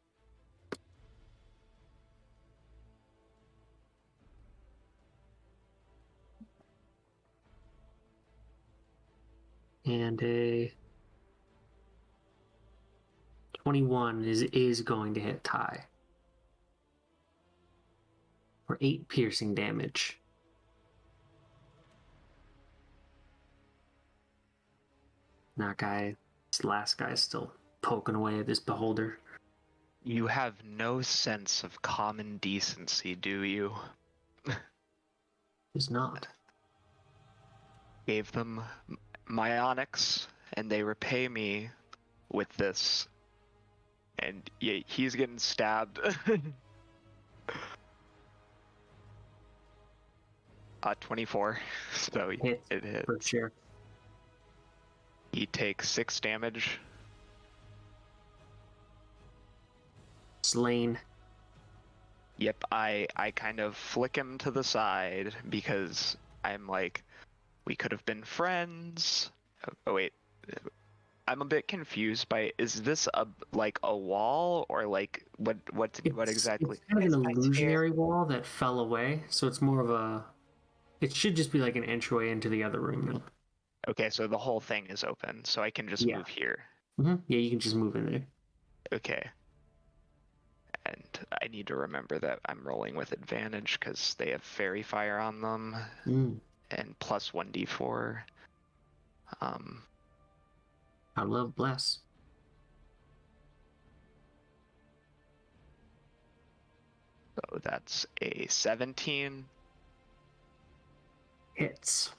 And a 21 is going to hit Ty for 8 piercing damage. This last guy is still poking away at this beholder. You have no sense of common decency, do you? He's not. Gave them my onyx, and they repay me with this. And yeah, he's getting stabbed. 24. So it hits. For sure. He takes 6 damage. Slain. Yep, I kind of flick him to the side because I'm like, we could have been friends. Oh wait, I'm a bit confused by, is this like a wall or like what exactly? It's kind of an It's my illusionary wall that fell away, so it's more of a. It should just be like an entryway into the other room now. Okay, so the whole thing is open, so I can just Yeah. move here. Yeah, you can just move in there. Okay. And I need to remember that I'm rolling with advantage because they have fairy fire on them and plus 1d4. I love bless. So that's a 17. Hits.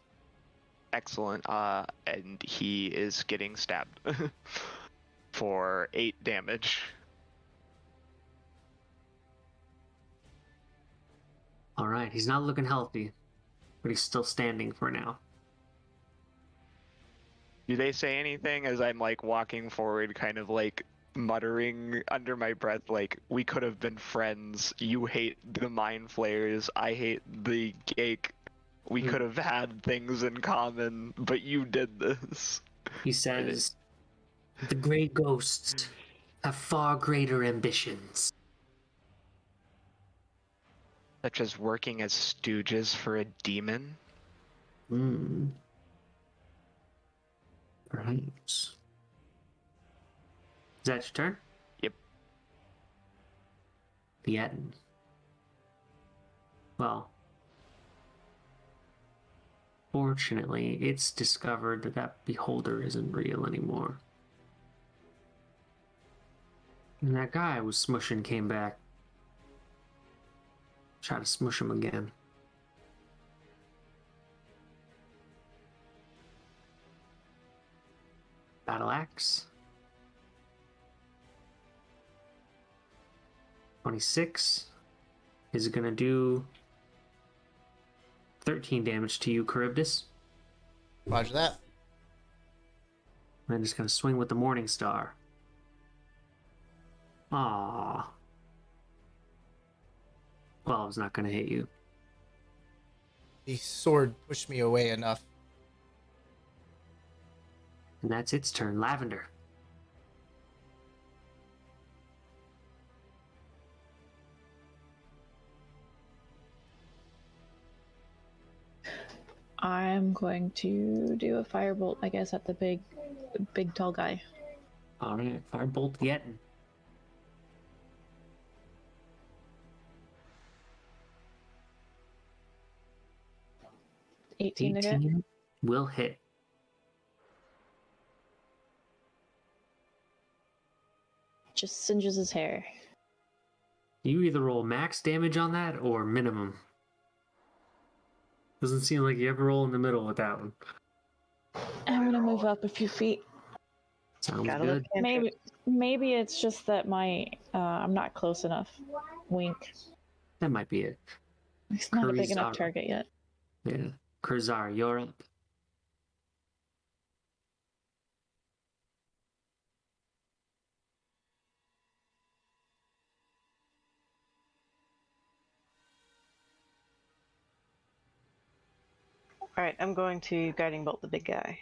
Excellent. And he is getting stabbed for 8 damage. All right, he's not looking healthy, but he's still standing for now. Do they say anything as I'm like walking forward, kind of like muttering under my breath, like, we could have been friends. You hate the mind flayers. I hate the Gake. We could have had things in common, but you did this. He says, "The Grey Ghosts have far greater ambitions." Such as working as stooges for a demon? Right. Is that your turn? Yep. The Etten. Well, fortunately, it's discovered that that beholder isn't real anymore. And that guy I was smushing came back. Try to smush him again. Battle axe. 26 is gonna do 13 damage to you, Charybdis. Roger that. I'm just gonna swing with the Morning Star. Ah. 12's not gonna hit you. The sword pushed me away enough. And that's its turn. Lavender. I'm going to do a firebolt, I guess, at the big tall guy. Alright, Firebolt Yetin. $18 to hit. Will hit. Just singes his hair. You either roll max damage on that or minimum. Doesn't seem like you ever roll in the middle with that one. I'm gonna move up a few feet. Sounds Gotta good. look Maybe it's just that my I'm not close enough. Wink. That might be it. It's not a big enough Kurizara. target yet. Yeah. Kurzar, you're up. Alright, I'm going to guiding bolt the big guy.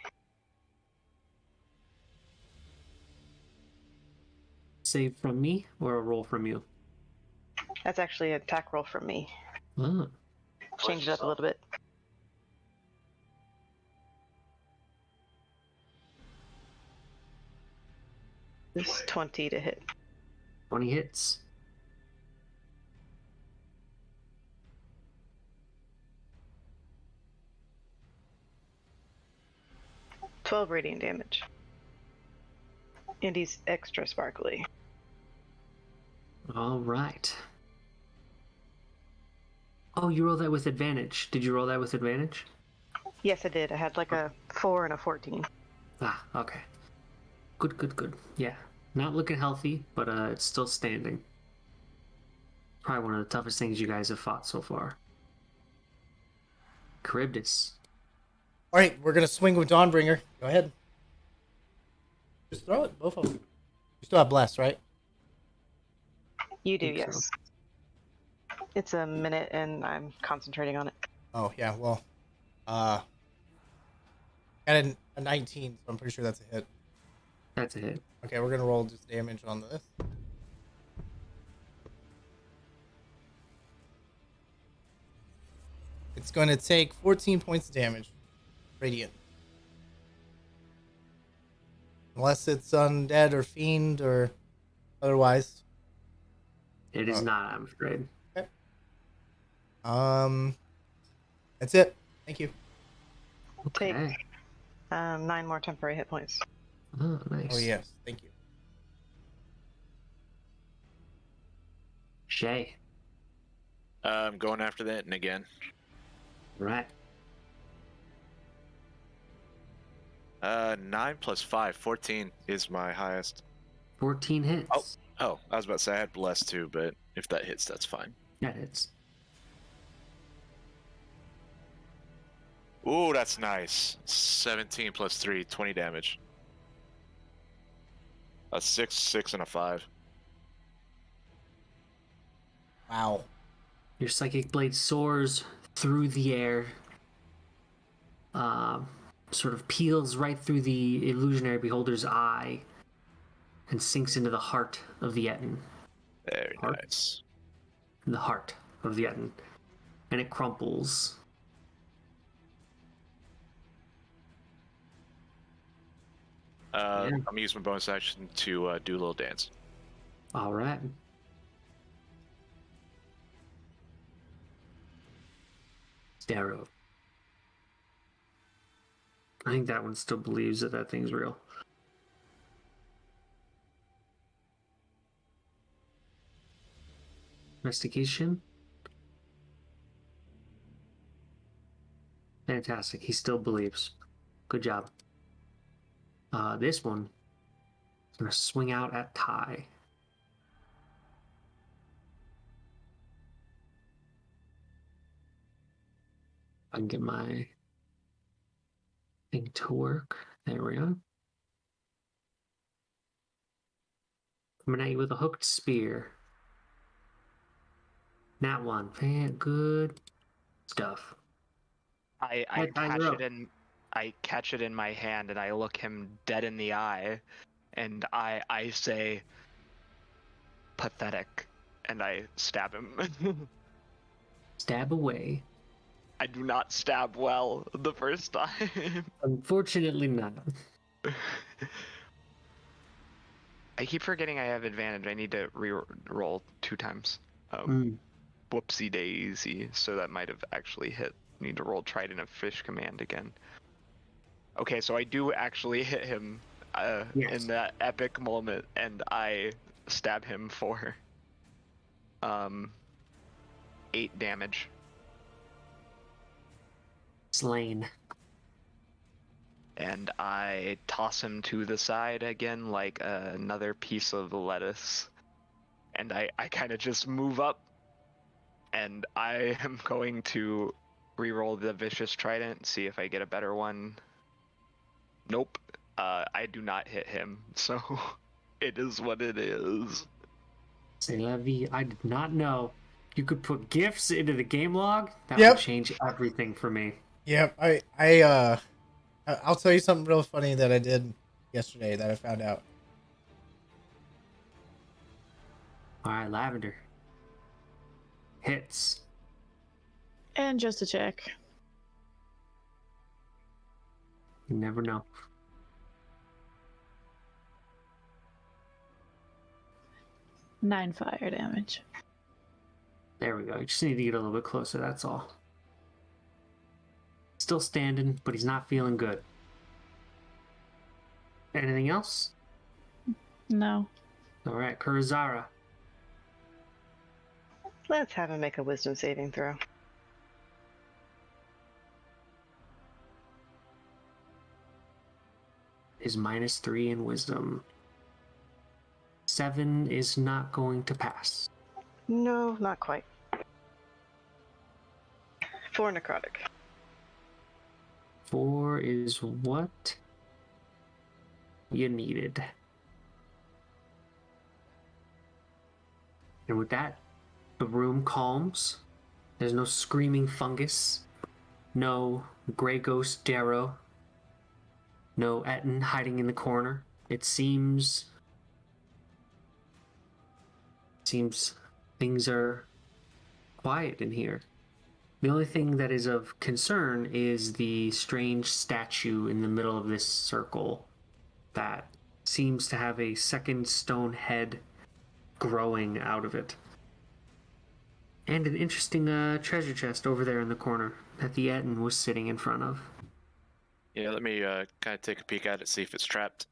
Save from me or a roll from you? That's actually an attack roll from me. Ah. Change it up a little bit. This 20 to hit. 20 hits. $12 radiant damage. And he's extra sparkly. All right. Oh, you rolled that with advantage. Did you roll that with advantage? Yes, I did. I had like a 4 and a 14. Ah, okay. Good, good, good. Yeah. Not looking healthy, but it's still standing. Probably one of the toughest things you guys have fought so far. Charybdis. All right, we're gonna swing with Dawnbringer. Go ahead. Just throw it, both of them. You still have bless, right? You do, Think so. yes. It's a minute and I'm concentrating on it. Oh yeah, well, Got a 19, so I'm pretty sure that's a hit. That's a hit. Okay, we're gonna roll just damage on this. It's going to take 14 points of damage. Radiant. Unless it's undead or fiend or otherwise. It is not, I'm afraid. Okay. That's it. Thank you. Okay. Take 9 more temporary hit points. Oh, nice. Oh yes, thank you. Shay. I'm going after that and again. Right. 9 plus 5, 14 is my highest. 14 hits. Oh, I was about to say I had bless too, but if that hits, that's fine. That hits. Ooh, that's nice. 17 plus 3, 20 damage. A 6, 6, and a 5. Wow. Your psychic blade soars through the air, sort of peels right through the illusionary beholder's eye, and sinks into the heart of the Etten. Very Heart? nice. The heart of the Etten. And it crumples. I'm gonna use my bonus action to do a little dance. All right. Darrow. I think that one still believes that that thing's real. Investigation. Fantastic. He still believes. Good job. This one is going to swing out at Ty. I can get my thing to work. There we go. Coming at you with a hooked spear. Nat one. Good stuff. I Right, catch you're it up. I catch it in my hand and I look him dead in the eye, and I say, "Pathetic," and I stab him. Stab away. I do not stab well the first time. Unfortunately not. I keep forgetting I have advantage. I need to re-roll 2 times. Whoopsie daisy. So that might have actually hit. Need to roll Trident of Fish command again. Okay, so I do actually hit him Yes. in that epic moment, and I stab him for 8 damage. Slain. And I toss him to the side again like another piece of lettuce. And I kind of just move up, and I am going to re-roll the Vicious Trident, see if I get a better one. Nope. I do not hit him, so it is what it is. C'est la vie. I did not know you could put GIFs into the game log. That Yep. would change everything for me. Yep. I'll tell you something real funny that I did yesterday that I found out. All right, Lavender. Hits. And just a check. You never know. Nine fire damage. There we go. You just need to get a little bit closer, that's all. Still standing, but he's not feeling good. Anything else? No. All right, Kurazara. Let's have him make a wisdom saving throw. Is -3 in wisdom. 7 is not going to pass. No, not quite. 4 necrotic. 4 is what you needed. And with that, the room calms. There's no screaming fungus, no gray ghost Darrow. No Etten hiding in the corner. It seems things are quiet in here. The only thing that is of concern is the strange statue in the middle of this circle that seems to have a second stone head growing out of it. And an interesting treasure chest over there in the corner that the Etten was sitting in front of. Yeah, let me kind of take a peek at it, see if it's trapped.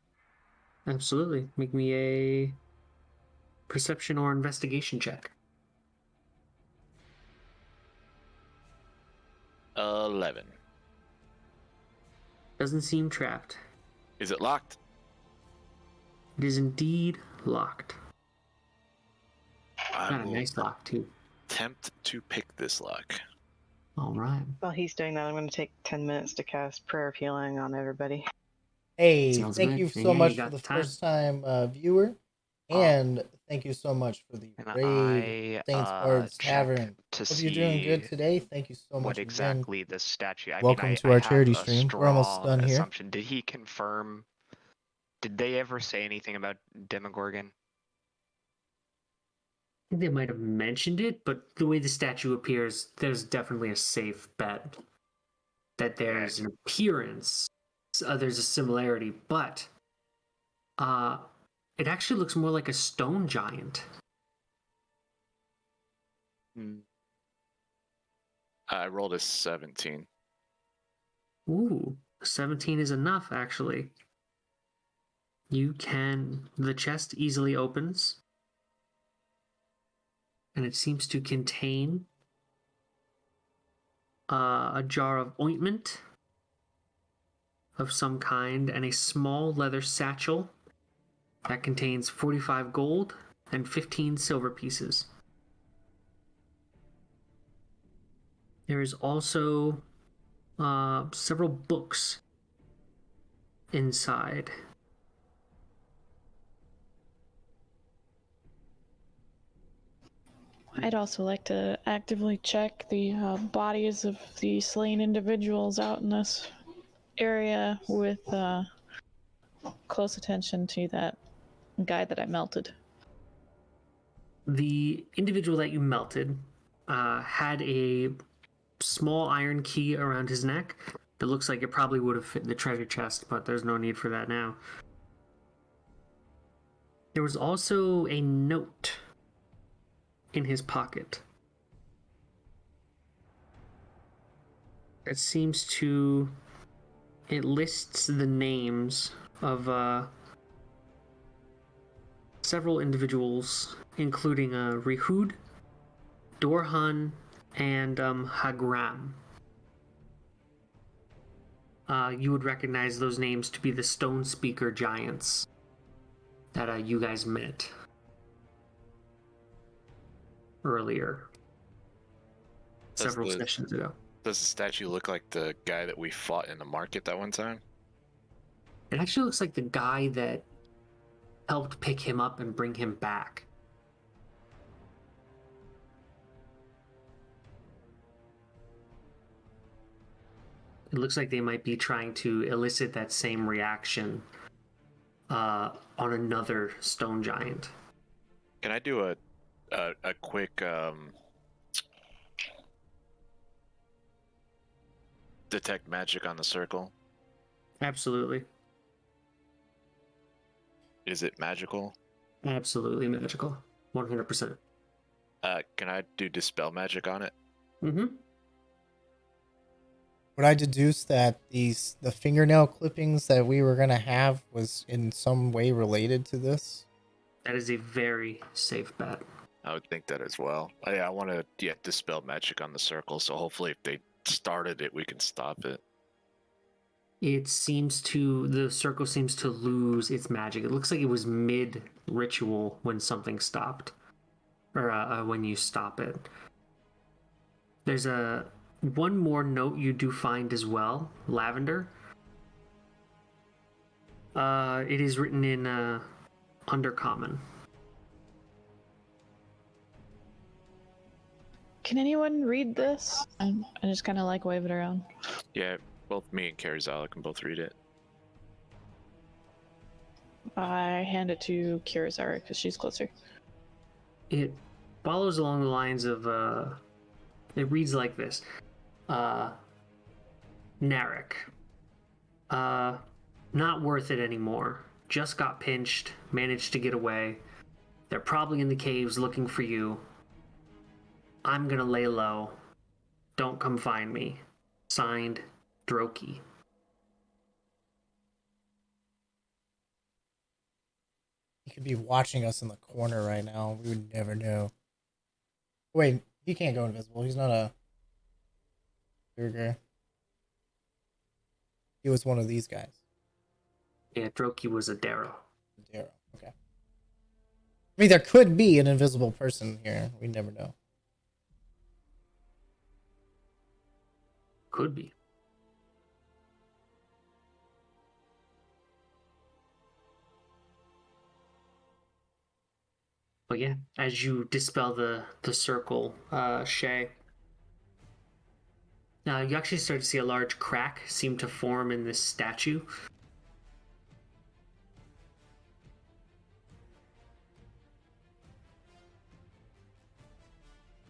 Absolutely. Make me a perception or investigation check. 11. Doesn't seem trapped. Is it locked? It is indeed locked. I Got a will nice lock, too. attempt to pick this lock. All right. While he's doing that, I'm going to take 10 minutes to cast Prayer of Healing on everybody. Hey, Sounds thank good. you Yeah, so you much got for the time. first time viewer, and thank you so much for the And raid, Saints Bards check Tavern. to Hope you're doing good see today. Thank you so much what again. exactly this statue. Welcome to I our have charity a stream. We're almost straw done here. assumption. Did he confirm? Did they ever say anything about Demogorgon? I think they might have mentioned it, but the way the statue appears, there's definitely a safe bet that there's an appearance. There's a similarity, but it actually looks more like a stone giant. I rolled a 17. Ooh, 17 is enough, actually. The chest easily opens, and it seems to contain a jar of ointment of some kind and a small leather satchel that contains 45 gold and 15 silver pieces. There is also several books inside. I'd also like to actively check the bodies of the slain individuals out in this area with close attention to that guy that I melted. The individual that you melted had a small iron key around his neck that looks like it probably would have fit the treasure chest, but there's no need for that now. There was also a note in his pocket. It lists the names of several individuals, including Rihud, Dorhan, and Hagram. You would recognize those names to be the Stone Speaker giants that you guys met earlier, several sessions ago. Does the statue look like the guy that we fought in the market that one time? It actually looks like the guy that helped pick him up and bring him back. It looks like they might be trying to elicit that same reaction on another stone giant. Can I do a quick detect magic on the circle? Absolutely. Is it magical? Absolutely magical. 100%. Can I do dispel magic on it? Mm-hmm. Would I deduce that the fingernail clippings that we were going to have was in some way related to this? That is a very safe bet. I would think that as well. I want to dispel magic on the circle, so hopefully if they started it, we can stop it. The circle seems to lose its magic. It looks like it was mid-ritual when something stopped. Or when you stop it. There's one more note you do find as well, Lavender. It is written in Undercommon. Can anyone read this? I just kind of like wave it around. Yeah, both me and Karizala can both read it. I hand it to Kirizara because she's closer. It follows along the lines of, it reads like this. Narek. Not worth it anymore. Just got pinched, managed to get away. They're probably in the caves looking for you. I'm gonna lay low. Don't come find me. Signed, Droki. He could be watching us in the corner right now. We would never know. Wait, he can't go invisible. He's not a Durger. He was one of these guys. Yeah, Droki was a Darrow. Darrow. Okay. I mean, there could be an invisible person here. We never know. Could be. But yeah, as you dispel the circle, Shay, you actually start to see a large crack seem to form in this statue.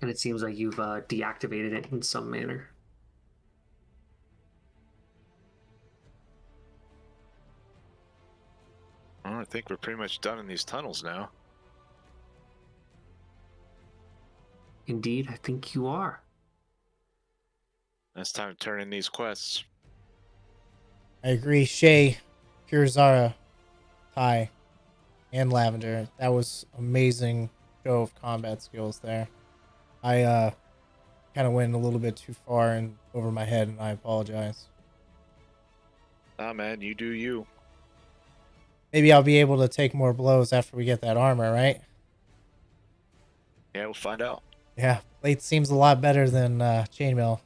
And it seems like you've deactivated it in some manner. I think we're pretty much done in these tunnels now. Indeed, I think you are. It's time to turn in these quests. I agree. Shay, Kurizara, Ty, and Lavender. That was amazing show of combat skills there. I kind of went a little bit too far and over my head, and I apologize. Nah, man, you do you. Maybe I'll be able to take more blows after we get that armor, right? Yeah, we'll find out. Yeah, plate seems a lot better than chainmail.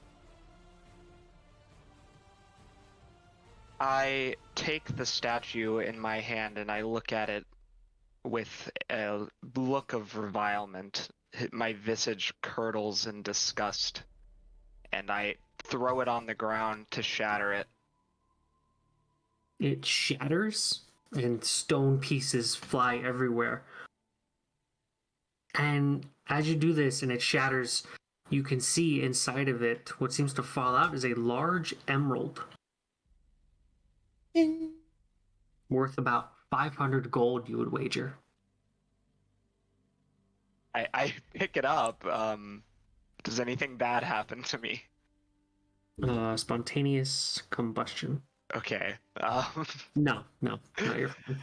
I take the statue in my hand and I look at it with a look of revilement. My visage curdles in disgust, and I throw it on the ground to shatter it. It shatters, and stone pieces fly everywhere. And as you do this and it shatters, you can see inside of it what seems to fall out is a large emerald. Ding. Worth about 500 gold, you would wager. I pick it up. Does anything bad happen to me? Spontaneous combustion. Okay. No, you're fine.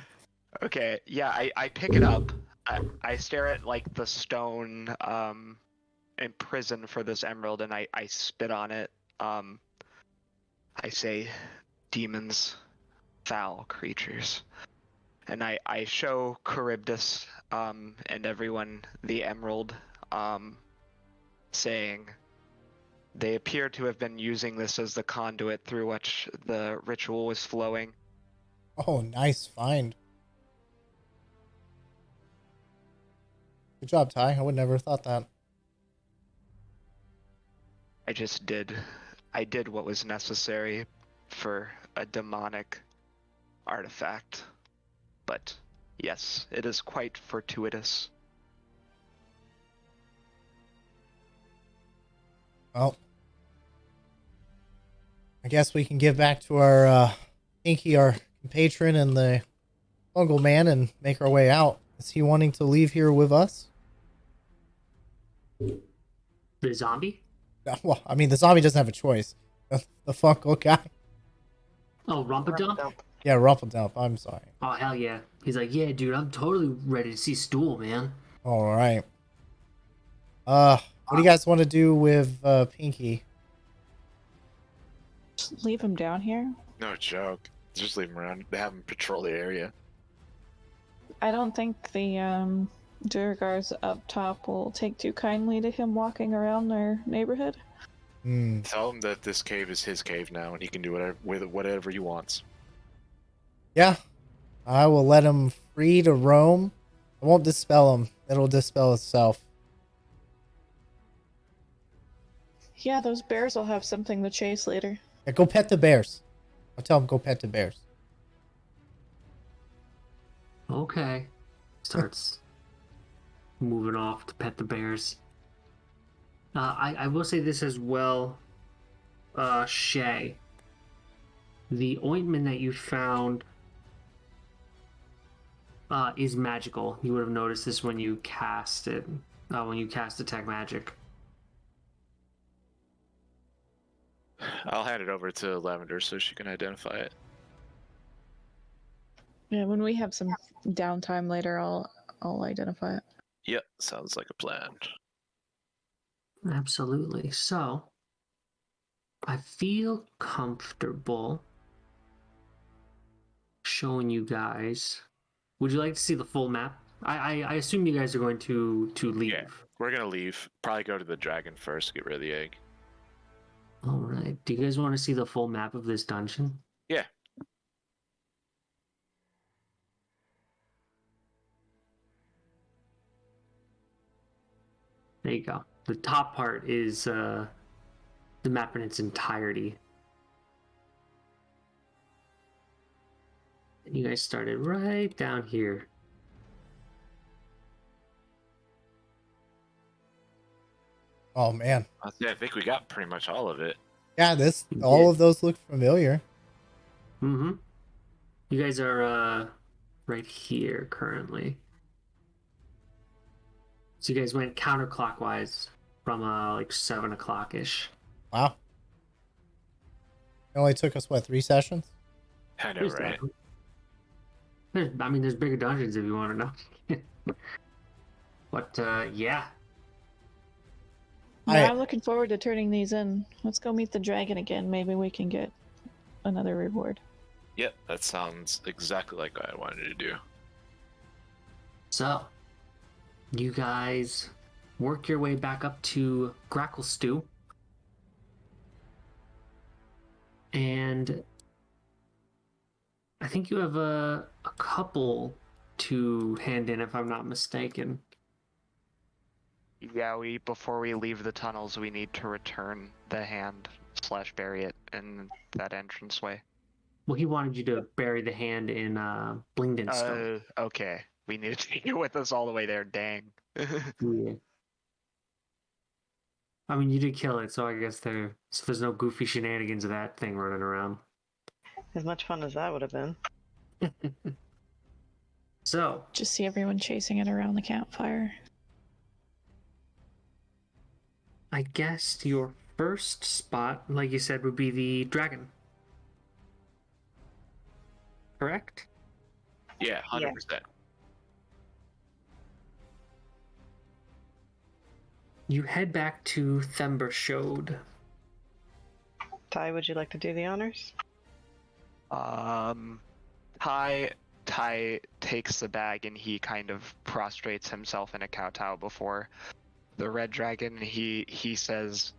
Okay, yeah, I pick it up. I stare at like the stone imprisoned for this emerald, and I spit on it. I say, demons, foul creatures. And I show Charybdis and everyone the emerald, saying they appear to have been using this as the conduit through which the ritual was flowing. Oh, nice find. Good job, Ty. I would never have thought that. I did what was necessary for a demonic artifact. But yes, it is quite fortuitous. Well, I guess we can give back to our Inky, our patron, and the fungal man, and make our way out. Is he wanting to leave here with us? The zombie? Well, I mean, the zombie doesn't have a choice. The fungal guy. Oh, Rumpadump? Yeah, Rumpledump. I'm sorry. Oh, hell yeah. He's like, yeah, dude, I'm totally ready to see Stool, man. All right. What do you guys want to do with Pinky? Just leave him down here. No joke. Just leave him around. Have him patrol the area. I don't think the Durgars up top will take too kindly to him walking around their neighborhood. Tell him that this cave is his cave now, and he can do whatever he wants. Yeah, I will let him free to roam. I won't dispel him. It'll dispel itself. Yeah, those bears will have something to chase later. Yeah, go pet the bears. I'll tell him go pet the bears. okay. Starts moving off to pet the bears. I will say this as well, Shay. The ointment that you found is magical. You would have noticed this when you cast it, when you cast Detect Magic. I'll hand it over to Lavender so she can identify it. Yeah, when we have some downtime later, I'll identify it. Yep, sounds like a plan. Absolutely. So, I feel comfortable showing you guys. Would you like to see the full map? I assume you guys are going to leave. Yeah. We're gonna leave. Probably go to the dragon first, get rid of the egg. All right. Do you guys want to see the full map of this dungeon? Yeah. There you go. The top part is the map in its entirety. And you guys started right down here. Oh man. Yeah, I think we got pretty much all of it. Yeah, all of those look familiar. Mm-hmm. You guys are right here currently. So you guys went counterclockwise from like 7 o'clock ish. Wow. It only took us what, 3 sessions? I know, right? There's bigger dungeons if you want to know. But yeah. I'm looking forward to turning these in. Let's go meet the dragon again. Maybe we can get another reward. Yep, that sounds exactly like what I wanted to do. So, you guys work your way back up to Grackle Stew. And I think you have a couple to hand in, if I'm not mistaken. Yeah, before we leave the tunnels, we need to return the hand / bury it in that entranceway. Well, he wanted you to bury the hand in Blingden Stone. Okay. We need to take it with us all the way there, dang. Yeah. I mean, you did kill it, so I guess there's no goofy shenanigans of that thing running around. As much fun as that would have been. So, Just see everyone chasing it around the campfire. I guess your first spot, like you said, would be the dragon. Correct? Yeah, 100%. You head back to Thembershode. Ty, would you like to do the honors? Ty takes the bag and he kind of prostrates himself in a kowtow before the red dragon. He says,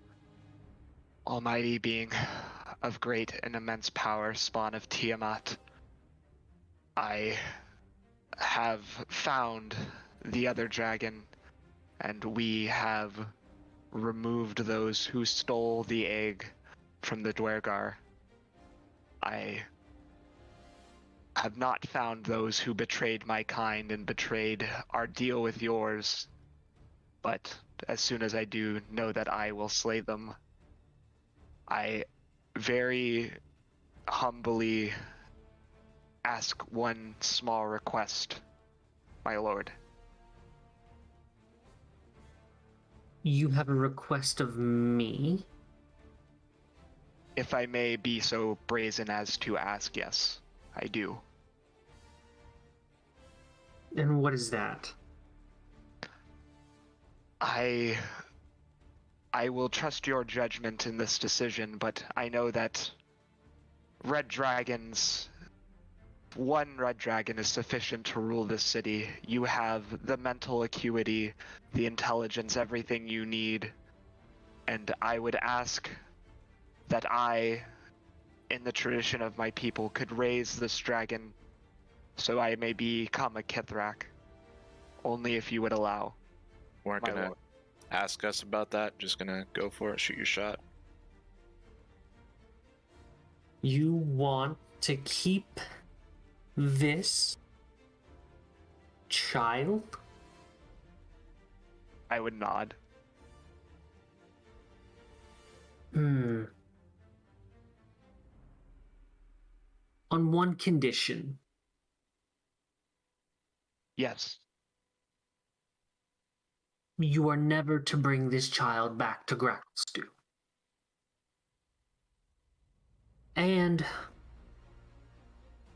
"Almighty being of great and immense power, spawn of Tiamat, I have found the other dragon, and we have removed those who stole the egg from the Dwergar. I have not found those who betrayed my kind and betrayed our deal with yours, but as soon as I do, know that I will slay them. I very humbly ask one small request, my lord." You have a request of me? If I may be so brazen as to ask, yes, I do. And what is that? I will trust your judgment in this decision, but I know that one red dragon is sufficient to rule this city. You have the mental acuity, the intelligence, everything you need, and I would ask that I, in the tradition of my people, could raise this dragon so I may become a Kithrak, only if you would allow. Weren't My gonna lord. ask us about that. Just gonna go for it. Shoot your shot. You want to keep this child? I would nod. Hmm. On one condition. Yes. You are never to bring this child back to Gracklestew. And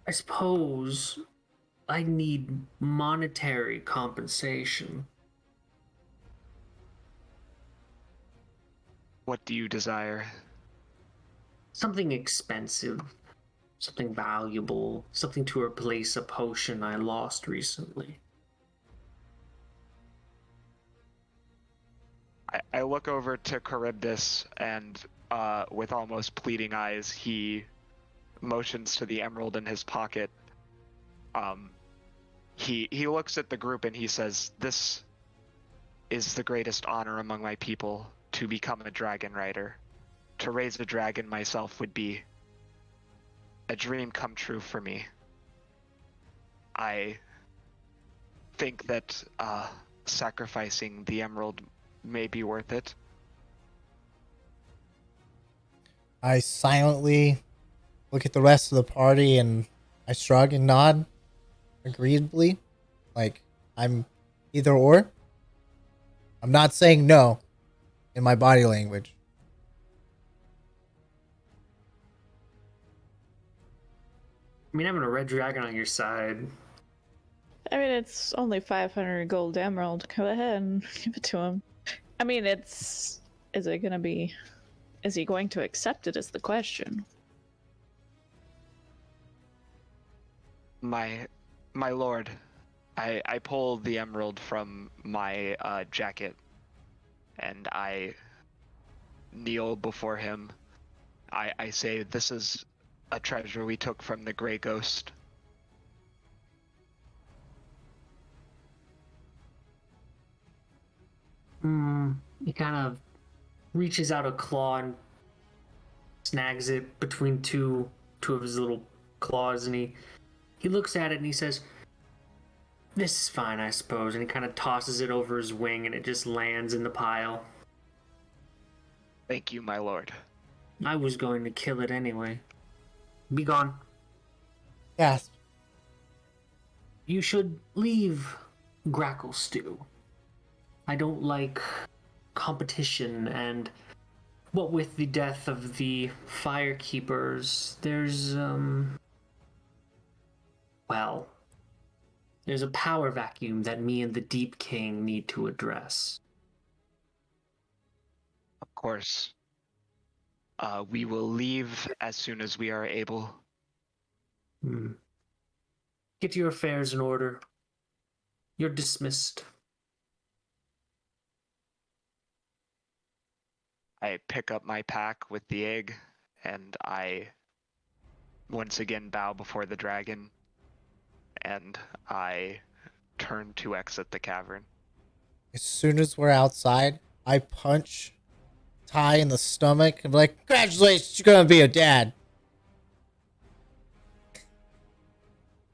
I suppose I need monetary compensation. What do you desire? Something expensive, something valuable, something to replace a potion I lost recently. I look over to Charybdis and with almost pleading eyes, he motions to the emerald in his pocket. He looks at the group and he says, "This is the greatest honor among my people, to become a dragon rider. To raise a dragon myself would be a dream come true for me. I think that sacrificing the emerald may be worth it." I silently look at the rest of the party and I shrug and nod agreeably. Like, I'm either or. I'm not saying no in my body language. I mean, having a red dragon on your side. I mean, it's only 500 gold emerald. Go ahead and give it to him. I mean, is it gonna be, is he going to accept it is the question. My lord, I pull the emerald from my jacket and I kneel before him. I say, "This is a treasure we took from the Grey Ghost." He kind of reaches out a claw and snags it between two of his little claws, and he looks at it and he says, "This is fine, I suppose," and he kind of tosses it over his wing and it just lands in the pile. Thank you, my lord. I was going to kill it anyway. Be gone. Yes. You should leave Gracklestew. I don't like competition, and what with the death of the Firekeepers, there's a power vacuum that me and the Deep King need to address. Of course. We will leave as soon as we are able. Get your affairs in order. You're dismissed. I pick up my pack with the egg, and I once again bow before the dragon, and I turn to exit the cavern. As soon as we're outside, I punch Ty in the stomach and be like, "Congratulations, you're gonna be a dad."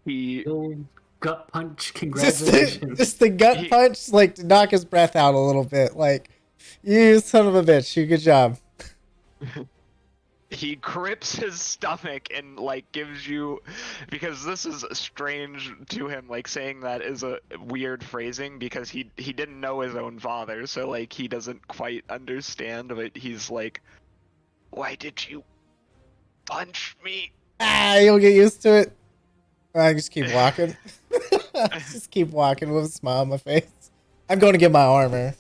He Yo, gut punch, Just congratulations. just the gut punch, like, to knock his breath out a little bit. Like, you son of a bitch, you good job. he grips his stomach and like gives you, because this is strange to him, like saying that is a weird phrasing because he didn't know his own father, so like he doesn't quite understand, but he's like, "Why did you punch me?" You'll get used to it. I just keep walking. Just keep walking with a smile on my face. I'm going to get my armor.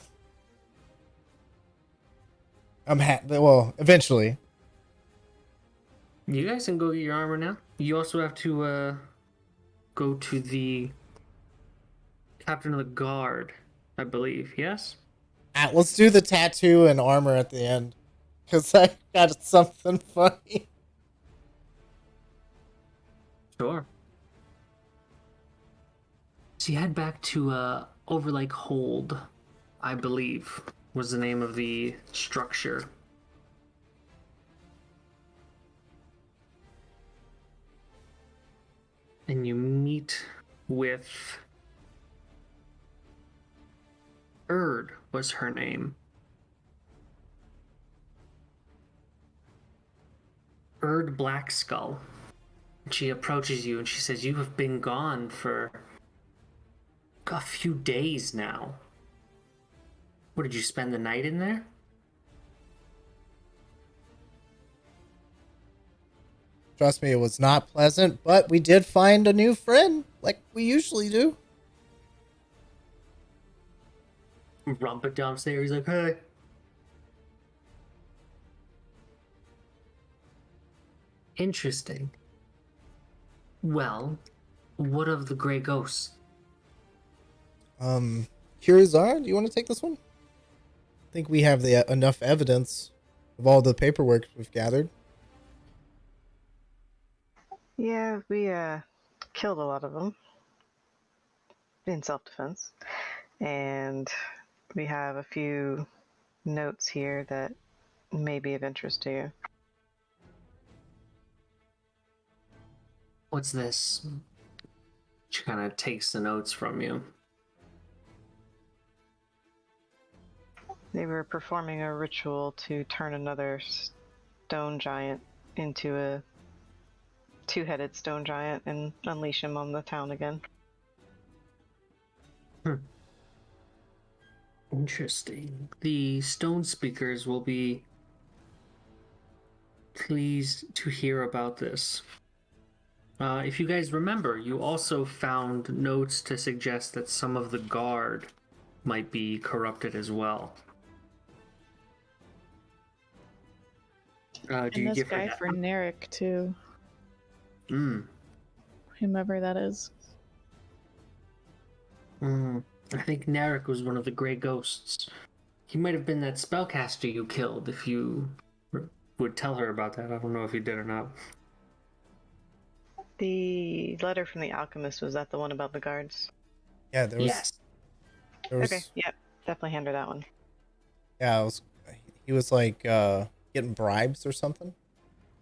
Well, eventually. You guys can go get your armor now. You also have to go to the captain of the guard, I believe. Yes? Let's do the tattoo and armor at the end. Because I got something funny. Sure. So you head back to Overlake Hold, I believe, was the name of the structure. And you meet with was her name. Blackskull. She approaches you and she says, "You have been gone for a few days now. What, did you spend the night in there?" Trust me, it was not pleasant, but we did find a new friend, like we usually do. Rumpet downstairs, he's like, "Hey." Interesting. Well, what of the Grey Ghosts? Kirizar, do you want to take this one? I think we have the enough evidence of all the paperwork we've gathered. Yeah, we killed a lot of them in self-defense, and we have a few notes here that may be of interest to you. What's this? She kind of takes the notes from you. They were performing a ritual to turn another stone giant into a two-headed stone giant and unleash him on the town again. Interesting. The stone speakers will be pleased to hear about this. If you guys remember, you also found notes to suggest that some of the guard might be corrupted as well. Do And you this give her guy that? for Narek too, Mm. whomever that is. I think Narek was one of the Grey Ghosts. He might have been that spellcaster you killed, if you would tell her about that. I don't know if you did or not. The letter from the alchemist, was that the one about the guards? Yeah, there was. Yes. There was Okay, yep, definitely hand her that one. Yeah, he was like getting bribes or something.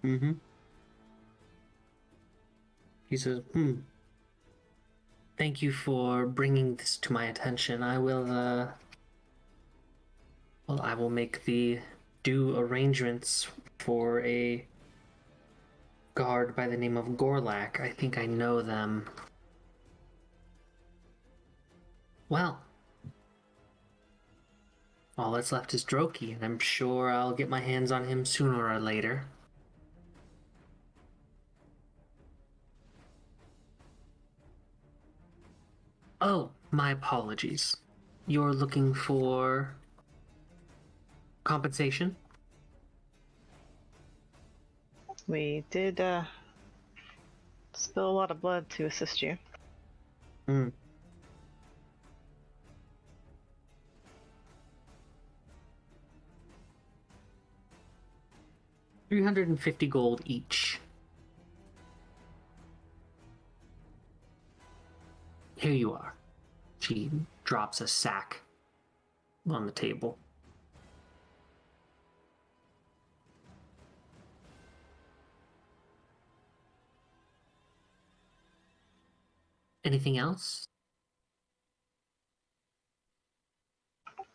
Mm-hmm. He says, "Thank you for bringing this to my attention. I will, I will make the due arrangements for a guard by the name of Gorlak. I think I know them. Well, all that's left is Droki, and I'm sure I'll get my hands on him sooner or later." Oh, my apologies. You're looking for compensation? We did spill a lot of blood to assist you. Hmm. $350 gold each. Here you are. She drops a sack on the table. Anything else?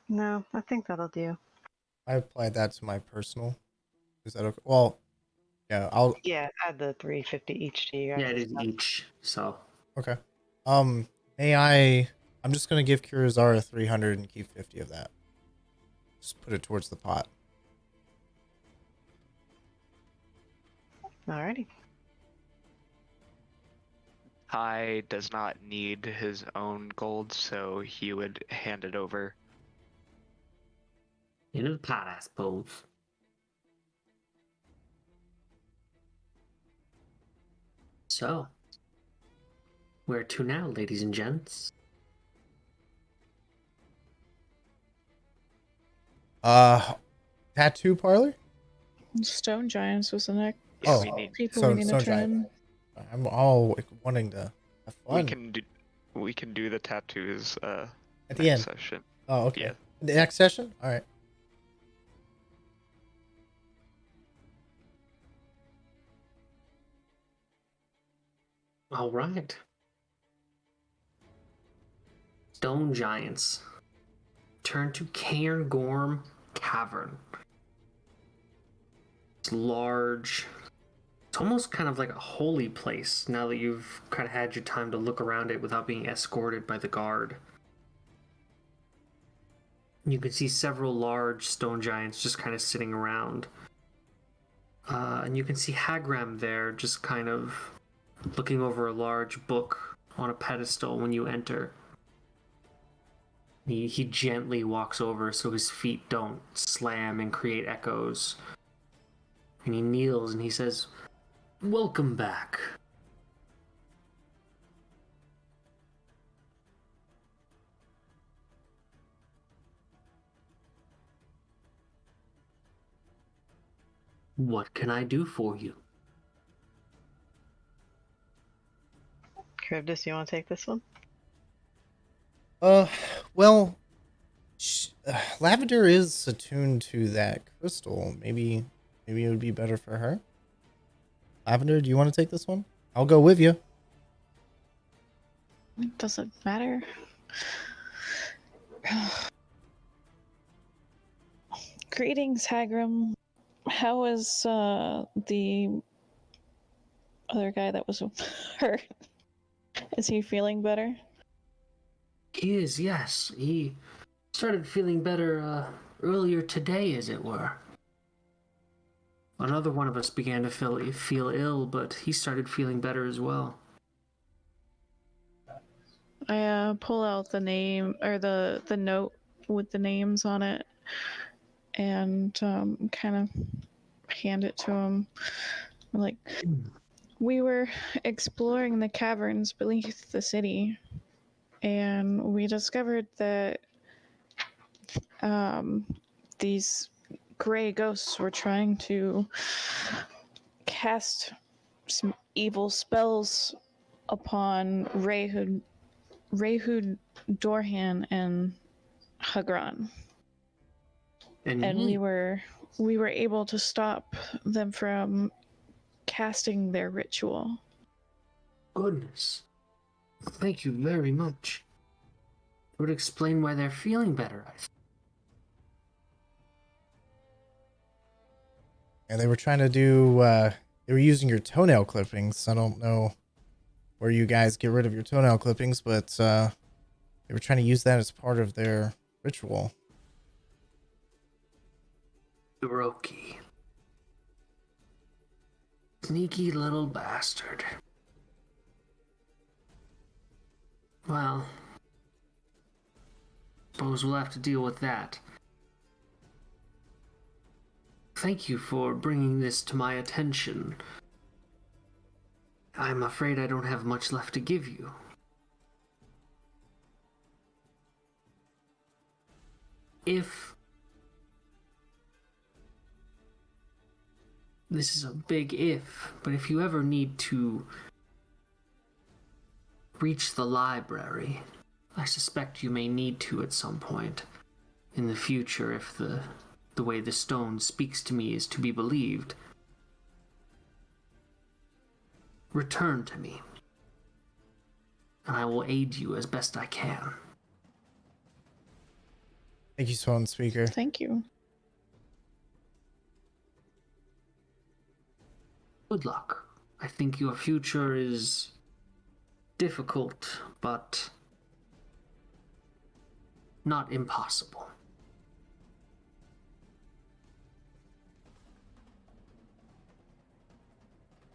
No, I think that'll do. I applied that to my personal. Is that okay? Well, yeah, I'll. Yeah, add the 350 each to you guys. Yeah, it is each. So Okay. May I'm just gonna give Kirizar 300 and keep 50 of that. Just put it towards the pot. Alrighty. Hai does not need his own gold, so he would hand it over. into the pot, I suppose. So, where to now, ladies and gents? Tattoo parlor? Stone giants was the next Yeah, Oh, we need. people so- we need so to turn giant. in. I'm all wanting to have fun We can do the tattoos at next the end. session. Oh, okay. Yeah. The next session? All right. All right. Stone giants return to Cairngorm Cavern. It's large. It's almost kind of like a holy place now that you've kind of had your time to look around it without being escorted by the guard. You can see several large stone giants just kind of sitting around. And you can see Hagram there just kind of looking over a large book on a pedestal when you enter. He gently walks over so his feet don't slam and create echoes. And he kneels and he says, "Welcome back." What can I do for you? Charybdis, you want to take this one? Well, Lavender is attuned to that crystal. Maybe it would be better for her. Lavender, do you want to take this one? I'll go with you. It doesn't matter. Greetings, Hagram. How is the other guy that was hurt? Is he feeling better? He is, yes. He started feeling better earlier today, as it were. Another one of us began to feel ill, but he started feeling better as well. I pull out the name or the note with the names on it and kind of hand it to him. Like, we were exploring the caverns beneath the city, and we discovered that these gray ghosts were trying to cast some evil spells upon Rehud, Dorhan, and Hagran. And we were able to stop them from casting their ritual. Goodness. Thank you very much. It would explain why they're feeling better, I think. And they were trying to do, they were using your toenail clippings. I don't know where you guys get rid of your toenail clippings, but they were trying to use that as part of their ritual. Hiroki. Sneaky little bastard. Well, suppose we'll have to deal with that. Thank you for bringing this to my attention. I'm afraid I don't have much left to give you. If this is a big if, but if you ever need to reach the library, I suspect you may need to at some point in the future if the way the stone speaks to me is to be believed. Return to me, and I will aid you as best I can. Thank you, Swan Speaker. Thank you. Good luck. I think your future is difficult, but not impossible.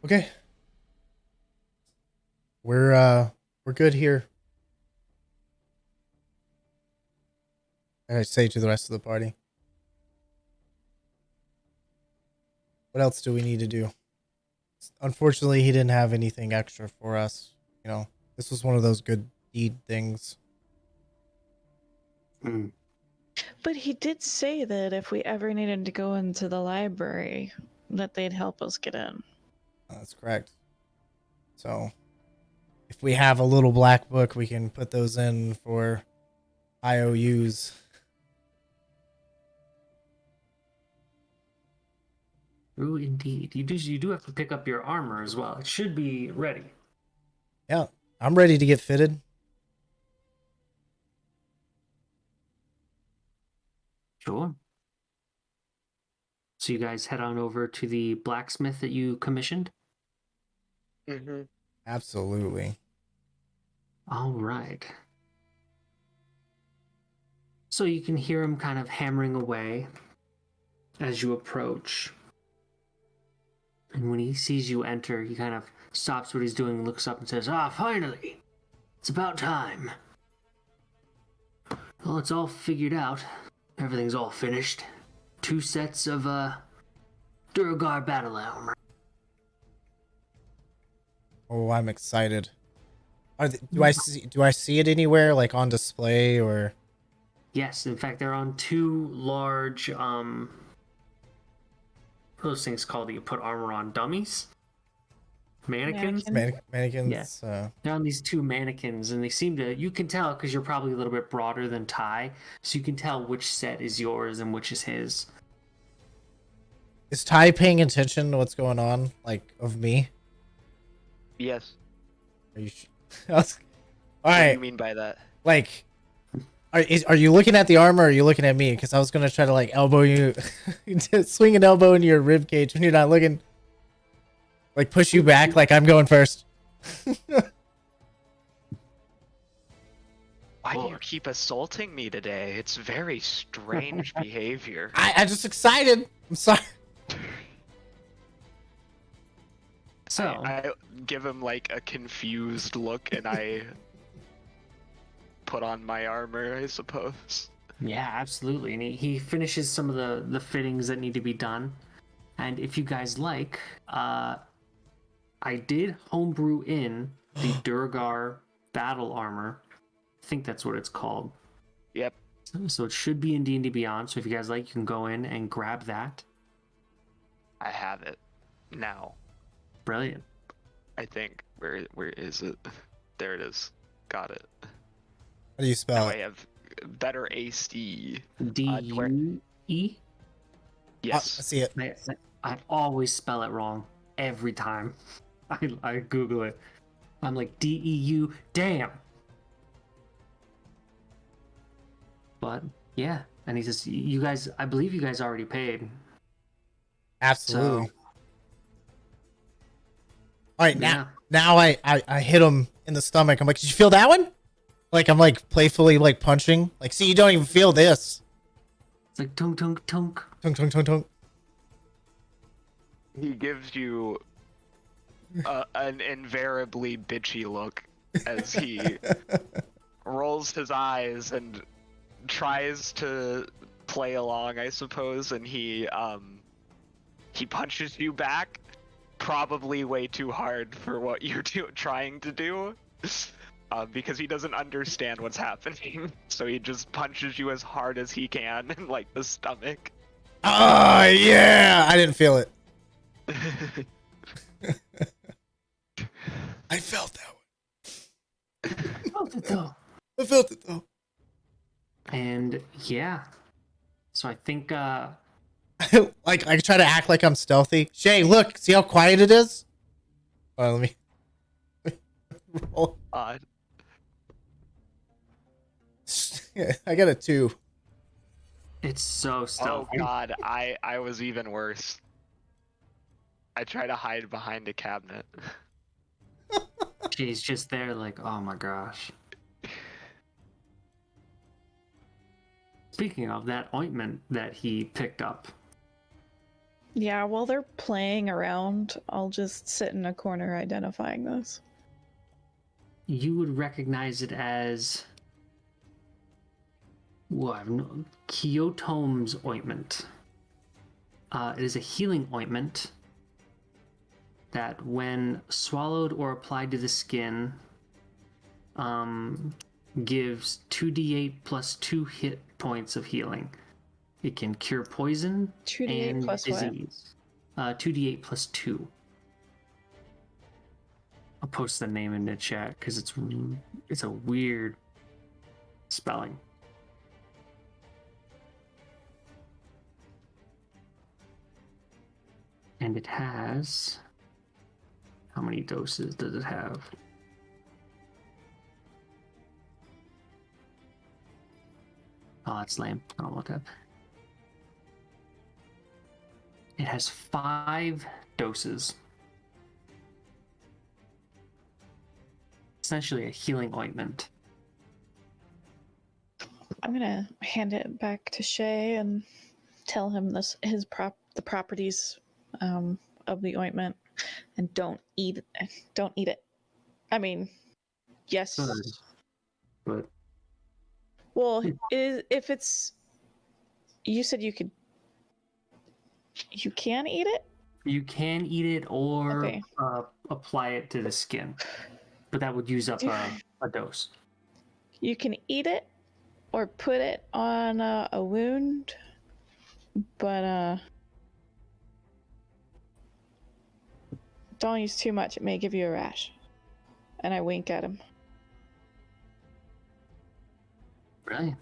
Okay. We're good here. And I say to the rest of the party. What else do we need to do? Unfortunately, he didn't have anything extra for us. You know, this was one of those good deed things. But he did say that if we ever needed to go into the library, that they'd help us get in. That's correct. So, if we have a little black book, we can put those in for IOUs. True indeed. You do have to pick up your armor as well. It should be ready. Yeah, I'm ready to get fitted. Sure. So you guys head on over to the blacksmith that you commissioned? Mm-hmm. Absolutely. All right. So you can hear him kind of hammering away as you approach. And when he sees you enter, he kind of stops what he's doing, looks up and says, "Ah, finally! It's about time. Well, it's all figured out. Everything's all finished. 2 sets of, Duergar battle armor." Oh, I'm excited. Do I see it anywhere, like on display or? Yes, in fact, they're on 2 large, what are those things called that you put armor on? Dummies? Mannequins? Mannequins. They're on these 2 mannequins, and they seem to, you can tell because you're probably a little bit broader than Ty, so you can tell which set is yours and which is his. Is Ty paying attention to what's going on, like, of me? Yes. Are you? All What do right. you mean by that? Like, are you looking at the armor or are you looking at me? Because I was gonna try to like elbow you, swing an elbow into your rib cage when you're not looking. Like push you back, like I'm going first. Why do you keep assaulting me today? It's very strange behavior. I'm just excited. I'm sorry. So, I give him like a confused look and I put on my armor, I suppose. yeah, absolutely. And he finishes some of the fittings that need to be done. And if you guys like, I did homebrew in the Duergar battle armor. I think that's what it's called. Yep. So it should be in D&D Beyond. So if you guys like, you can go in and grab that. I have it now. Brilliant. I think. Where is it? There it is. Got it. How do you spell Now I it? have better AC. D-U-E? I Yes. see it. I always spell it wrong every time. I Google it. I'm like, D-E-U, damn. But, yeah. And he says, you guys, I believe you guys already paid. Absolutely. So, All right, yeah. now I hit him in the stomach. I'm like, did you feel that one? Like I'm like playfully like punching. Like, see, you don't even feel this. It's like tunk tunk tunk. Tunk tunk tunk tunk. He gives you an invariably bitchy look as he rolls his eyes and tries to play along, I suppose, and he punches you back, probably way too hard for what you're trying to do, because he doesn't understand what's happening. So he just punches you as hard as he can in like the stomach. Oh yeah, I didn't feel it. I felt that one. I felt it though. I felt it though. And yeah. So I think Like I try to act like I'm stealthy. Shay, look, see how quiet it is? Let me roll. Odd. I got a 2. it's so Oh stealthy. god, I was even worse. I try to hide behind a cabinet. She's just there like, oh my gosh. Speaking of that ointment that he picked up, Yeah, while they're playing around, I'll just sit in a corner identifying this. you would recognize it as Kyotome's ointment. It is a healing ointment that, when swallowed or applied to the skin, gives 2d8 plus 2 hit points of healing. It can cure poison 2d8 and plus what? disease. 2d8 plus 2. I'll post the name in the chat because it's a weird spelling. And it has... How many doses does it have? Oh, that's lame. I don't want that. It has 5 doses. Essentially a healing ointment. I'm gonna hand it back to Shay and tell him the properties of the ointment, and don't eat it. I mean, yes. Good. But Well, if it's, you said you can eat it. you can eat it or Okay. apply it to the skin, but that would use up a dose. You can eat it or put it on a wound, but don't use too much. It may give you a rash. And I wink at him. Really?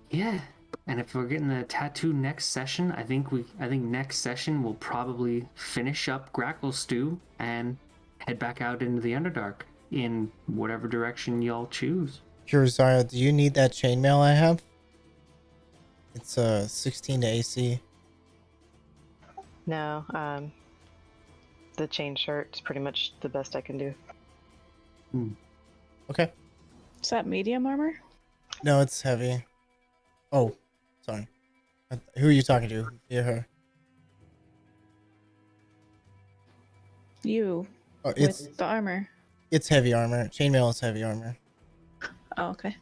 Yeah. And if we're getting the tattoo next session, I think next session we'll probably finish up Grackle Stew and head back out into the Underdark in whatever direction y'all choose. Kurizara, do you need that chainmail I have? It's 16 to AC. No, the chain shirt is pretty much the best I can do. Okay. Is that medium armor? No, it's heavy. Oh, sorry. Who are you talking to? Yeah, her. You. Oh, it's with the armor. It's heavy armor. Chainmail is heavy armor. Oh, okay.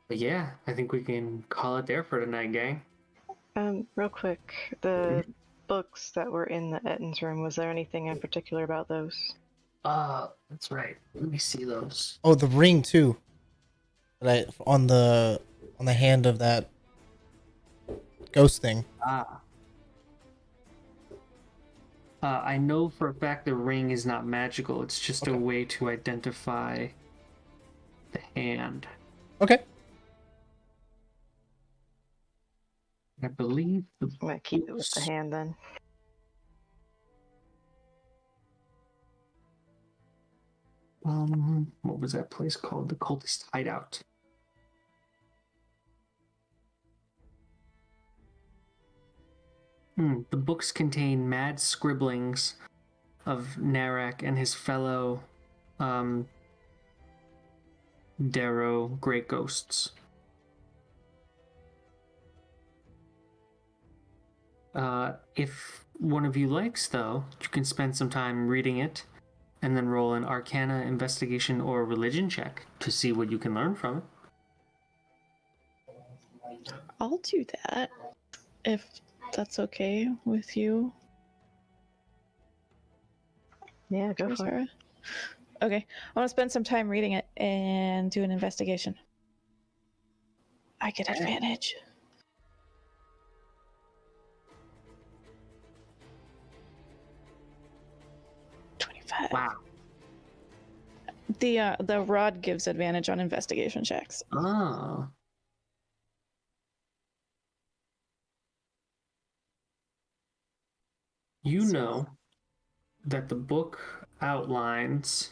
But yeah, I think we can call it there for tonight, gang. Real quick, the books that were in the Etton's room, was there anything in particular about those? That's right. Let me see those. Oh, the ring too. That on the hand of that ghost thing. I know for a fact the ring is not magical. It's just a way to identify the hand. Okay. I believe I'm gonna keep it with the hand then. What was that place called? The Cultist Hideout. The books contain mad scribblings of Narak and his fellow Darrow great ghosts. If one of you likes, though, you can spend some time reading it and then roll an Arcana, Investigation, or Religion check to see what you can learn from it. I'll do that if that's okay with you. Yeah, go for it. Okay, I want to spend some time reading it and do an investigation. I get advantage. Wow. The rod gives advantage on investigation checks. Oh. You know that the book outlines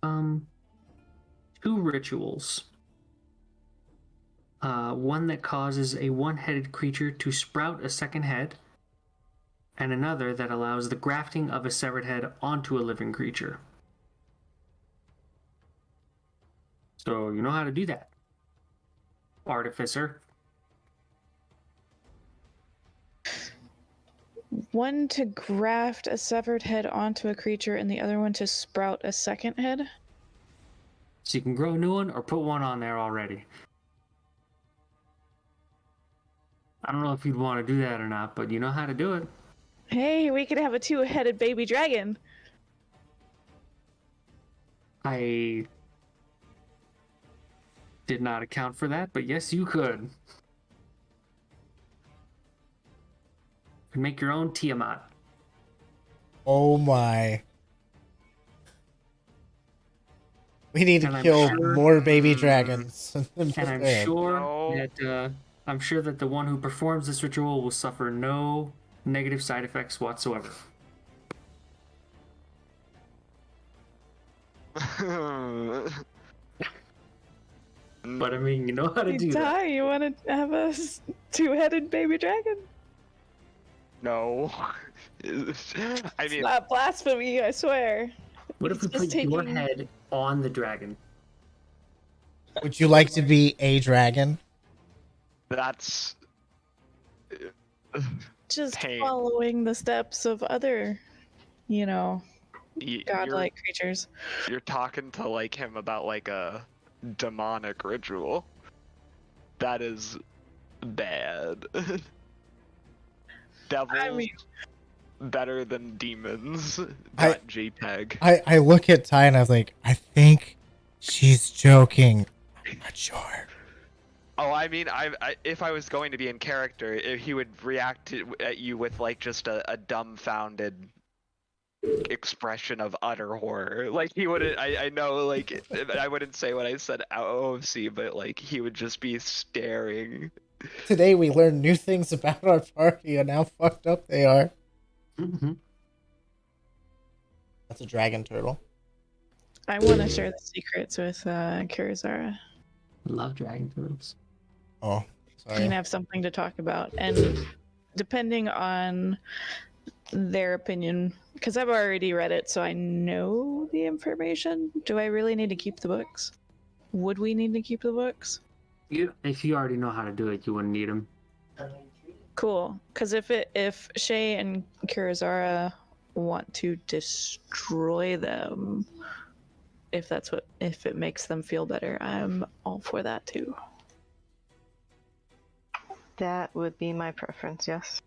two rituals. One that causes a one-headed creature to sprout a second head, and another that allows the grafting of a severed head onto a living creature. So you know how to do that, Artificer. One to graft a severed head onto a creature, and the other one to sprout a second head. So you can grow a new one or put one on there already. I don't know if you'd want to do that or not, but you know how to do it. Hey, we could have a two-headed baby dragon. I did not account for that, but yes, you could. You can make your own Tiamat. Oh my. We need to kill more baby dragons. And I'm sure that the one who performs this ritual will suffer no negative side effects whatsoever. But I mean, you know how to You do that. die. You want to have a two-headed baby dragon? No. I It's mean, not blasphemy, I swear. What if we It's just put your taking- head on the dragon? Would you like to be a dragon? that's Just pain. following the steps of other, You're, godlike creatures. you're talking to like him about like a demonic ritual. That is bad. Devils mean- better than demons. I- JPEG. I look at Ty and I was like, I think she's joking. I'm not sure. Oh, I mean, if I was going to be in character, he would react at you with like just a dumbfounded expression of utter horror. Like he wouldn't. I know. Like I wouldn't say what I said out OFC, but like he would just be staring. Today we learned new things about our party and how fucked up they are. Mm-hmm. That's a dragon turtle. I want to share the secrets with Kurizara. Love dragon turtles. Oh, You sorry. can have something to talk about, and depending on their opinion, because I've already read it, so I know the information. Do I really need to keep the books? Would we need to keep the books? If you already know how to do it, you wouldn't need them. Cool, because if Shay and Kurizara want to destroy them, if it makes them feel better, I'm all for that too. That would be my preference, yes.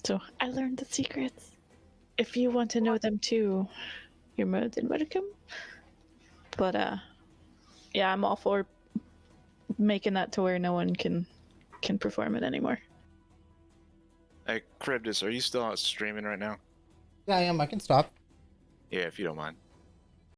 So I learned the secrets. If you want to know them too, you're more than welcome. But yeah, I'm all for making that to where no one can perform it anymore. Hey, Charybdis, are you still out streaming right now? Yeah, I am. I can stop. Yeah, if you don't mind.